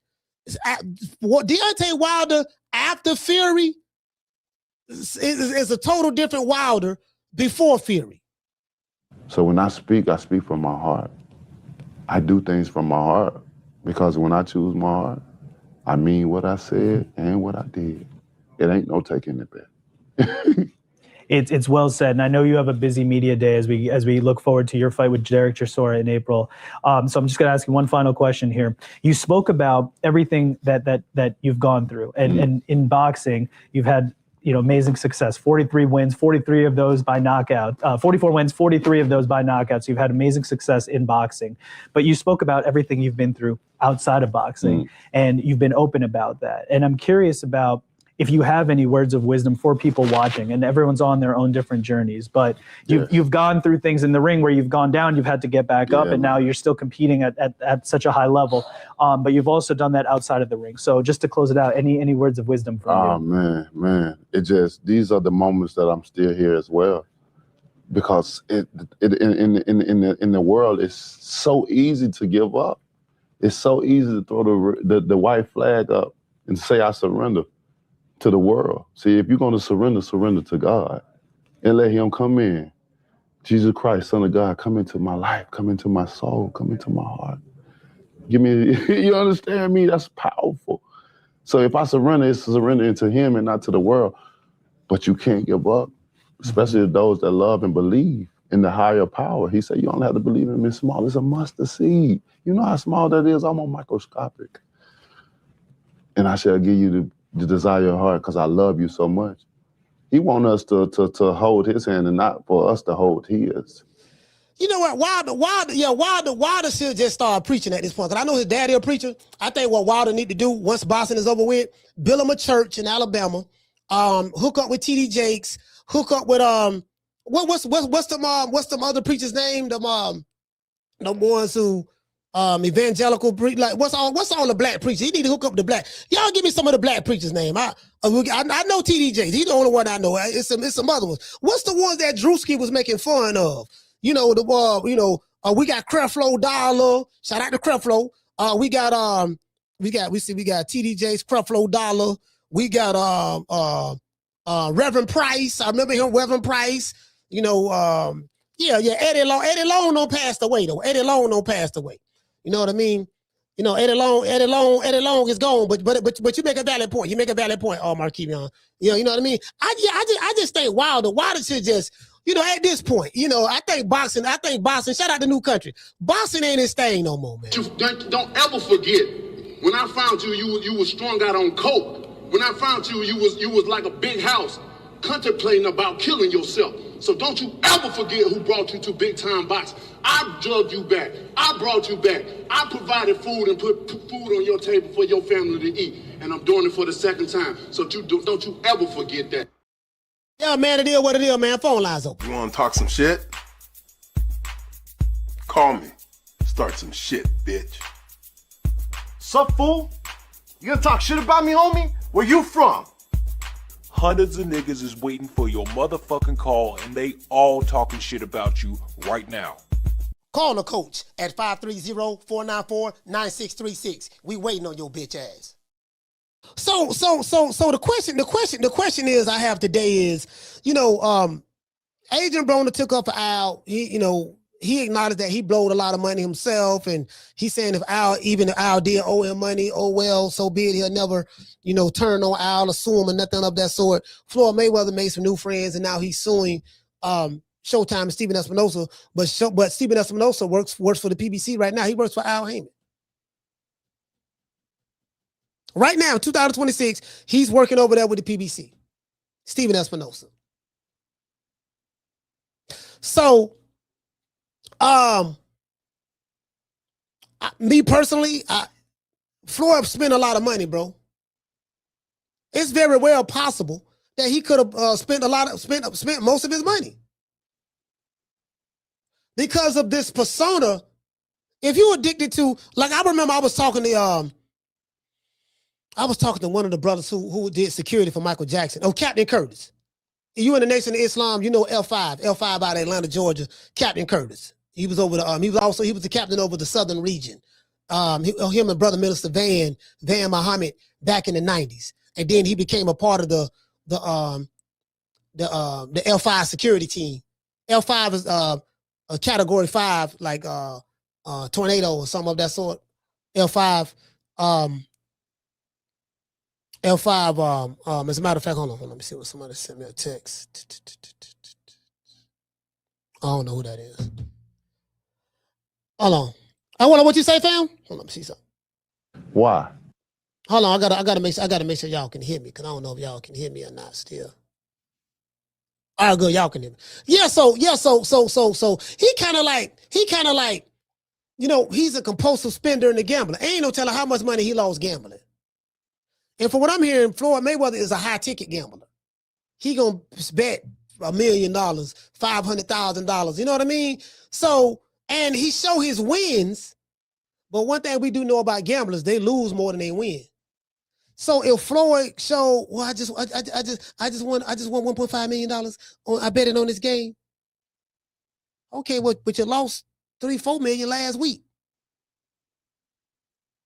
Deontay Wilder after Fury is a total different Wilder before Fury. So when I speak from my heart. I do things from my heart because when I choose my heart, I mean what I said and what I did. It ain't no taking it back. It's well said, and I know you have a busy media day as we look forward to your fight with Derek Chisora in April. So I'm just going to ask you one final question here. You spoke about everything that you've gone through, and in boxing, you've had amazing success. 43 wins, 43 of those by knockout. 44 wins, 43 of those by knockout. So you've had amazing success in boxing. But you spoke about everything you've been through outside of boxing, and you've been open about that. And I'm curious about if you have any words of wisdom for people watching, and everyone's on their own different journeys, but you've gone through things in the ring where you've gone down, you've had to get back up, and now you're still competing at such a high level. But you've also done that outside of the ring. So just to close it out, any words of wisdom from you? Oh man, these are the moments that I'm still here as well, because in the world it's so easy to give up. It's so easy to throw the white flag up and say I surrender to the world. See, if you're going to surrender to God and let him come in. Jesus Christ, Son of God, come into my life, come into my soul, come into my heart. Give me, you understand me? That's powerful. So if I surrender, it's surrender into him and not to the world. But you can't give up, especially those that love and believe in the higher power. He said, you don't have to believe in me small. It's a mustard seed. You know how small that is? I'm microscopic. And I shall give you the desire of your heart because I love you so much. He wants us to hold his hand and not for us to hold his. You know what? Wilder should just start preaching at this point. Because I know his daddy a preacher. I think what Wilder need to do once boxing is over with, build him a church in Alabama, hook up with TD Jakes, hook up with what's the other preacher's name? The ones who evangelical like what's all the black preachers? He need to hook up the black. Y'all give me some of the black preachers' name. I know TD Jakes. He's the only one I know. It's some other ones. What's the ones that Drewski was making fun of? We got Creflo Dollar. Shout out to Creflo. We got TD Jakes, Creflo Dollar. We got Reverend Price. I remember him, Reverend Price. Eddie Long. Eddie Long don't passed away though. Eddie Long don't passed away. You know what I mean? Eddie Long is gone, but you make a valid point. You make a valid point, Marquise. You know what I mean? I just think Wilder should just, at this point, I think boxing, shout out to New Country. Boxing ain't his thing no more, man. Don't ever forget, when I found you, you was strung out on coke. When I found you, you was like a big house contemplating about killing yourself. So don't you ever forget who brought you to big time boxing. I drugged you back. I brought you back. I provided food and put food on your table for your family to eat. And I'm doing it for the second time. So don't you ever forget that. Yeah, man, it is what it is, man. Phone lines open. You want to talk some shit? Call me. Start some shit, bitch. Sup, fool? You gonna talk shit about me, homie? Where you from? Hundreds of niggas is waiting for your motherfucking call, and they all talking shit about you right now. Call the coach at 530-494-9636. We waiting on your bitch ass. So the question is I have today is, Adrien Broner took up for Al. He acknowledged that he blowed a lot of money himself, and he's saying if Al did owe him money, oh well, so be it. He'll never, turn on Al or sue him or nothing of that sort. Floyd Mayweather made some new friends, and now he's suing Showtime and Stephen Espinosa. But Stephen Espinosa works for the PBC right now. He works for Al Haymon. Right now, 2026, he's working over there with the PBC. Stephen Espinosa. So, me personally, Floyd spent a lot of money, bro. It's very well possible that he could have spent most of his money because of this persona. If you're addicted to, like, I remember I was talking to one of the brothers who did security for Michael Jackson. Oh, Captain Curtis. You in the Nation of Islam, you know L5 out of Atlanta, Georgia. Captain Curtis. He was over the. He was the captain over the southern region. Him and brother Minister Van Muhammad back in the 90s, and then he became a part of the L5 security team. L5 is a category 5, like tornado or something of that sort. L5. As a matter of fact, hold on, let me see what somebody sent me a text. I don't know who that is. Hold on. What you say, fam? Hold on, let me see something. Why? Hold on, I gotta make sure y'all can hear me, because I don't know if y'all can hear me or not still. All right, good, y'all can hear me. So he kind of like, you know, he's a compulsive spender and a gambler. Ain't no telling how much money he lost gambling. And for what I'm hearing, Floyd Mayweather is a high ticket gambler. He gonna bet $1 million, $500,000. You know what I mean? So, and he show his wins, but one thing we do know about gamblers, they lose more than they win. So if Floyd showed, well, I just won $1.5 million I bet it on this game. Okay, well, but you lost $3-4 million last week.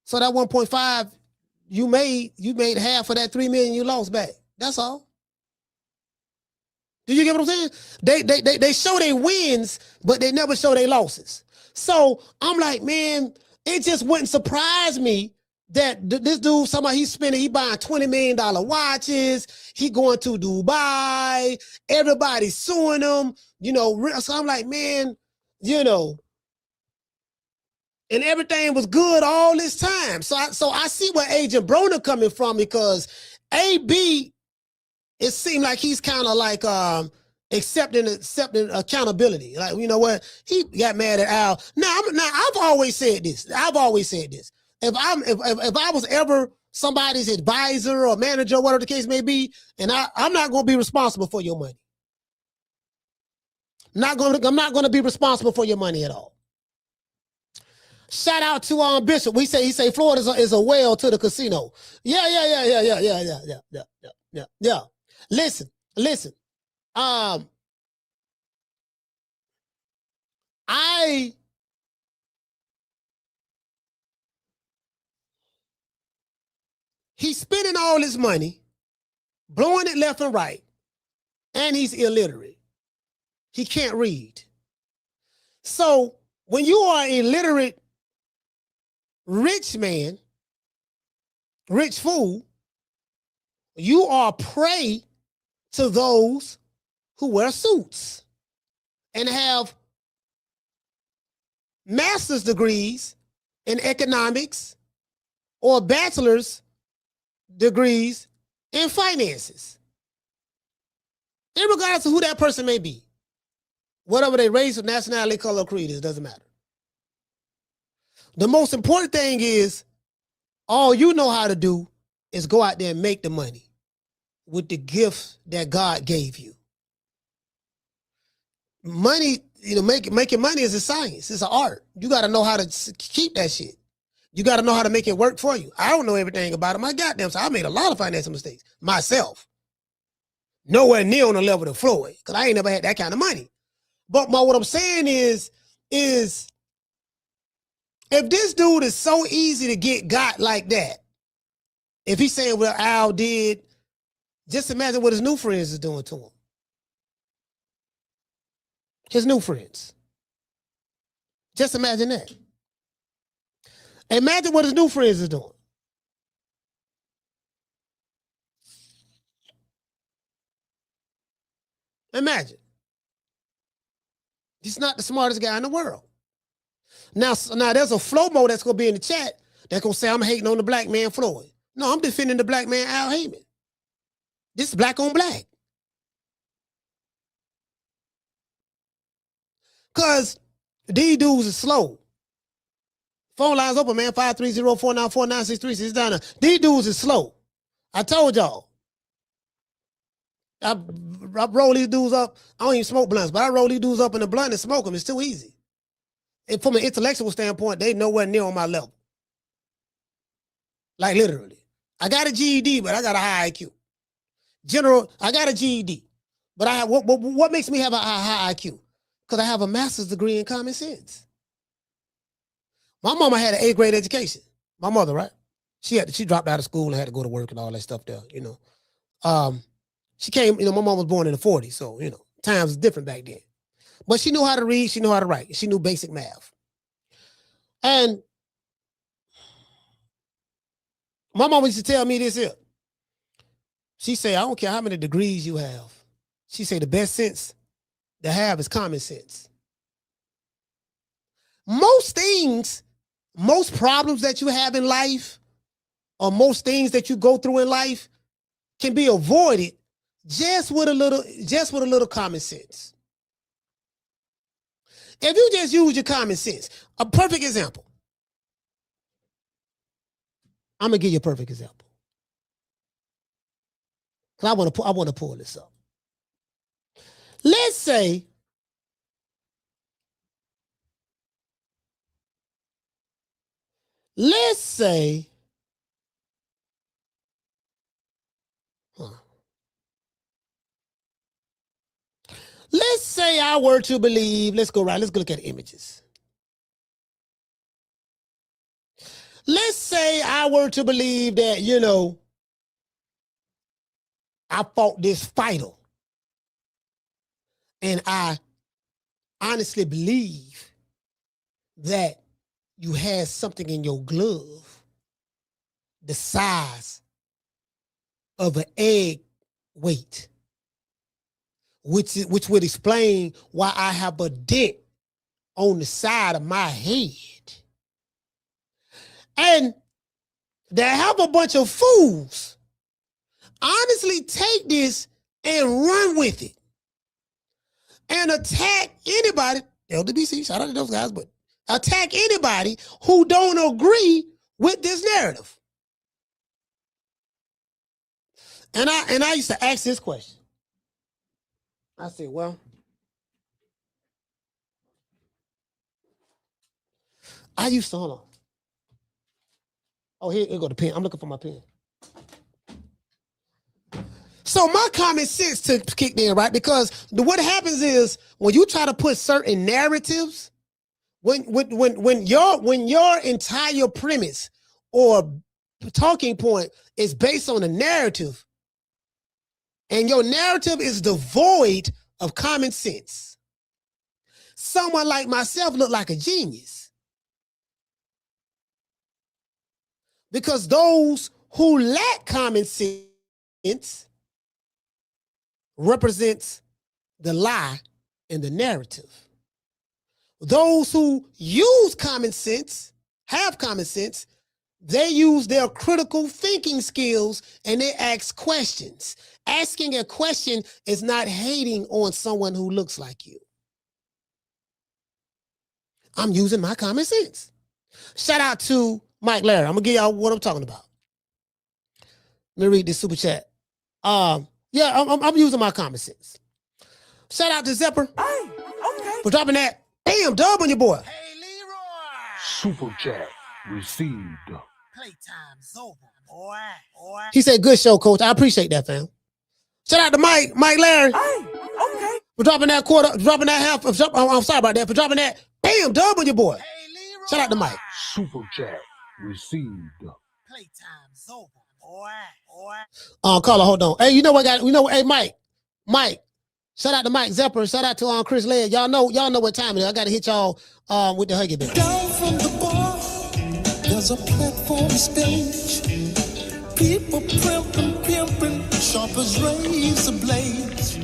So that 1.5 you made half of that $3 million you lost back. That's all. Do you get what I'm saying? They show their wins, but they never show their losses. So I'm like, man, it just wouldn't surprise me that this dude, he buying $20 million watches. He going to Dubai. Everybody's suing him. You know, so I'm like, man, you know, and everything was good all this time. So I see where Adrien Broner coming from, because AB, it seemed like he's kind of like accepting accountability. Like, you know what? He got mad at Al. Now I've always said this. If I was ever somebody's advisor or manager, or whatever the case may be, and I'm not going to be responsible for your money. I'm not going to be responsible for your money at all. Shout out to Bishop. He say Floyd is a whale to the casino. Yeah. Listen. He's spending all his money, blowing it left and right, and he's illiterate. He can't read. So when you are illiterate, rich man, rich fool, you are prey to those who wear suits and have master's degrees in economics or bachelor's degrees in finances. Regardless of who that person may be, whatever their race or nationality, color, or creed is, doesn't matter. The most important thing is, all you know how to do is go out there and make the money with the gift that God gave you. Money, you know, making money is a science. It's an art. You got to know how to keep that shit. You got to know how to make it work for you. I don't know everything about it. My goddamn self, I made a lot of financial mistakes myself. Nowhere near on the level of Floyd, because I ain't never had that kind of money. But what I'm saying is if this dude is so easy to got like that, if he's saying what Al did, just imagine what his new friends is doing to him. His new friends. Just imagine that. Imagine what his new friends is doing. Imagine. He's not the smartest guy in the world. Now there's a Flomo that's going to be in the chat that's going to say, I'm hating on the black man Floyd. No, I'm defending the black man Al Haymon. This is black on black. Because these dudes are slow. Phone lines open, man. 530-494-9636. It's down there. These dudes are slow. I told y'all. I roll these dudes up. I don't even smoke blunts, but I roll these dudes up in the blunt and smoke them. It's too easy. And from an intellectual standpoint, they nowhere near on my level. Like literally. I got a GED, but I got a high IQ. General, I got a GED, but I have what makes me have a high IQ? Because I have a master's degree in common sense. My mama had an 8th grade education. My mother, right? She dropped out of school and had to go to work and all that stuff there, you know. She came, my mom was born in the 40s, so, times was different back then. But she knew how to read, she knew how to write, she knew basic math. And my mama used to tell me this here. She say, I don't care how many degrees you have. She say the best sense to have is common sense. Most things, most problems that you have in life, or most things that you go through in life can be avoided just with a little common sense. If you just use your common sense, a perfect example. I'm gonna give you a perfect example. Because I want to pull this up. Let's say I were to believe, let's go look at images. Let's say I were to believe that, I fought this fighter. And I honestly believe that you had something in your glove the size of an egg weight, which would explain why I have a dent on the side of my head. And they have a bunch of fools honestly take this and run with it and attack anybody, LWC, shout out to those guys, but attack anybody who don't agree with this narrative. And I used to ask this question. I said, well, I used to, hold on. Oh, here go the pen. I'm looking for my pen. So my common sense kicked in, right? Because what happens is when you try to put certain narratives, when your entire premise or talking point is based on a narrative, and your narrative is devoid of common sense, someone like myself look like a genius. Because those who lack common sense represents the lie in the narrative. Those who use common sense, have common sense, they use their critical thinking skills and they ask questions. Asking a question is not hating on someone who looks like you. I'm using my common sense. Shout out to Mike Larry. I'm gonna give y'all what I'm talking about. Let me read this super chat. Yeah, I'm using my common sense. Shout out to Zepper for dropping that damn dub on your boy. Super chat received. Playtime's over, boy. He said, good show, coach. I appreciate that, fam. Shout out to Mike Larry. For dropping that half. I'm sorry about that. For dropping that damn dub on your boy. Shout out to Mike. Super chat received. Playtime's over, boy. Caller, hold on. Hey, hey, Mike. Shout out to Mike Zepper. Shout out to Chris Laird. Y'all know what time it is. I gotta hit y'all with the huggy bit. Down from the bar, there's a platform stage. People pimping, sharp as razor blades.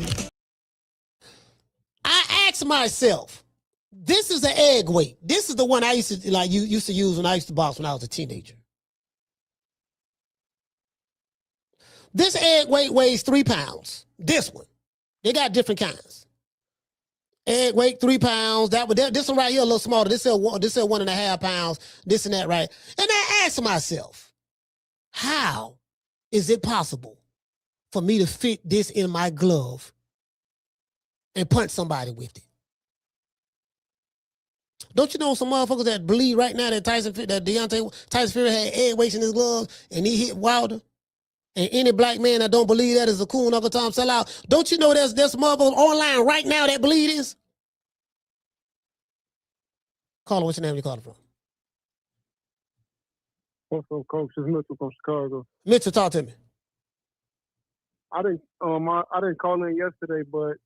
I asked myself, this is an egg weight. This is the one I used to use when I used to box when I was a teenager. This egg weight weighs 3 pounds. This one. They got different kinds. Egg weight 3 pounds. This one right here a little smaller. This said 1.5 pounds. This and that, right? And I asked myself, how is it possible for me to fit this in my glove and punch somebody with it? Don't you know some motherfuckers that believe right now that Tyson Fury had egg weights in his glove and he hit Wilder? And any black man that don't believe that is a cool Uncle Tom sellout. Don't you know there's motherfuckers online right now that believe this? Caller, what's your name? You calling from? What's up, Coach? It's Mitchell from Chicago. Mitchell, talk to me. I didn't call in yesterday, but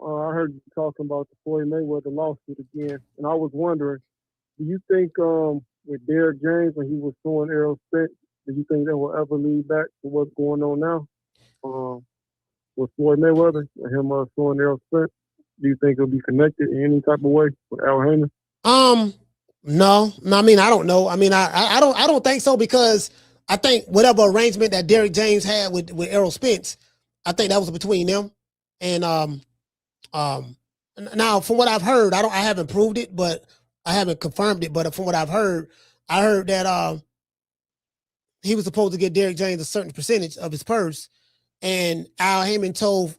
I heard you talking about the Floyd Mayweather lawsuit again, and I was wondering, do you think with Derrick James when he was suing Errol Spence, do you think that will ever lead back to what's going on now with Floyd Mayweather and him suing Errol Spence? Do you think it'll be connected in any type of way with Al Haymon? No. I mean, I don't know. I mean, I don't think so, because I think whatever arrangement that Derrick James had with Errol Spence, I think that was between them. And now from what I've heard, I haven't proved it, but I haven't confirmed it. But from what I've heard, I heard that he was supposed to get Derrick James a certain percentage of his purse, and Al Haymon told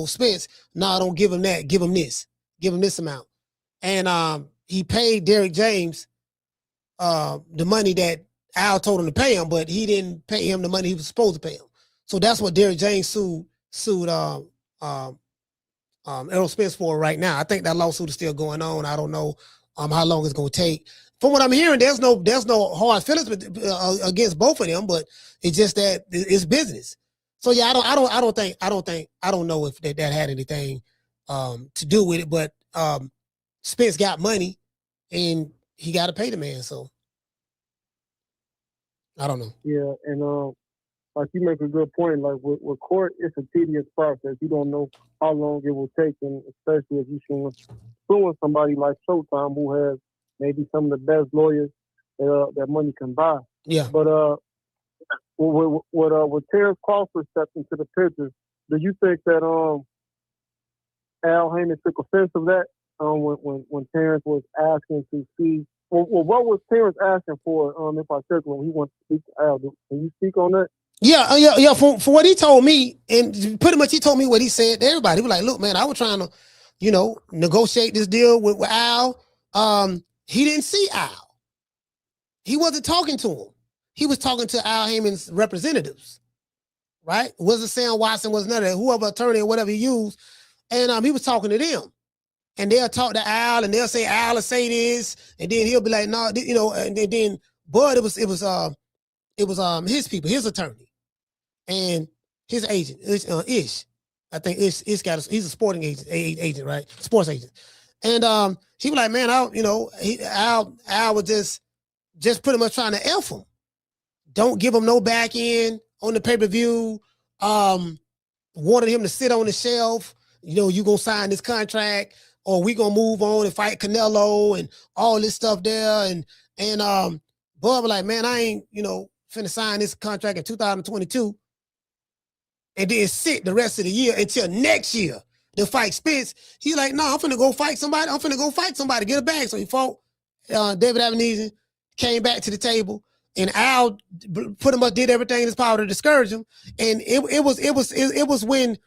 Spence, "No, don't give him that. Give him this amount." And he paid Derrick James the money that Al told him to pay him, but he didn't pay him the money he was supposed to pay him. So that's what Derrick James sued Errol Spence for right now. I think that lawsuit is still going on. I don't know how long it's going to take. From what I'm hearing, there's no hard feelings against both of them, but it's just that it's business. So yeah, I don't know if that had anything to do with it, but Spence got money and he got to pay the man. So I don't know. Yeah, and like you make a good point. Like with court, it's a tedious process. You don't know how long it will take, and especially if you're suing somebody like Showtime, who has maybe some of the best lawyers that money can buy. Yeah. But with Terrence Crawford stepped into the picture, do you think that Al Haymon took offense of that when Terrence was asking to see? Well, what was Terrence asking for? If I said when he wants to speak to Al, can you speak on that? Yeah. For what he told me, and pretty much he told me what he said to everybody. He was like, "Look, man, I was trying to, negotiate this deal with Al. He didn't see Al. He wasn't talking to him. He was talking to Al Haymon's representatives, right? It wasn't Sam Watson, was none of that, whoever attorney or whatever he used. And he was talking to them. And they'll talk to Al, and they'll say Al will say this, and then he'll be like, no, and then Bud, it was his people, his attorney, and his agent, Ish. I think Ish he's a sporting agent, right? Sports agent. And he was like, man, Al was just pretty much trying to F him. Don't give him no back end on the pay-per-view. Wanted him to sit on the shelf. You gonna sign this contract, or we gonna move on and fight Canelo and all this stuff there. And Bud was like, man, I ain't, finna sign this contract in 2022 and then sit the rest of the year until next year to fight Spence. He's like, no, I'm finna go fight somebody, get a bag. So he fought David Avenesian, came back to the table, and Al pretty much did everything in his power to discourage him. And it was when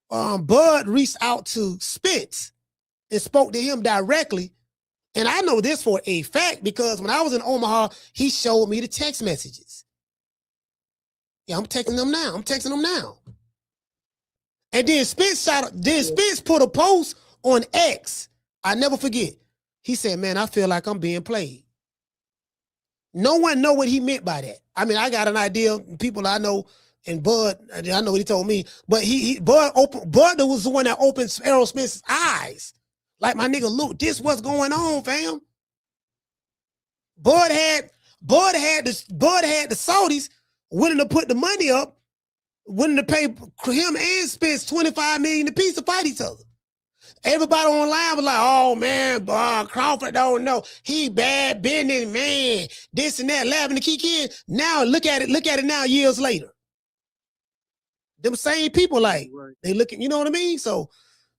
Bud reached out to Spence and spoke to him directly. And I know this for a fact because when I was in Omaha, he showed me the text messages. Yeah, I'm texting them now. And then Spence put a post on X. I never forget. He said, man, I feel like I'm being played. No one know what he meant by that. I mean, I got an idea. People I know, and Bud, I know what he told me. But Bud was the one that opened Errol Spence's eyes. Like, my nigga, look, this what's going on, fam. Bud had the Saudis willing to put the money up, willing to pay him and Spence $25 million apiece to fight each other. Everybody online was like, oh man, Crawford don't know. He bad business, man. This and that, laughing to kick in. Now look at it now, years later. Them same people, like, they looking, you know what I mean? So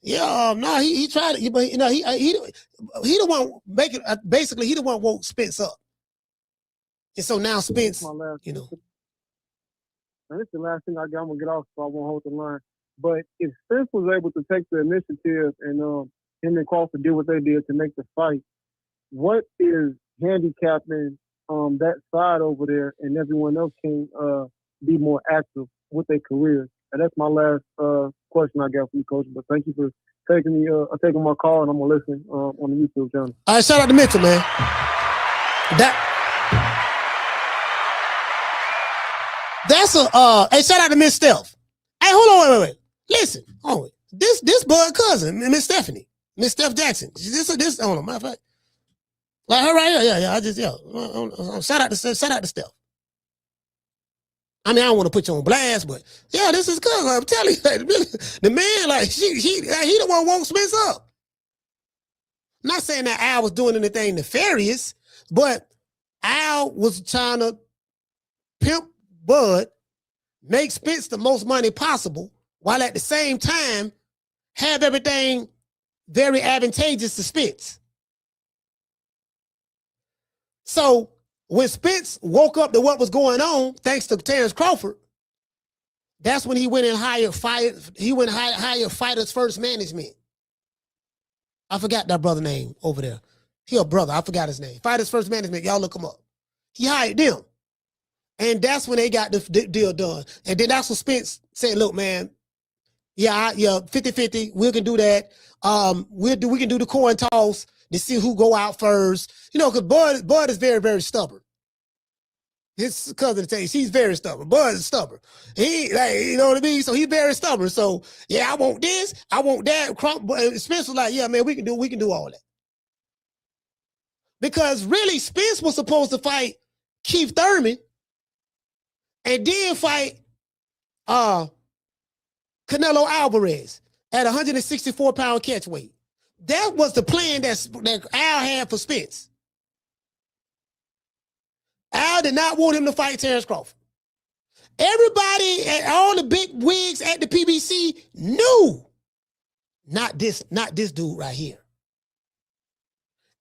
Yeah, no, he tried it, but you know he the one making basically he the one woke Spence up, and so now Spence, you know. Now, this is the last thing I got. I'm gonna get off, so I won't hold the line. But if Spence was able to take the initiative and him and Crawford did what they did to make the fight, what is handicapping that side over there, and everyone else can be more active with their careers? And that's my last question I got for you, Coach. But thank you for taking my call, and I'm gonna listen on the YouTube channel. All right, shout out to Mitchell, man. That's a hey, shout out to Miss Steph. Hey, hold on, wait. Listen, this Bud cousin, Miss Stephanie, Miss Steph Jackson. This hold on, matter of fact. Like her right here, yeah. I just shout out to Steph. I mean, I don't want to put you on blast, but yeah, this is cousin. I'm telling you, the man, like he the one woke Spence up. I'm not saying that Al was doing anything nefarious, but Al was trying to pimp Bud, make Spence the most money possible, while at the same time have everything very advantageous to Spence. So when Spence woke up to what was going on, thanks to Terrence Crawford, that's when he went and hired Fighters First Management. I forgot that brother name over there. He a brother. I forgot his name. Fighters First Management. Y'all look him up. He hired them. And that's when they got the deal done. And then that's when Spence said, look, man, yeah, 50-50. We can do that. We can do the coin toss to see who go out first. You know, because Bud is very, very stubborn. His cousin Taste, he's very stubborn. Bud is stubborn. He, like, you know what I mean? So he's very stubborn. So yeah, I want this, I want that. Spence was like, yeah, man, we can do all that. Because really, Spence was supposed to fight Keith Thurman and then fight Canelo Alvarez at 164-pound catch weight. That was the plan that Al had for Spence. Al did not want him to fight Terrence Crawford. Everybody and all the big wigs at the PBC knew. Not this dude right here.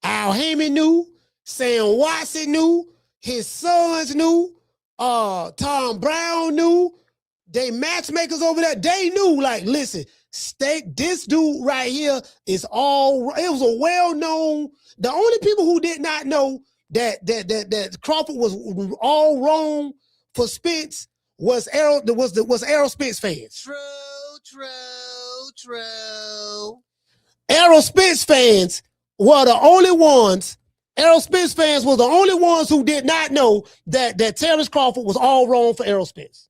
Al Haymon knew. Sam Watson knew. His sons knew. Tom Brown knew. They matchmakers over there, they knew, like, listen, this dude right here is all, it was a well-known, the only people who did not know that Crawford was all wrong for Spence was Errol Spence fans. True. Errol Spence fans were the only ones, Errol Spence fans were the only ones who did not know that Terrence Crawford was all wrong for Errol Spence.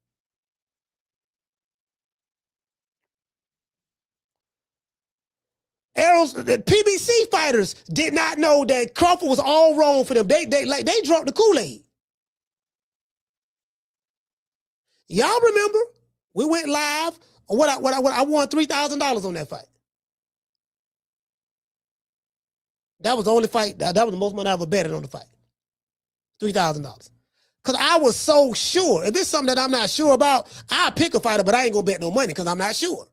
The PBC fighters did not know that Crawford was all wrong for them. They dropped the Kool-Aid. Y'all remember? We went live. I won $3,000 on that fight. That was the only fight. That was the most money I ever betted on the fight. $3,000. Because I was so sure. If it's something that I'm not sure about, I'll pick a fighter, but I ain't gonna bet no money because I'm not sure.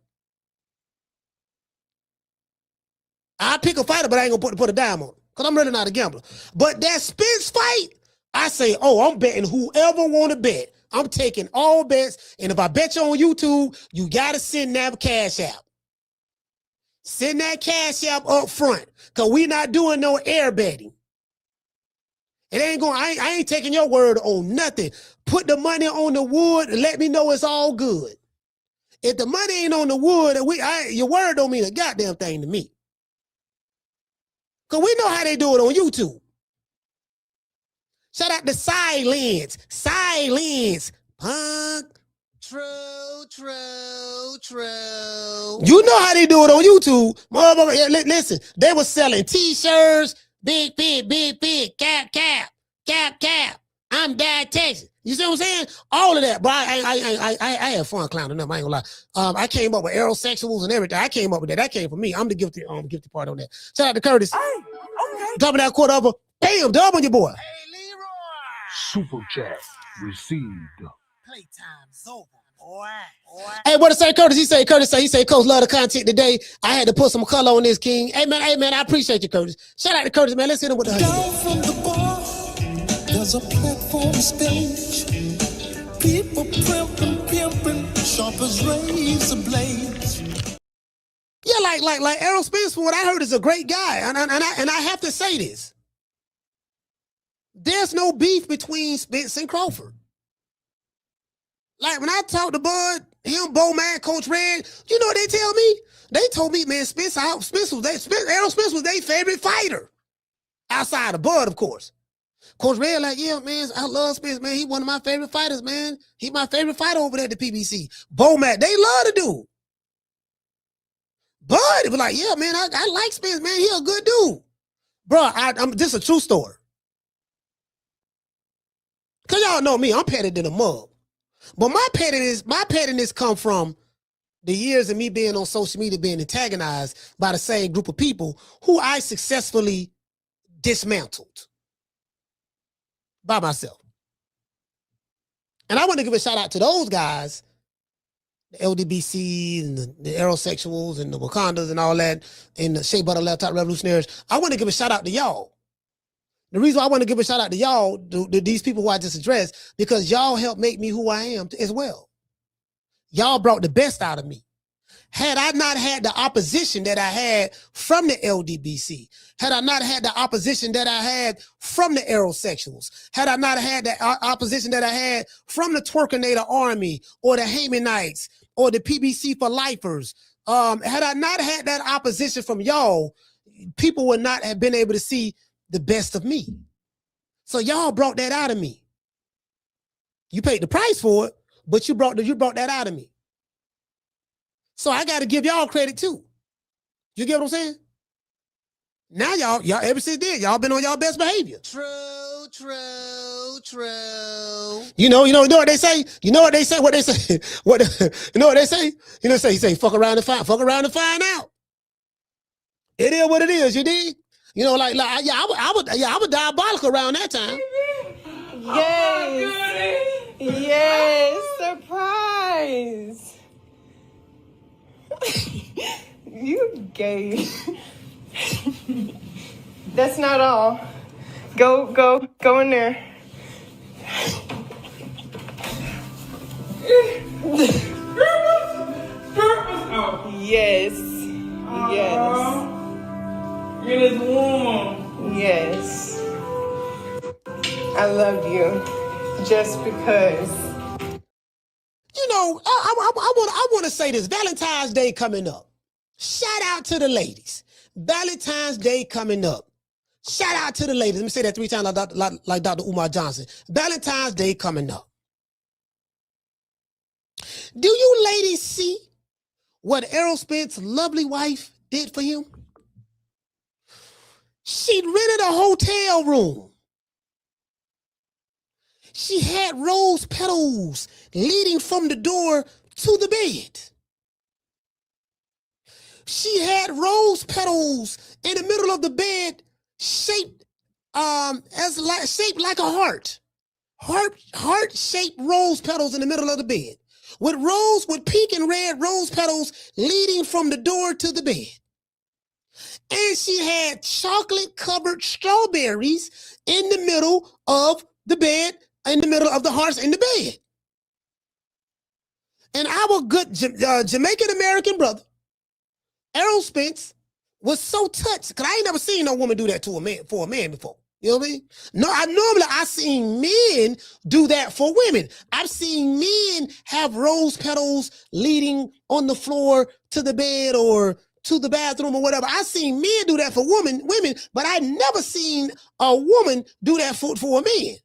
I pick a fighter, but I ain't gonna put a dime on it because I'm really not a gambler. But that Spence fight, I say, I'm betting whoever want to bet. I'm taking all bets, and if I bet you on YouTube, you gotta send that cash app. Send that cash app up front, because we not doing no air betting. It ain't going. I ain't taking your word on nothing. Put the money on the wood and let me know it's all good. If the money ain't on the wood, your word don't mean a goddamn thing to me. Because we know how they do it on YouTube. Shout out to Silence. Punk. True. You know how they do it on YouTube. Listen, they were selling t-shirts, big, cap. I'm Dad Texas. You see what I'm saying? All of that, bro. I had fun clowning them. I ain't gonna lie. I came up with aerosexuals and everything. I came up with that. That came from me. I'm the guilty part on that. Shout out to Curtis. Hey, okay. Dropping that quarter over. Bam, dub on your boy. Super chat received. Playtime's over. Hey, what to say, Curtis? He say, Coach, love the content today. I had to put some color on this, King. Hey, man, I appreciate you, Curtis. Shout out to Curtis, man. Let's hit him with the Down from the bar, there's a platform stage. People pimping, sharp as razor blades. Yeah, like Errol Spence, from what I heard, is a great guy. And I have to say this. There's no beef between Spence and Crawford. Like, when I talked to Bud, him, Bo Man, Coach Red, you know what they tell me? They told me, man, Errol Spence was their favorite fighter. Outside of Bud, of course. Coach Red, like, yeah, man, I love Spence, man. He one of my favorite fighters, man. He my favorite fighter over there at the PBC. Bo Man, they love the dude. Bud was like, yeah, man, I like Spence, man. He a good dude. Bro, this is a true story. Because y'all know me, I'm petty than a mug. But my pettiness come from the years of me being on social media, being antagonized by the same group of people who I successfully dismantled by myself. And I want to give a shout out to those guys, the LDBC and the aerosexuals and the Wakandas and all that, and the Shea Butter Laptop Revolutionaries. I want to give a shout out to y'all. The reason why I want to give a shout out to y'all, to these people who I just addressed, because y'all helped make me who I am as well. Y'all brought the best out of me. Had I not had the opposition that I had from the LDBC, had I not had the opposition that I had from the aerosexuals, had I not had the opposition that I had from the Twerkinator Army or the Haymonites or the PBC for Lifers, had I not had that opposition from y'all, people would not have been able to see the best of me. So y'all brought that out of me. You paid the price for it, but you brought that out of me. So I got to give y'all credit too. You get what I'm saying? Now y'all ever since then, y'all been on y'all best behavior. True. You know what they say? You know what they say? What they say? You know what they say? You know, he say, fuck around and find out. It is what it is, you dig? You know, I was diabolical around that time. Yes. Yes. Surprise. You gay. That's not all. Go in there. Yes. Yes. It is warm. Yes. I love you. Just because. You know, I want to say this. Valentine's Day coming up. Shout out to the ladies. Valentine's Day coming up. Shout out to the ladies. Let me say that 3 times like Dr. Umar Johnson. Valentine's Day coming up. Do you ladies see what Errol Spence's lovely wife did for him? She rented a hotel room. She had rose petals leading from the door to the bed. She had rose petals in the middle of the bed, shaped like a heart. Heart-shaped rose petals in the middle of the bed. With pink and red rose petals leading from the door to the bed. And she had chocolate-covered strawberries in the middle of the bed, in the middle of the hearts in the bed. And our good Jamaican-American brother, Errol Spence, was so touched, because I ain't never seen no woman do that to a man before. You know what I mean? No, I seen men do that for women. I've seen men have rose petals leading on the floor to the bed or to the bathroom or whatever. I've seen men do that for women, but I never seen a woman do that for a man.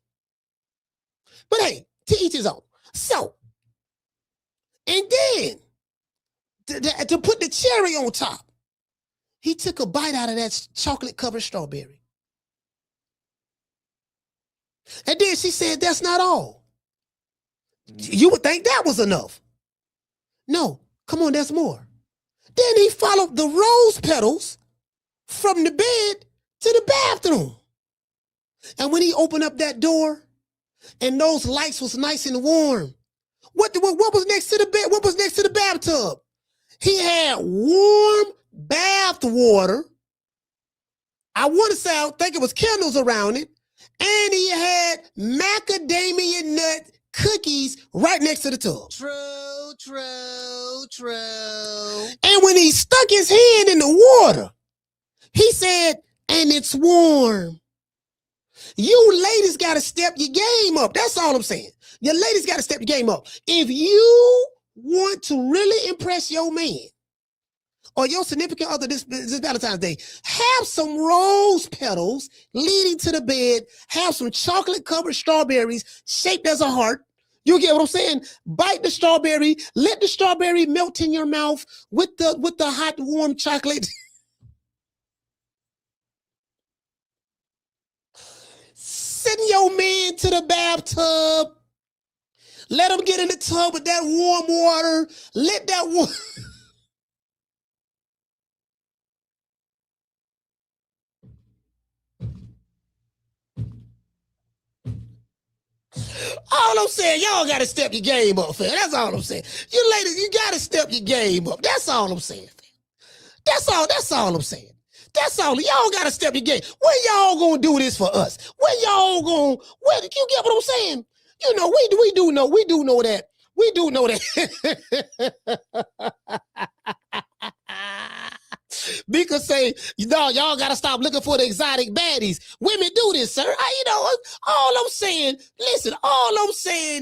But hey, to each his own. So, and then to put the cherry on top, he took a bite out of that chocolate-covered strawberry. And then she said, that's not all. You would think that was enough. No, come on, there's more. Then he followed the rose petals from the bed to the bathroom. And when he opened up that door and those lights was nice and warm, What was next to the bed? What was next to the bathtub? He had warm bath water. I want to say, I think it was candles around it. And he had macadamia nut cookies right next to the tub. True. And when he stuck his hand in the water, he said, and it's warm. You ladies got to step your game up. That's all I'm saying. Your ladies got to step your game up. If you want to really impress your man or your significant other this Valentine's Day, have some rose petals leading to the bed. Have some chocolate-covered strawberries shaped as a heart. You get what I'm saying? Bite the strawberry. Let the strawberry melt in your mouth with the hot, warm chocolate. Send your man to the bathtub. Let him get in the tub with that warm water. Let that water. All I'm saying, y'all got to step your game up, fam. That's all I'm saying. You ladies, you got to step your game up. That's all I'm saying, fam. That's all I'm saying. That's all. Y'all got to step your game. When y'all going to do this for us? When y'all going to, you get what I'm saying? You know, we do know that. We do know that. Because say, y'all got to stop looking for the exotic baddies. Women do this, sir. All I'm saying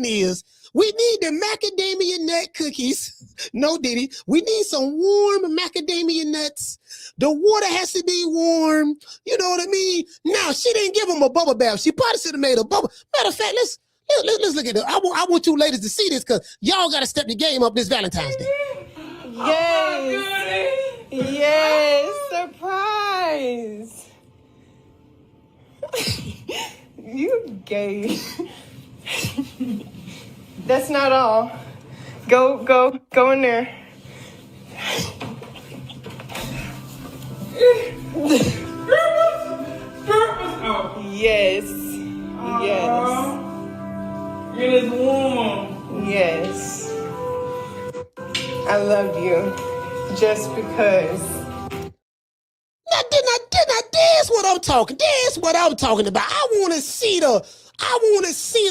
is we need the macadamia nut cookies. No, Diddy. We need some warm macadamia nuts. The water has to be warm. You know what I mean? Now, she didn't give him a bubble bath. She probably should have made a bubble. Matter of fact, let's look at it. I want you ladies to see this because y'all got to step the game up this Valentine's Day. Yes. Yes, surprise. You gay. That's not all. Go in there. Yes. Yes. It is warm. Yes. I love you. Just because. Now, that's what I'm talking. That's what I'm talking about. I want to see the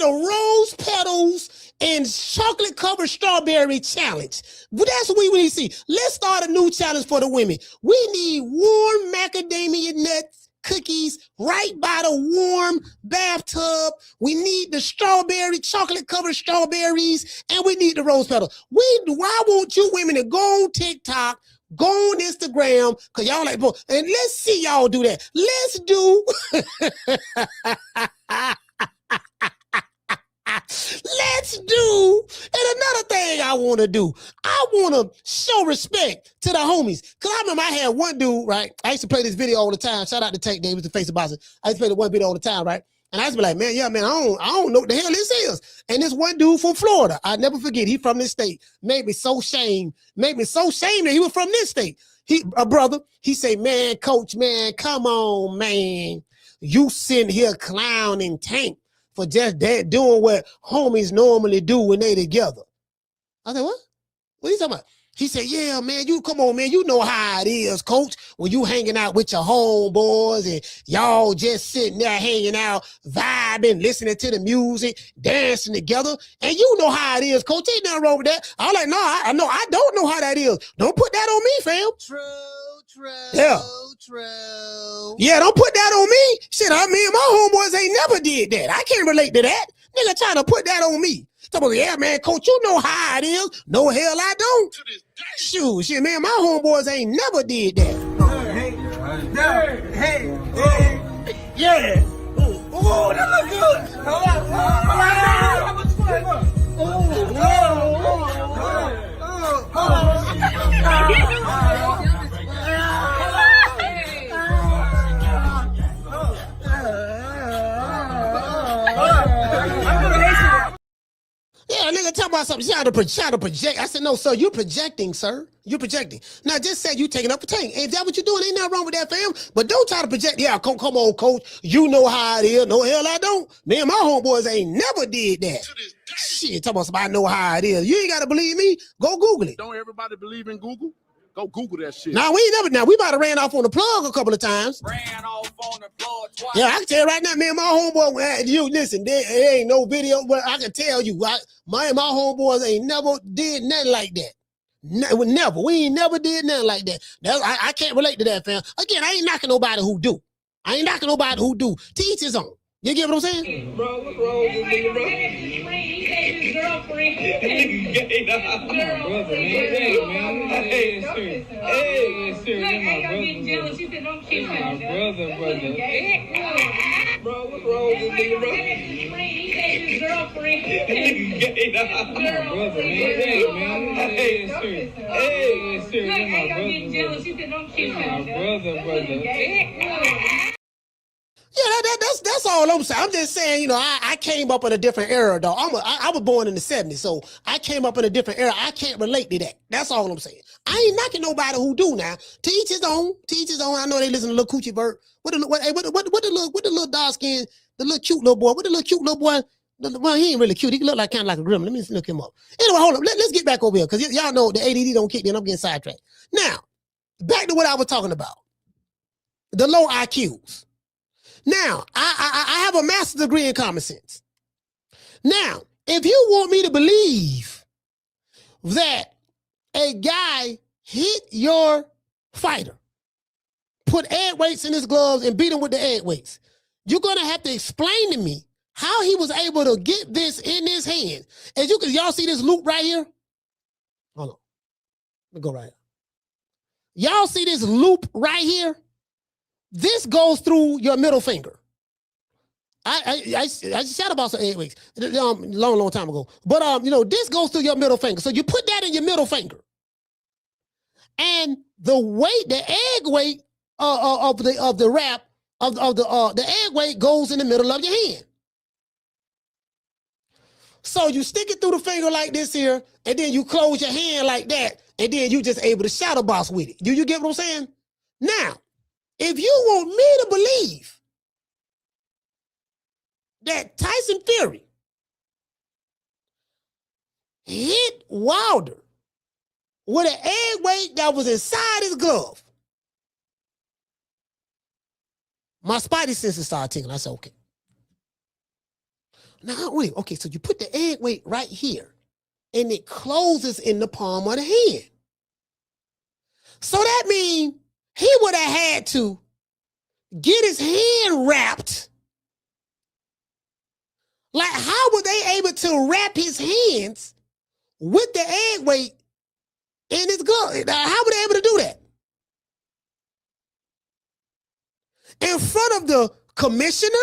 rose petals and chocolate covered strawberry challenge. But that's what we need to see. Let's start a new challenge for the women. We need warm macadamia nuts cookies right by the warm bathtub. We need the strawberry, chocolate covered strawberries, and we need the rose petals. I want you women to go on TikTok, go on Instagram, because y'all like, and let's see y'all do that. Let's do. Let's do. And another thing I want to do, I want to show respect to the homies. Because I remember I had one dude, right? I used to play this video all the time. Shout out to Tank Davis, the face of boxing. I used to play the one video all the time, right? And I used to be like, man, I don't know what the hell this is. And this one dude from Florida, I never forget, he from this state, made me so ashamed that he was from this state. A brother, he say, man, coach, man, come on, man. You sitting here clowning Tank for just that doing what homies normally do when they together. I said, what? What are you talking about? He said, yeah, man, come on, man. You know how it is, coach, when you hanging out with your homeboys and y'all just sitting there hanging out, vibing, listening to the music, dancing together. And you know how it is, coach. Ain't nothing wrong with that. I was like, no, I don't know how that is. Don't put that on me, fam. True. Yeah. True. Yeah, don't put that on me. Shit, me and my homeboys ain't never did that. I can't relate to that. Nigga trying to put that on me. Somebody, yeah, man, coach, you know how it is. No, hell, I don't. Shoot, shit, man, my homeboys ain't never did that. Hey. Yeah. Oh, that look good. Yeah, nigga talking about about something. She had to project. I said, no, sir, you're projecting, sir. You're projecting. Now, just said you taking up a tank. Ain't that what you're doing? Ain't nothing wrong with that, fam. But don't try to project. Yeah, come on, coach. You know how it is. No, hell, I don't. Man, my homeboys ain't never did that. Shit, talking about somebody know how it is. You ain't got to believe me. Go Google it. Don't everybody believe in Google? Go Google that shit. Now, we about to ran off on the plug a couple of times. Ran off on the plug twice. Yeah, I can tell you right now, man, my homeboy, you listen, there ain't no video, but I can tell you, my homeboys ain't never did nothing like that. Never. We ain't never did nothing like that. I can't relate to that, fam. Again, I ain't knocking nobody who do. To each his own. You get what I'm saying? Bro, what's wrong with this nigga, bro? He said his girlfriend. Bro, what's wrong with this nigga, bro? He said his girlfriend. Yeah, that's all I'm saying. I'm just saying, you know, I came up in a different era, though. I was born in the 70s, so I came up in a different era. I can't relate to that. That's all I'm saying. I ain't knocking nobody who do now. To each his own. I know they listen to Lil Coochie Vert. What the little dark skin, the little cute little boy? What the little cute little boy? Well, he ain't really cute. He look like kind of like a gremlin. Let me look him up. Anyway, hold up. Let's get back over here because y'all know the ADD don't kick in. I'm getting sidetracked. Now, back to what I was talking about. The low IQs. Now, I have a master's degree in common sense. Now, if you want me to believe that a guy hit your fighter, put egg weights in his gloves and beat him with the egg weights, you're going to have to explain to me how he was able to get this in his hand. As you can, y'all see this loop right here? Hold on. Let me go right here. Y'all see this loop right here? This goes through your middle finger. I shot about some egg weights long time ago. But this goes through your middle finger. So you put that in your middle finger. And the weight, the egg weight of the wrap of the egg weight goes in the middle of your hand. So you stick it through the finger like this here, and then you close your hand like that, and then you just able to shadow box with it. You get what I'm saying? Now, if you want me to believe that Tyson Fury hit Wilder with an egg weight that was inside his glove, my spidey senses started tingling. I said, okay. Now, wait, okay, so you put the egg weight right here, and it closes in the palm of the hand. So that means he would have had to get his hand wrapped. Like, how were they able to wrap his hands with the egg weight in his glove? How were they able to do that? In front of the commissioner?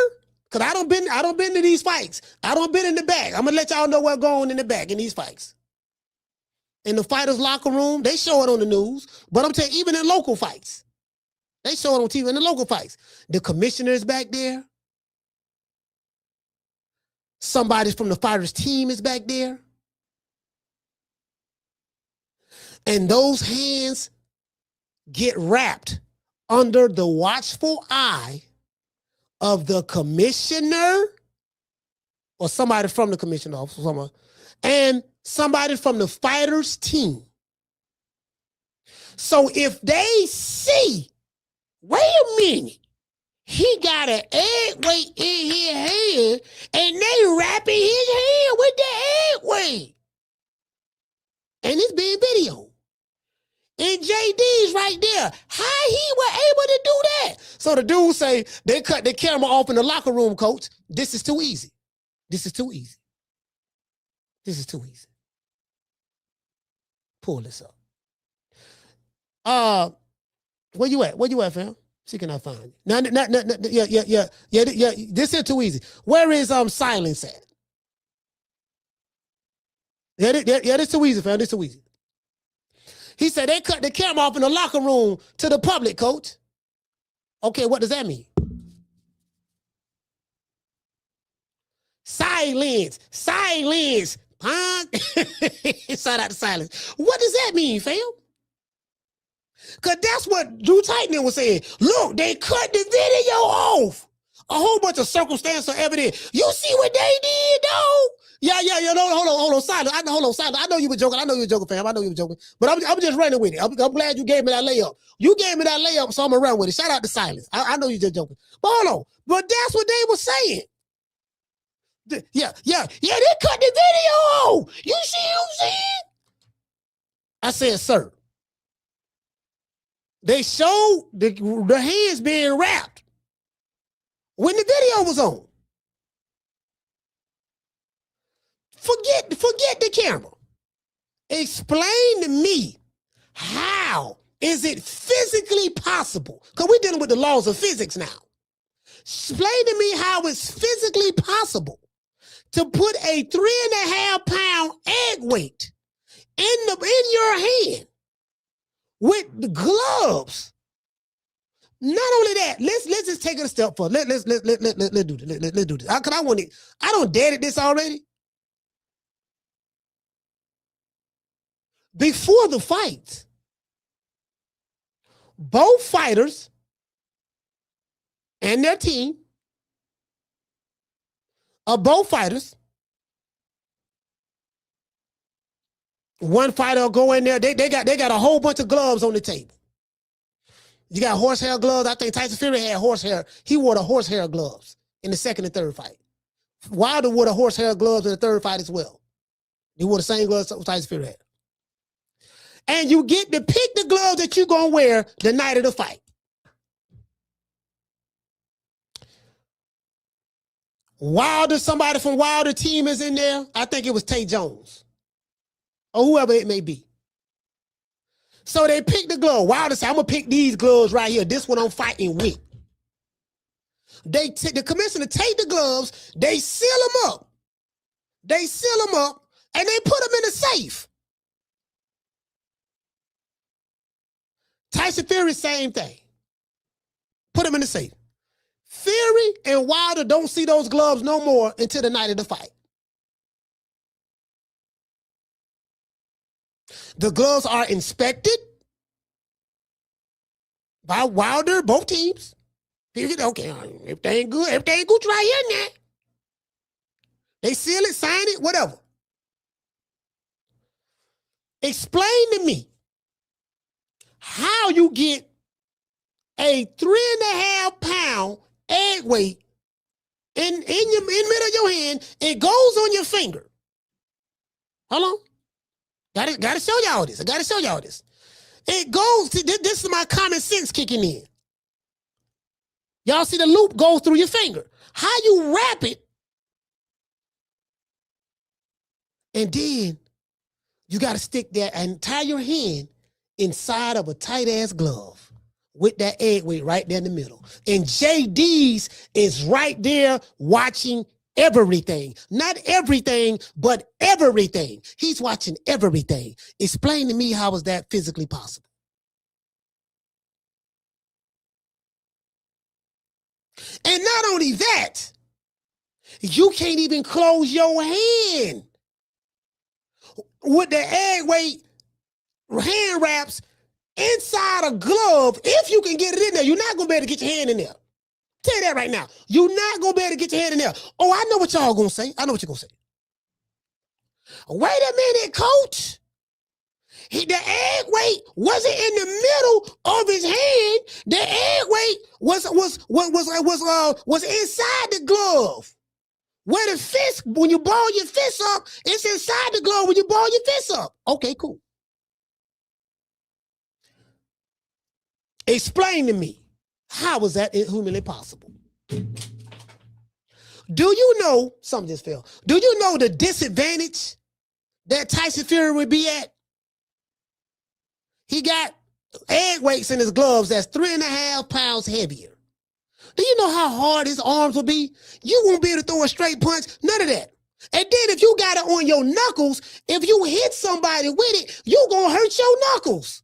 Because I don't been to these fights. I don't been in the back. I'm gonna let y'all know what's going on in the back in these fights. In the fighters' locker room, they show it on the news. But I'm telling you, even in local fights, they show it on TV in the local fights. The commissioner is back there. Somebody from the fighters' team is back there. And those hands get wrapped under the watchful eye of the commissioner or somebody from the commissioner office and somebody from the fighters' team. So if they see, wait a minute, he got an egg weight in his hand and they wrapping his hand with the egg weight. And it's being videoed. And JD's right there. How he was able to do that? So the dude say, they cut the camera off in the locker room, coach. This is too easy. This is too easy. This is too easy. Pull this up. Where you at? Where you at, fam? See, can I find you? No, yeah. This is too easy. Where is silence at? Yeah, this too easy, fam. This too easy. He said they cut the camera off in the locker room to the public, coach. Okay, what does that mean? Silence. Huh? Shout out to Silence. What does that mean, fam? Because that's what Drew Titan was saying. Look, they cut the video off. A whole bunch of circumstantial evidence. You see what they did, dog? Yeah. No, hold on, Silence. Hold on, Silence. I know you were joking. Fam. I know you were joking. But I'm just running with it. I'm glad you gave me that layup. You gave me that layup, so I'm going to run with it. Shout out to Silence. I know you just joking. But hold on. But that's what they were saying. Yeah, they cut the video off. You see what I'm saying? I said, sir. They showed the hands being wrapped when the video was on. Forget the camera. Explain to me, how is it physically possible? Because we're dealing with the laws of physics now. Explain to me how it's physically possible to put a 3.5 pound egg weight in your hand with the gloves. Not only that, let's just take it a step further. Let's do this. Let's do this. I don't dare this already. Before the fight, both fighters and their team both fighters. One fighter will go in there. They got a whole bunch of gloves on the table. You got horsehair gloves. I think Tyson Fury had horsehair. He wore the horsehair gloves in the second and third fight. Wilder wore the horsehair gloves in the third fight as well. He wore the same gloves Tyson Fury had. And you get to pick the gloves that you're going to wear the night of the fight. Wilder, somebody from Wilder team is in there. I think it was Tay Jones or whoever it may be. So they pick the glove. Wilder said, I'm going to pick these gloves right here. This one I'm fighting with. The commissioner take the gloves, they seal them up. And they put them in a safe. Tyson Fury, same thing. Put them in the safe. Fury and Wilder don't see those gloves no more until the night of the fight. The gloves are inspected by Wilder, both teams. Okay, if they ain't good, try in there. They seal it, sign it, whatever. Explain to me how you get a 3.5 pound egg weight in middle of your hand. It goes on your finger. Hold on. Gotta show y'all this. I gotta show y'all this. It goes, this is my common sense kicking in. Y'all see the loop go through your finger. How you wrap it, and then you got to stick that and tie your hand inside of a tight ass glove with that egg weight right there in the middle. And JD's is right there watching everything. Not everything, but everything. He's watching everything. Explain to me, how is that physically possible? And not only that, you can't even close your hand with the egg weight hand wraps inside a glove. If you can get it in there, you're not going to be able to get your hand in there. Tell you that right now. You're not going to be able to get your hand in there. Oh, I know what y'all going to say. I know what you're going to say. Wait a minute, coach. The egg weight wasn't in the middle of his hand. The egg weight was inside the glove. Where the fist, when you ball your fist up, it's inside the glove when you ball your fist up. Okay, cool. Explain to me, how was that humanly possible? Do you know, something just fell. Do you know the disadvantage that Tyson Fury would be at? He got egg weights in his gloves that's 3.5 pounds heavier. Do you know how hard his arms will be? You won't be able to throw a straight punch, none of that. And then if you got it on your knuckles, if you hit somebody with it, you're going to hurt your knuckles.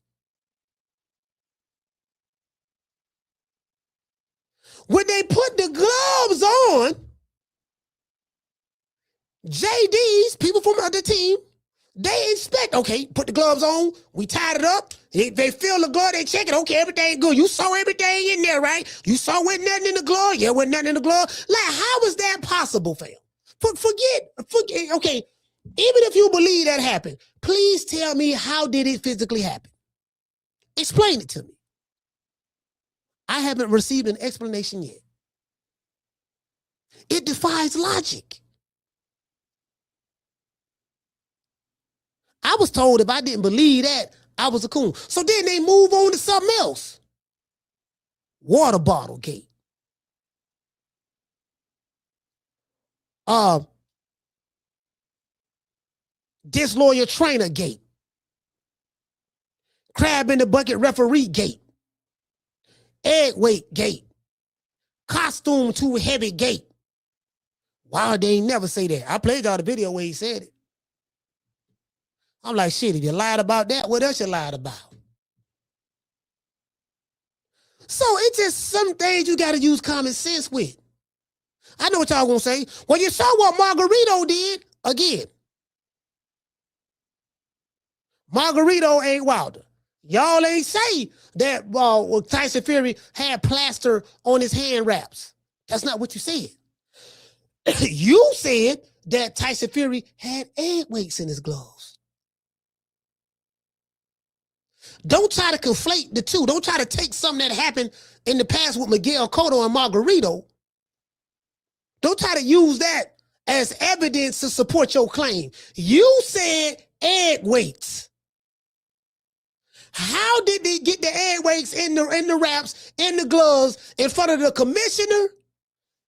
When they put the gloves on, JD's, people from the team, they inspect, okay, put the gloves on, we tied it up, they feel the glove, they check it, okay, everything good. You saw everything in there, right? You saw with nothing in the glove? Yeah, with nothing in the glove. Like, how is that possible, fam? Forget, okay, even if you believe that happened, please tell me, how did it physically happen? Explain it to me. I haven't received an explanation yet. It defies logic. I was told if I didn't believe that, I was a coon. So then they move on to something else. Water bottle gate. Disloyal trainer gate. Crab in the bucket referee gate. Egg weight gate. Costume too heavy gate. Wow, they ain't never say that. I played y'all the video where he said it. I'm like, shit, if you lied about that, what else you lied about? So it's just some things you got to use common sense with. I know what y'all gonna say. Well, you saw what Margarito did again. Margarito ain't Wilder. Y'all ain't say that Tyson Fury had plaster on his hand wraps. That's not what you said. You said that Tyson Fury had egg weights in his gloves. Don't try to conflate the two. Don't try to take something that happened in the past with Miguel Cotto and Margarito. Don't try to use that as evidence to support your claim. You said egg weights. How did they get the egg weights in the wraps, in the gloves, in front of the commissioner,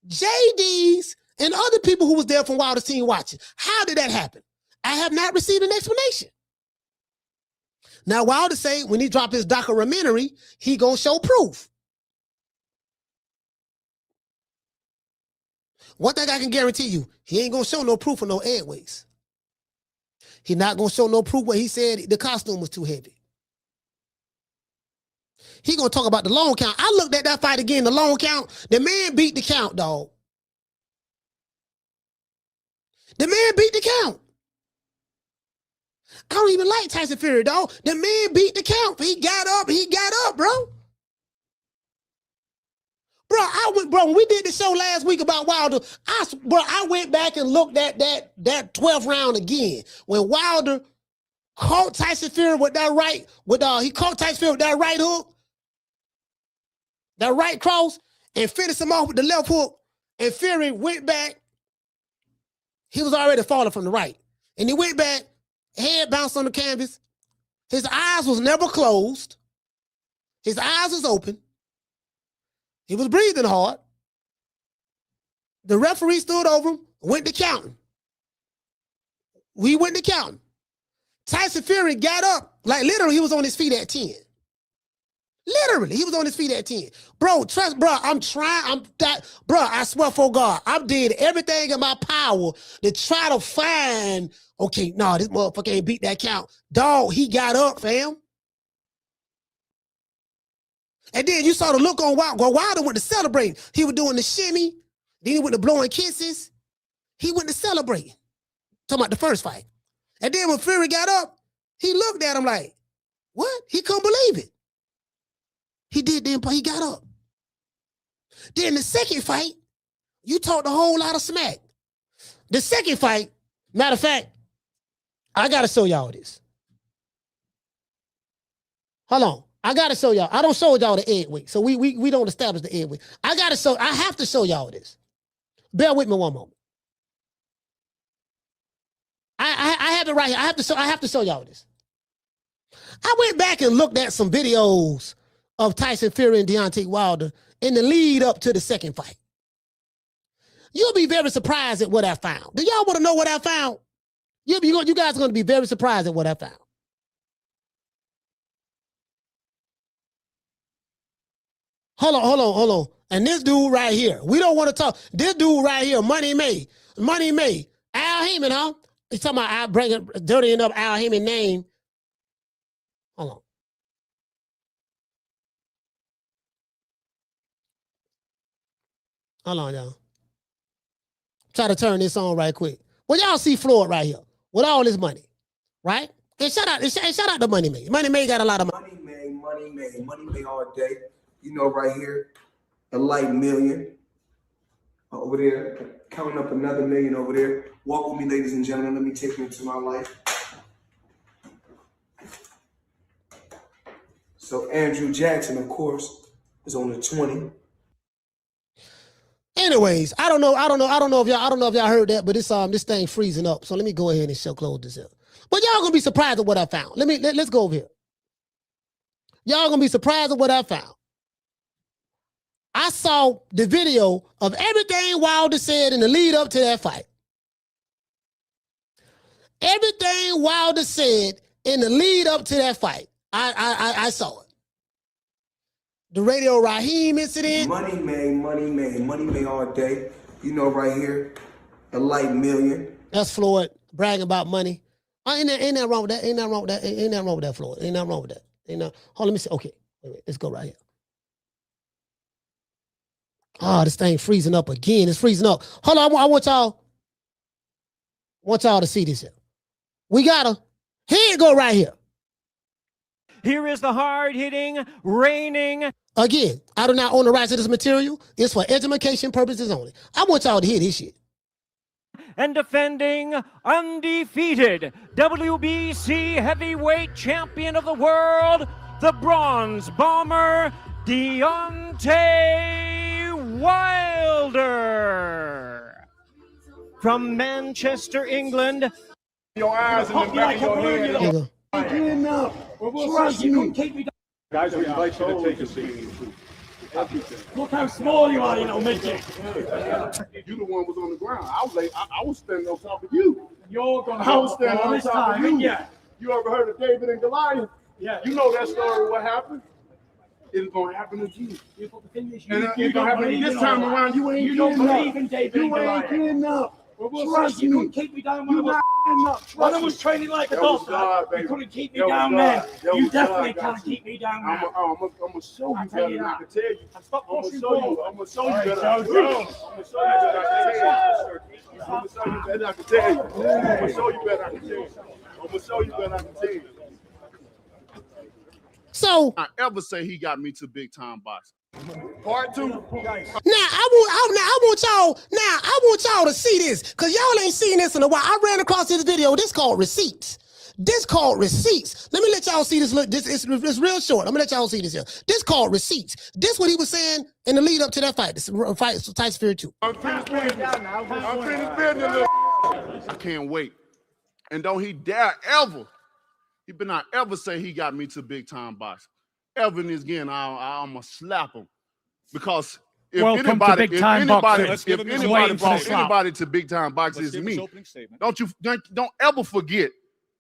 JD's, and other people who was there from Wilder's team watching? How did that happen? I have not received an explanation. Now, Wilder say when he drop his documentary, he gonna show proof. One thing I can guarantee you, he ain't gonna show no proof of no egg weights. He not gonna show no proof where he said the costume was too heavy. He gonna talk about the long count. I looked at that fight again, the long count. The man beat the count, dog. The man beat the count. I don't even like Tyson Fury, dog. The man beat the count. He got up, bro. Bro, when we did the show last week about Wilder, I went back and looked at that 12th round again. When Wilder caught Tyson Fury with that right, he caught Tyson Fury with that right hook, that right cross, and finished him off with the left hook, and Fury went back. He was already falling from the right. And he went back, head bounced on the canvas. His eyes was never closed. His eyes was open. He was breathing hard. The referee stood over him, went to counting. We went to counting. Tyson Fury got up, like literally he was on his feet at 10. Literally, he was on his feet at 10. Bro, I swear for God, I did everything in my power to try to find, okay, no, this motherfucker ain't beat that count. Dog, he got up, fam. And then you saw the look on Wilder. Wilder went to celebrate. He was doing the shimmy. Then he went to blowing kisses. He went to celebrate. Talking about the first fight. And then when Fury got up, he looked at him like, what? He couldn't believe it. He did then, but he got up. Then the second fight, you talked a whole lot of smack. The second fight, matter of fact, I got to show y'all this. Hold on. I got to show y'all. I don't show y'all the egg weight. So we don't establish the egg weight. I have to show y'all this. Bear with me one moment. I have it right here. I have to show y'all this. I went back and looked at some videos of Tyson Fury and Deontay Wilder in the lead up to the second fight. You'll be very surprised at what I found. Do y'all want to know what I found? You guys are going to be very surprised at what I found. Hold on. And this dude right here, we don't want to talk. This dude right here, Money May. Al Haymon, huh? He's talking about dirtying up Al Haymon's name. Hold on. Hold on, y'all. Try to turn this on right quick. Well, y'all see Floyd right here with all his money, right? And shout out to Money May. Money May got a lot of money. Money May all day. You know, right here, a light million. Over there, counting up another million over there. Walk with me, ladies and gentlemen. Let me take you into my life. So Andrew Jackson, of course, is on the 20. Anyways, I don't know if y'all heard that, but this thing freezing up. So let me go ahead and close this up. But y'all gonna be surprised at what I found. Let's go over here. Y'all gonna be surprised at what I found. I saw the video of everything Wilder said in the lead up to that fight. Everything Wilder said in the lead up to that fight. I saw it. The Radio Raheem incident. Money May all day. You know, right here, a light million. That's Floyd bragging about money. Ain't nothing wrong with that. Ain't nothing wrong with that. Ain't nothing wrong with that, Floyd. Ain't nothing wrong with that. Hold on, let me see. Okay, wait, let's go right here. Oh, this thing freezing up again. It's freezing up. Hold on, I want y'all to see this here. We got her. Here it go right here. Here is the hard-hitting, reigning. Again, I do not own the rights to this material. It's for education purposes only. I want y'all to hear this shit. And defending undefeated WBC heavyweight champion of the world, the Bronze Bomber, Deontay Wilder. From Manchester, England. Your eyes in the back of your head. Trust you couldn't keep me down. Guys, we invite you to take a seat. Look how small you are, you know, midget. You the one was on the ground. I was standing on top of you. You're gonna I was standing on this top time, of you. yeah. You ever heard of David and Goliath? Yeah. You know that story, what happened? It's gonna happen again. And it's gonna happen this time around. You ain't don't getting believe up. in David You and Goliath. ain't getting up. Trust you couldn't keep me down when I was training like a doctor. You couldn't keep me down then. You definitely can't keep me down now. I'm gonna show you better than I can tell you. Stop I'm gonna pushing show you. forward. I'm gonna show you better. I'm gonna show you better I can tell you. I'm gonna show you better I can tell you. I'm gonna show you better I can tell you. So I ever say he got me to big time boxing. Part 2. Now I want y'all to see this, because y'all ain't seen this in a while. I ran across this video. This called Receipts. Let me let y'all see this. Look, it's real short. I'm gonna let y'all see this here. This called Receipts. This what he was saying in the lead up to that fight. This fight, Tyson Fury 2. I'm finished business. I can't wait. And don't he dare ever, he better not ever say he got me to big time boxing. Ever in this game, I'm gonna slap him. Because if anybody brought anybody to big time boxing, it's me. Don't ever forget.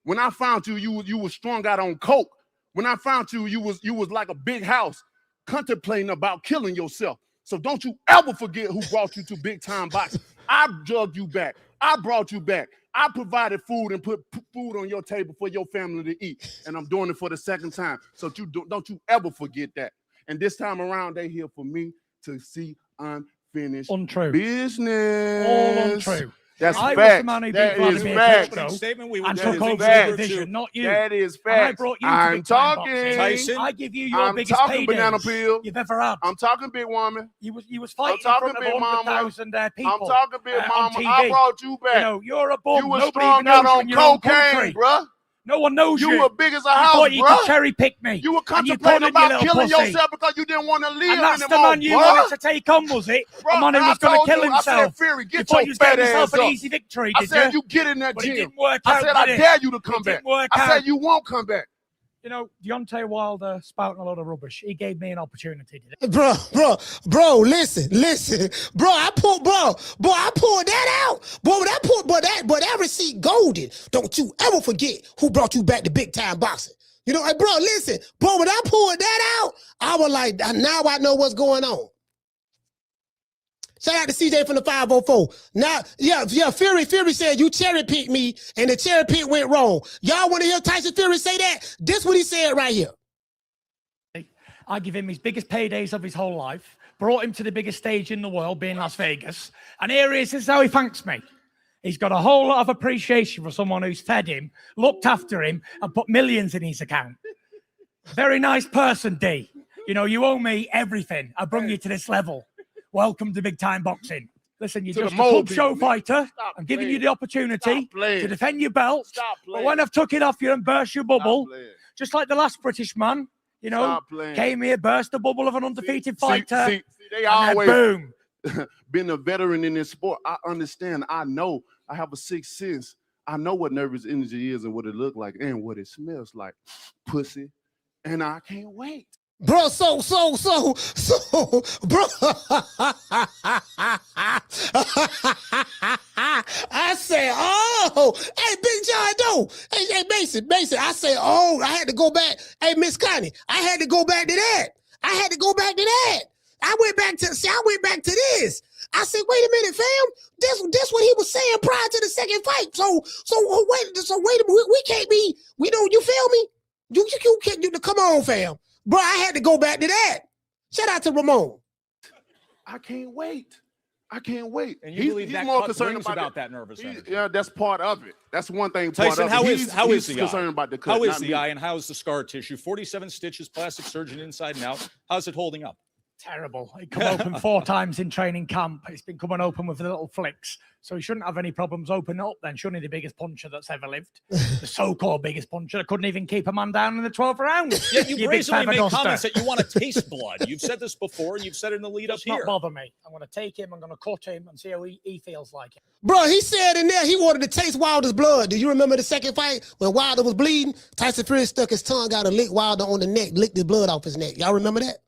When I found you, you was strung out on coke. When I found you, you was like a big house, contemplating about killing yourself. So don't you ever forget who brought you to big time boxing. I drugged you back. I brought you back. I provided food and put food on your table for your family to eat. And I'm doing it for the second time. So don't you ever forget that. And this time around, they here for me to see unfinished business. All untrue. That's I fact. was the man who That beat is Vladimir fact. Klitschko and took over the division, not you. That is And I fact. brought you to I'm big time talking. boxing. Tyson. I give you your I'm biggest talking paydays banana peel. you've ever had. I'm talking big woman. You was fighting in talking front of big mama. 100,000 people. I'm talking big on mama. TV. I brought you back. You know, you're a bum. You were Nobody strung even knows out you on in your own cocaine, country. bruh. No one knows you. You were big as a You house, thought you bruh. could cherry pick me. You were And you contemplating couldn't, you about little killing pussy. yourself because you didn't want to live And that's the anymore, man you bruh. wanted to take on, was it? Bro, The man who I was going to told kill you, himself. I said, Fury, You get thought your you was getting fat yourself ass an up. easy victory, I did said, you? you get in that But it gym. didn't work I out, said, I did it? dare you to It come back. didn't work I out. said, you won't come back. You know, Deontay Wilder spouting a lot of rubbish. He gave me an opportunity today. Bro, listen. Bro, I pulled that out. But that receipt golden. Don't you ever forget who brought you back to big time boxing. You know, bro, listen. Bro, when I pulled that out, I was like, now I know what's going on. Shout out to CJ from the 504. Now, yeah, Fury said you cherry picked me and the cherry pick went wrong. Y'all want to hear Tyson Fury say that? This what he said right here. I give him his biggest paydays of his whole life, brought him to the biggest stage in the world, being Las Vegas. And here he is, this is how he thanks me. He's got a whole lot of appreciation for someone who's fed him, looked after him, and put millions in his account. Very nice person, D. You know, you owe me everything. I brought you to this level. Welcome to big time boxing. Listen, you're just a club show fighter. I'm giving you the opportunity to defend your belt. But when I've took it off you and burst your bubble, just like the last British man, you know, came here, burst the bubble of an undefeated fighter. See, they always boom. Been a veteran in this sport. I understand. I know. I have a sixth sense. I know what nervous energy is and what it looks like and what it smells like. Pussy. And I can't wait. Bro, so, bro. I said, oh, hey, Big John Doe. Hey, Mason. I said, oh, I had to go back. Hey, Miss Connie, I had to go back to that. I went back to this. I said, wait a minute, fam. This what he was saying prior to the second fight. So wait a minute. We can't be, you feel me? You can't, come on, fam. Bro, I had to go back to that. Shout out to Ramon. I can't wait. And you believe that more cut concerned brings about that nervous energy. Yeah, that's part of it. That's one thing. Tyson, how is the concerned eye? about the cut? How is the eye and how is the scar tissue? 47 stitches, plastic surgeon inside and out. How's it holding up? Terrible. It come open 4 times in training camp. It's been coming open with little flicks. So he shouldn't have any problems opening up then. Shouldn't he, the biggest puncher that's ever lived? The so-called biggest puncher that couldn't even keep a man down in the 12th round. Yeah, you brazenly make comments that you want to taste blood. You've said this before and you've said it in the lead up here. Not bother me. I'm going to take him, I'm going to cut him and see how he feels like it. Bro, he said in there he wanted to taste Wilder's blood. Do you remember the second fight when Wilder was bleeding? Tyson Fury stuck his tongue out and licked Wilder on the neck, licked the blood off his neck. Y'all remember that?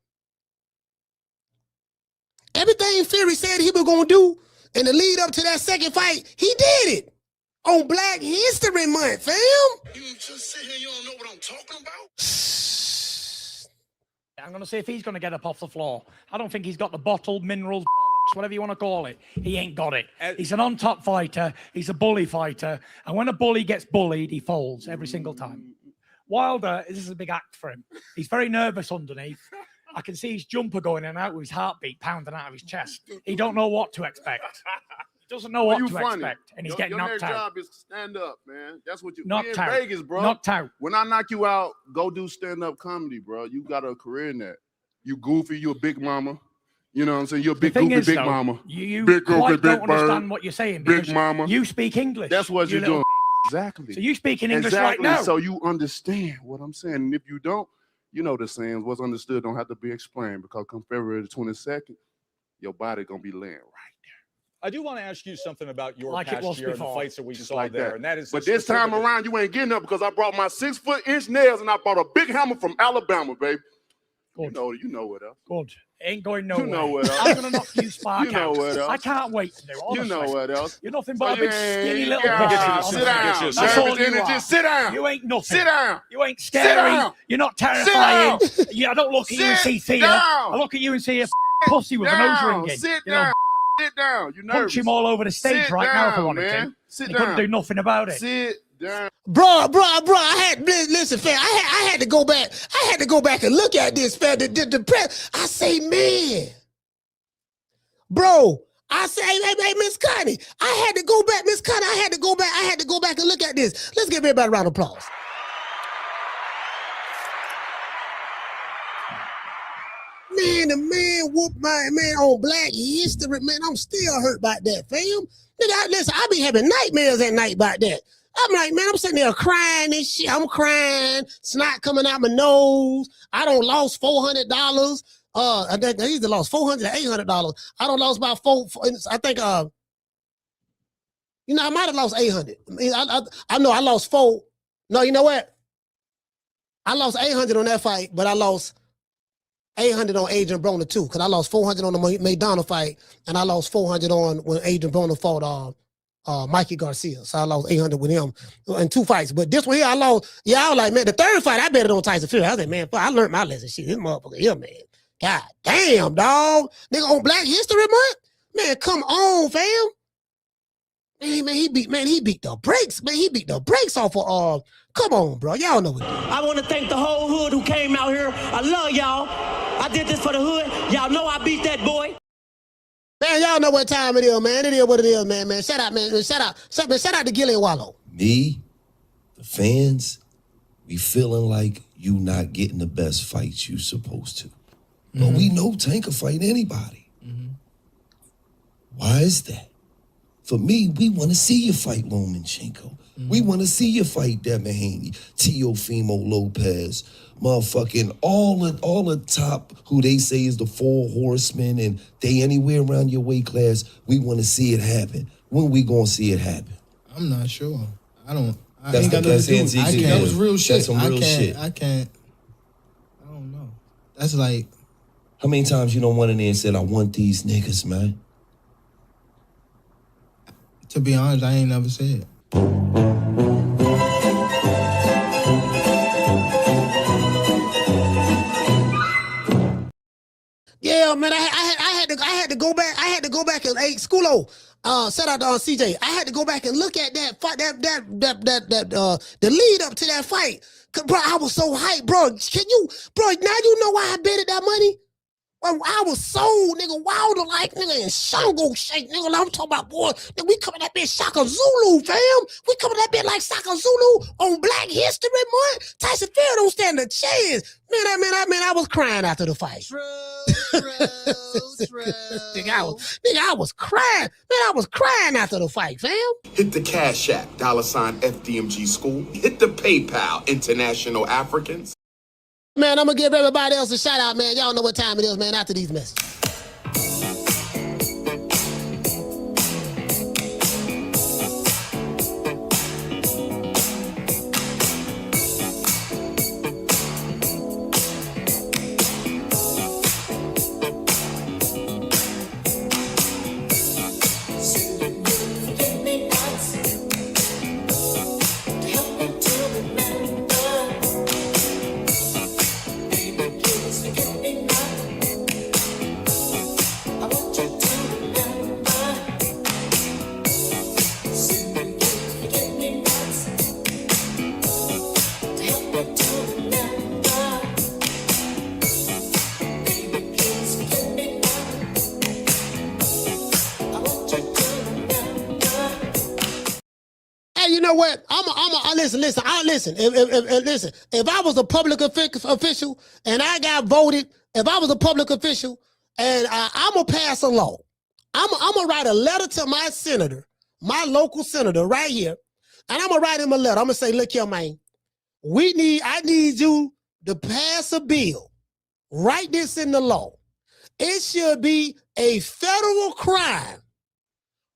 Everything Fury said he was going to do in the lead up to that second fight, he did it on Black History Month, fam. You just sit here, you don't know what I'm talking about? I'm going to see if he's going to get up off the floor. I don't think he's got the bottled minerals, whatever you want to call it. He ain't got it. He's an on-top fighter. He's a bully fighter. And when a bully gets bullied, he folds every single time. Wilder, this is a big act for him. He's very nervous underneath. I can see his jumper going in and out with his heartbeat pounding out of his chest. He don't know what to expect. He doesn't know what to expect. And he's getting knocked out. Your job is stand up, man. That's what you knocked out. Vegas, bro. Knocked out. When I knock you out, go do stand-up comedy, bro. You got a career in that. You goofy, you a big mama. You know what I'm saying? You're a big goofy, big mama. You big quite goofy, don't big understand bird, what you're saying. Big mama. You speak English. That's what you're doing. Exactly. So you speak in English right now. So you understand what I'm saying. And if you don't, you know the saying, what's understood don't have to be explained, because come February the 22nd, your body gonna be laying right there. I do want to ask you something about your Like it past was year and the before. fights that we Just saw like there. that. And that is But this time around, you ain't getting up because I brought my 6-foot-inch nails and I bought a big hammer from Alabama, baby. Good. You know what else. Good. Ain't going nowhere. You know what else. I'm going to knock you spark You know out. what else. I can't wait to do it, honestly. You know what else. You're nothing but a big skinny little yeah, pussy. sit down. That's all you Energy. are. Sit down. You ain't nothing. Sit down. You ain't Sit scary. down. You're not Sit terrifying. down. Yeah, I don't look at you and see fear. down. I look at you and see a pussy with a nose ringing. Sit You know, down. Sit down. You nervous. punch him all over the stage Sit right now if I down, wanted man. to. Sit He couldn't down. do nothing about it. Sit down. Bro, I had, listen, fam, I had to go back. I had to go back and look at this, fam. The press. I say, man. Bro, I say, hey, Miss Connie, I had to go back, Miss Connie, I had to go back and look at this. Let's give everybody a round of applause. Man, the man whooped my man on Black History, man. I'm still hurt about that, fam. Nigga, listen, I be having nightmares at night about that. I'm like, man, I'm sitting there crying and shit. I'm crying, snot coming out my nose. I done lost $400. I either lost $400 or $800. I done lost about I think, I might have lost 800. I know I lost four. No, you know what? I lost 800 on that fight, but I lost 800 on Adrien Broner too, because I lost 400 on the McDonald fight, and I lost 400 on when Adrien Broner fought Mikey Garcia. So I lost 800 with him in 2 fights. But this one here, I lost. Yeah, I was like, man, the third fight, I bet it on Tyson Fury. I was like, man, I learned my lesson. Shit, this motherfucker here, man. God damn, dog. Nigga on Black History Month? Man, come on, fam. Man, he beat the brakes. Man, he beat the brakes off of come on, bro. Y'all know what. I want to thank the whole hood who came out here. I love y'all. I did this for the hood. Y'all know I beat that boy. Man, Man, y'all know what time it is, man. It is what it is, man. Shout out, man. Shout out to Gilly and Wallow. Me, the fans, we feeling like you not getting the best fights you supposed to. But we know Tank can fight anybody. Why is that? For me, we want to see you fight Lomachenko. We want to see you fight Devin Haney, Teofimo Lopez, motherfucking all the top who they say is the 4 horsemen and they anywhere around your weight class. We want to see it happen. When we gonna see it happen? I'm not sure. I ain't got that's nothing to do. That was real shit. That's some real shit. I don't know. That's like, how many times you don't went in there and said, I want these niggas, man? To be honest, I ain't never said. Yeah, man, I had to go back. I had to go back and Schoolo. Shout out to CJ. I had to go back and look at that fight, the lead up to that fight. Cause bro, I was so hyped, bro. Now you know why I betted that money? I was so wilder like in Shango shake, nigga. I'm talking about, boy, nigga, we coming that bitch Shaka Zulu, fam. We coming that bitch like Shaka Zulu on Black History Month. Tyson Fury don't stand a chance. Man, I was crying after the fight. True. nigga, I was crying. Man, I was crying after the fight, fam. Hit the Cash App, $ FDMG School. Hit the PayPal, International Africans. Man, I'm going to give everybody else a shout out, man. Y'all know what time it is, man, after these messages. You know what? Listen. If I was a public official and I got voted, if I was a public official and I'm gonna pass a law, I'm gonna write a letter to my senator, my local senator right here, and I'm gonna write him a letter. I'm gonna say, look here, man, I need you to pass a bill. Write this in the law. It should be a federal crime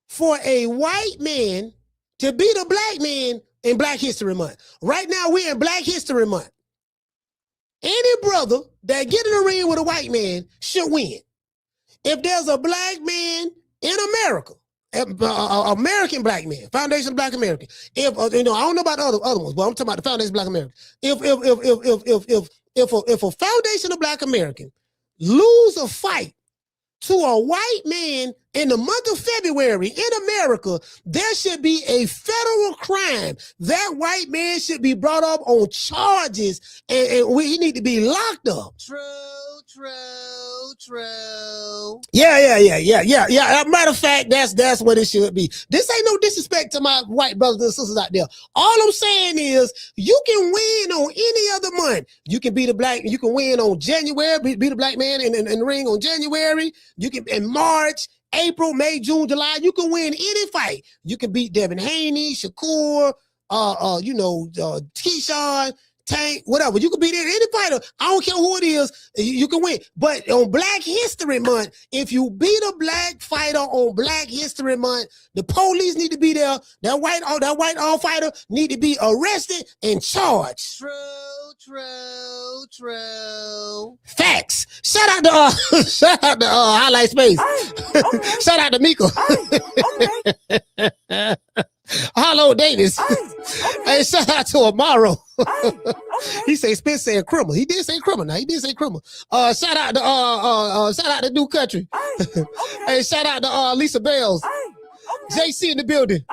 for a white man to beat a black man in Black History Month. Right now, we're in Black History Month. Any brother that get in the ring with a white man should win. If there's a black man in America, American black man, Foundation of Black American. If I don't know about the other ones, but I'm talking about the Foundation of Black American. If a Foundation of Black American lose a fight to a white man in the month of February in America, there should be a federal crime. That white man should be brought up on charges and he need to be locked up. True. Yeah. Matter of fact, that's what it should be. This ain't no disrespect to my white brothers and sisters out there. All I'm saying is you can win on any other month. You can beat a black, you can win on January, beat a black man in the ring on January. You can in March, April, May, June, July. You can win any fight. You can beat Devin Haney, Shakur, Keyshawn, Tank, whatever. You can beat any fighter. I don't care who it is. You can win. But on Black History Month, if you beat a black fighter on Black History Month, the police need to be there. That white fighter need to be arrested and charged. True. Facts. Shout out to Highlight Space. Shout out to Miko. Hello, Davis. Hey, shout out to Amaro. He say Spence said criminal. He did say criminal. He did say criminal. Shout out to New Country. Hey, shout out to Lisa Bells. JC in the building.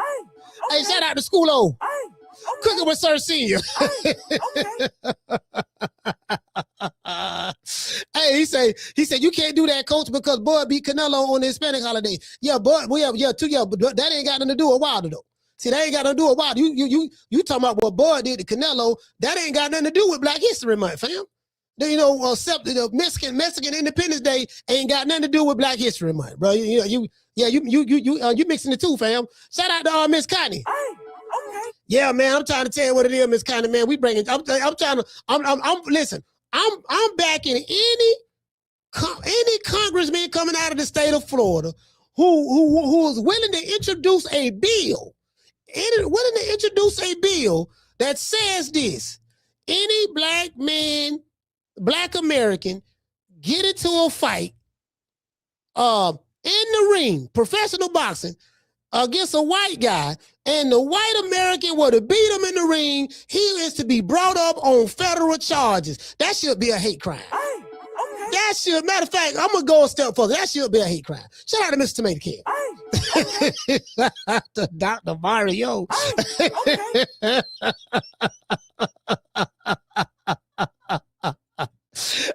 Hey, shout out to Schoolo. Cooking with Sir Senior. Hey, he said you can't do that, coach, because Bud beat Canelo on the Hispanic holiday. Yeah, Bud, but that ain't got nothing to do with Wilder though. See, that ain't got nothing to do with Wilder. You talking about what Bud did to Canelo? That ain't got nothing to do with Black History Month, fam. The Mexican Independence Day ain't got nothing to do with Black History Month, bro. You mixing the two, fam. Shout out to Miss Connie. Okay. Yeah, man, I'm trying to tell you what it is, Miss Connie, man. We bringing. I'm listen. I'm backing any congressman coming out of the state of Florida who is willing to introduce a bill, that says this: any black man, black American, get into a fight, in the ring, professional boxing, against a white guy, and the white American were to beat him in the ring, he is to be brought up on federal charges. That should be a hate crime. That should, matter of fact, I'm gonna go a step further. That should be a hate crime. Shout out to Mr. Tomato Can. Shout out to Dr. Mario.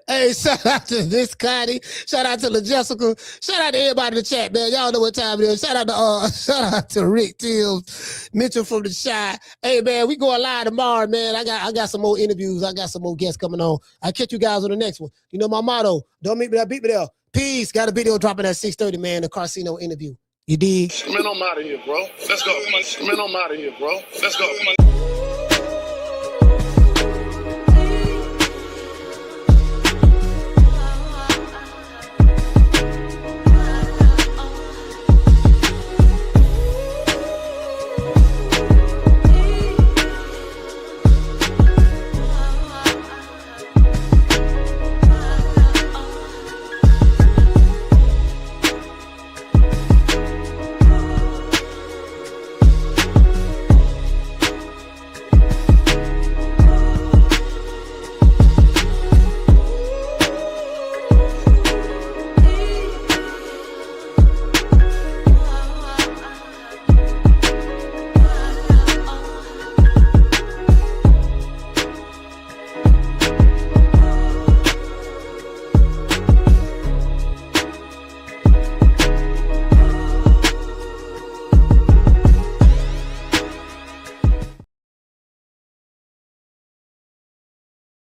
Hey, shout out to Miss Connie. Shout out to La Jessica. Shout out to everybody in the chat, man. Y'all know what time it is. Shout out to Rick Tills, Mitchell from the Shy. Hey, man, we going live tomorrow, man. I got some more interviews. I got some more guests coming on. I'll catch you guys on the next one. You know my motto: don't meet me there, beat me there. Peace. Got a video dropping at 6:30, man. The Carcino interview. You dig? Man, I'm out of here, bro. Let's go. Man, I'm out of here, bro. Let's go.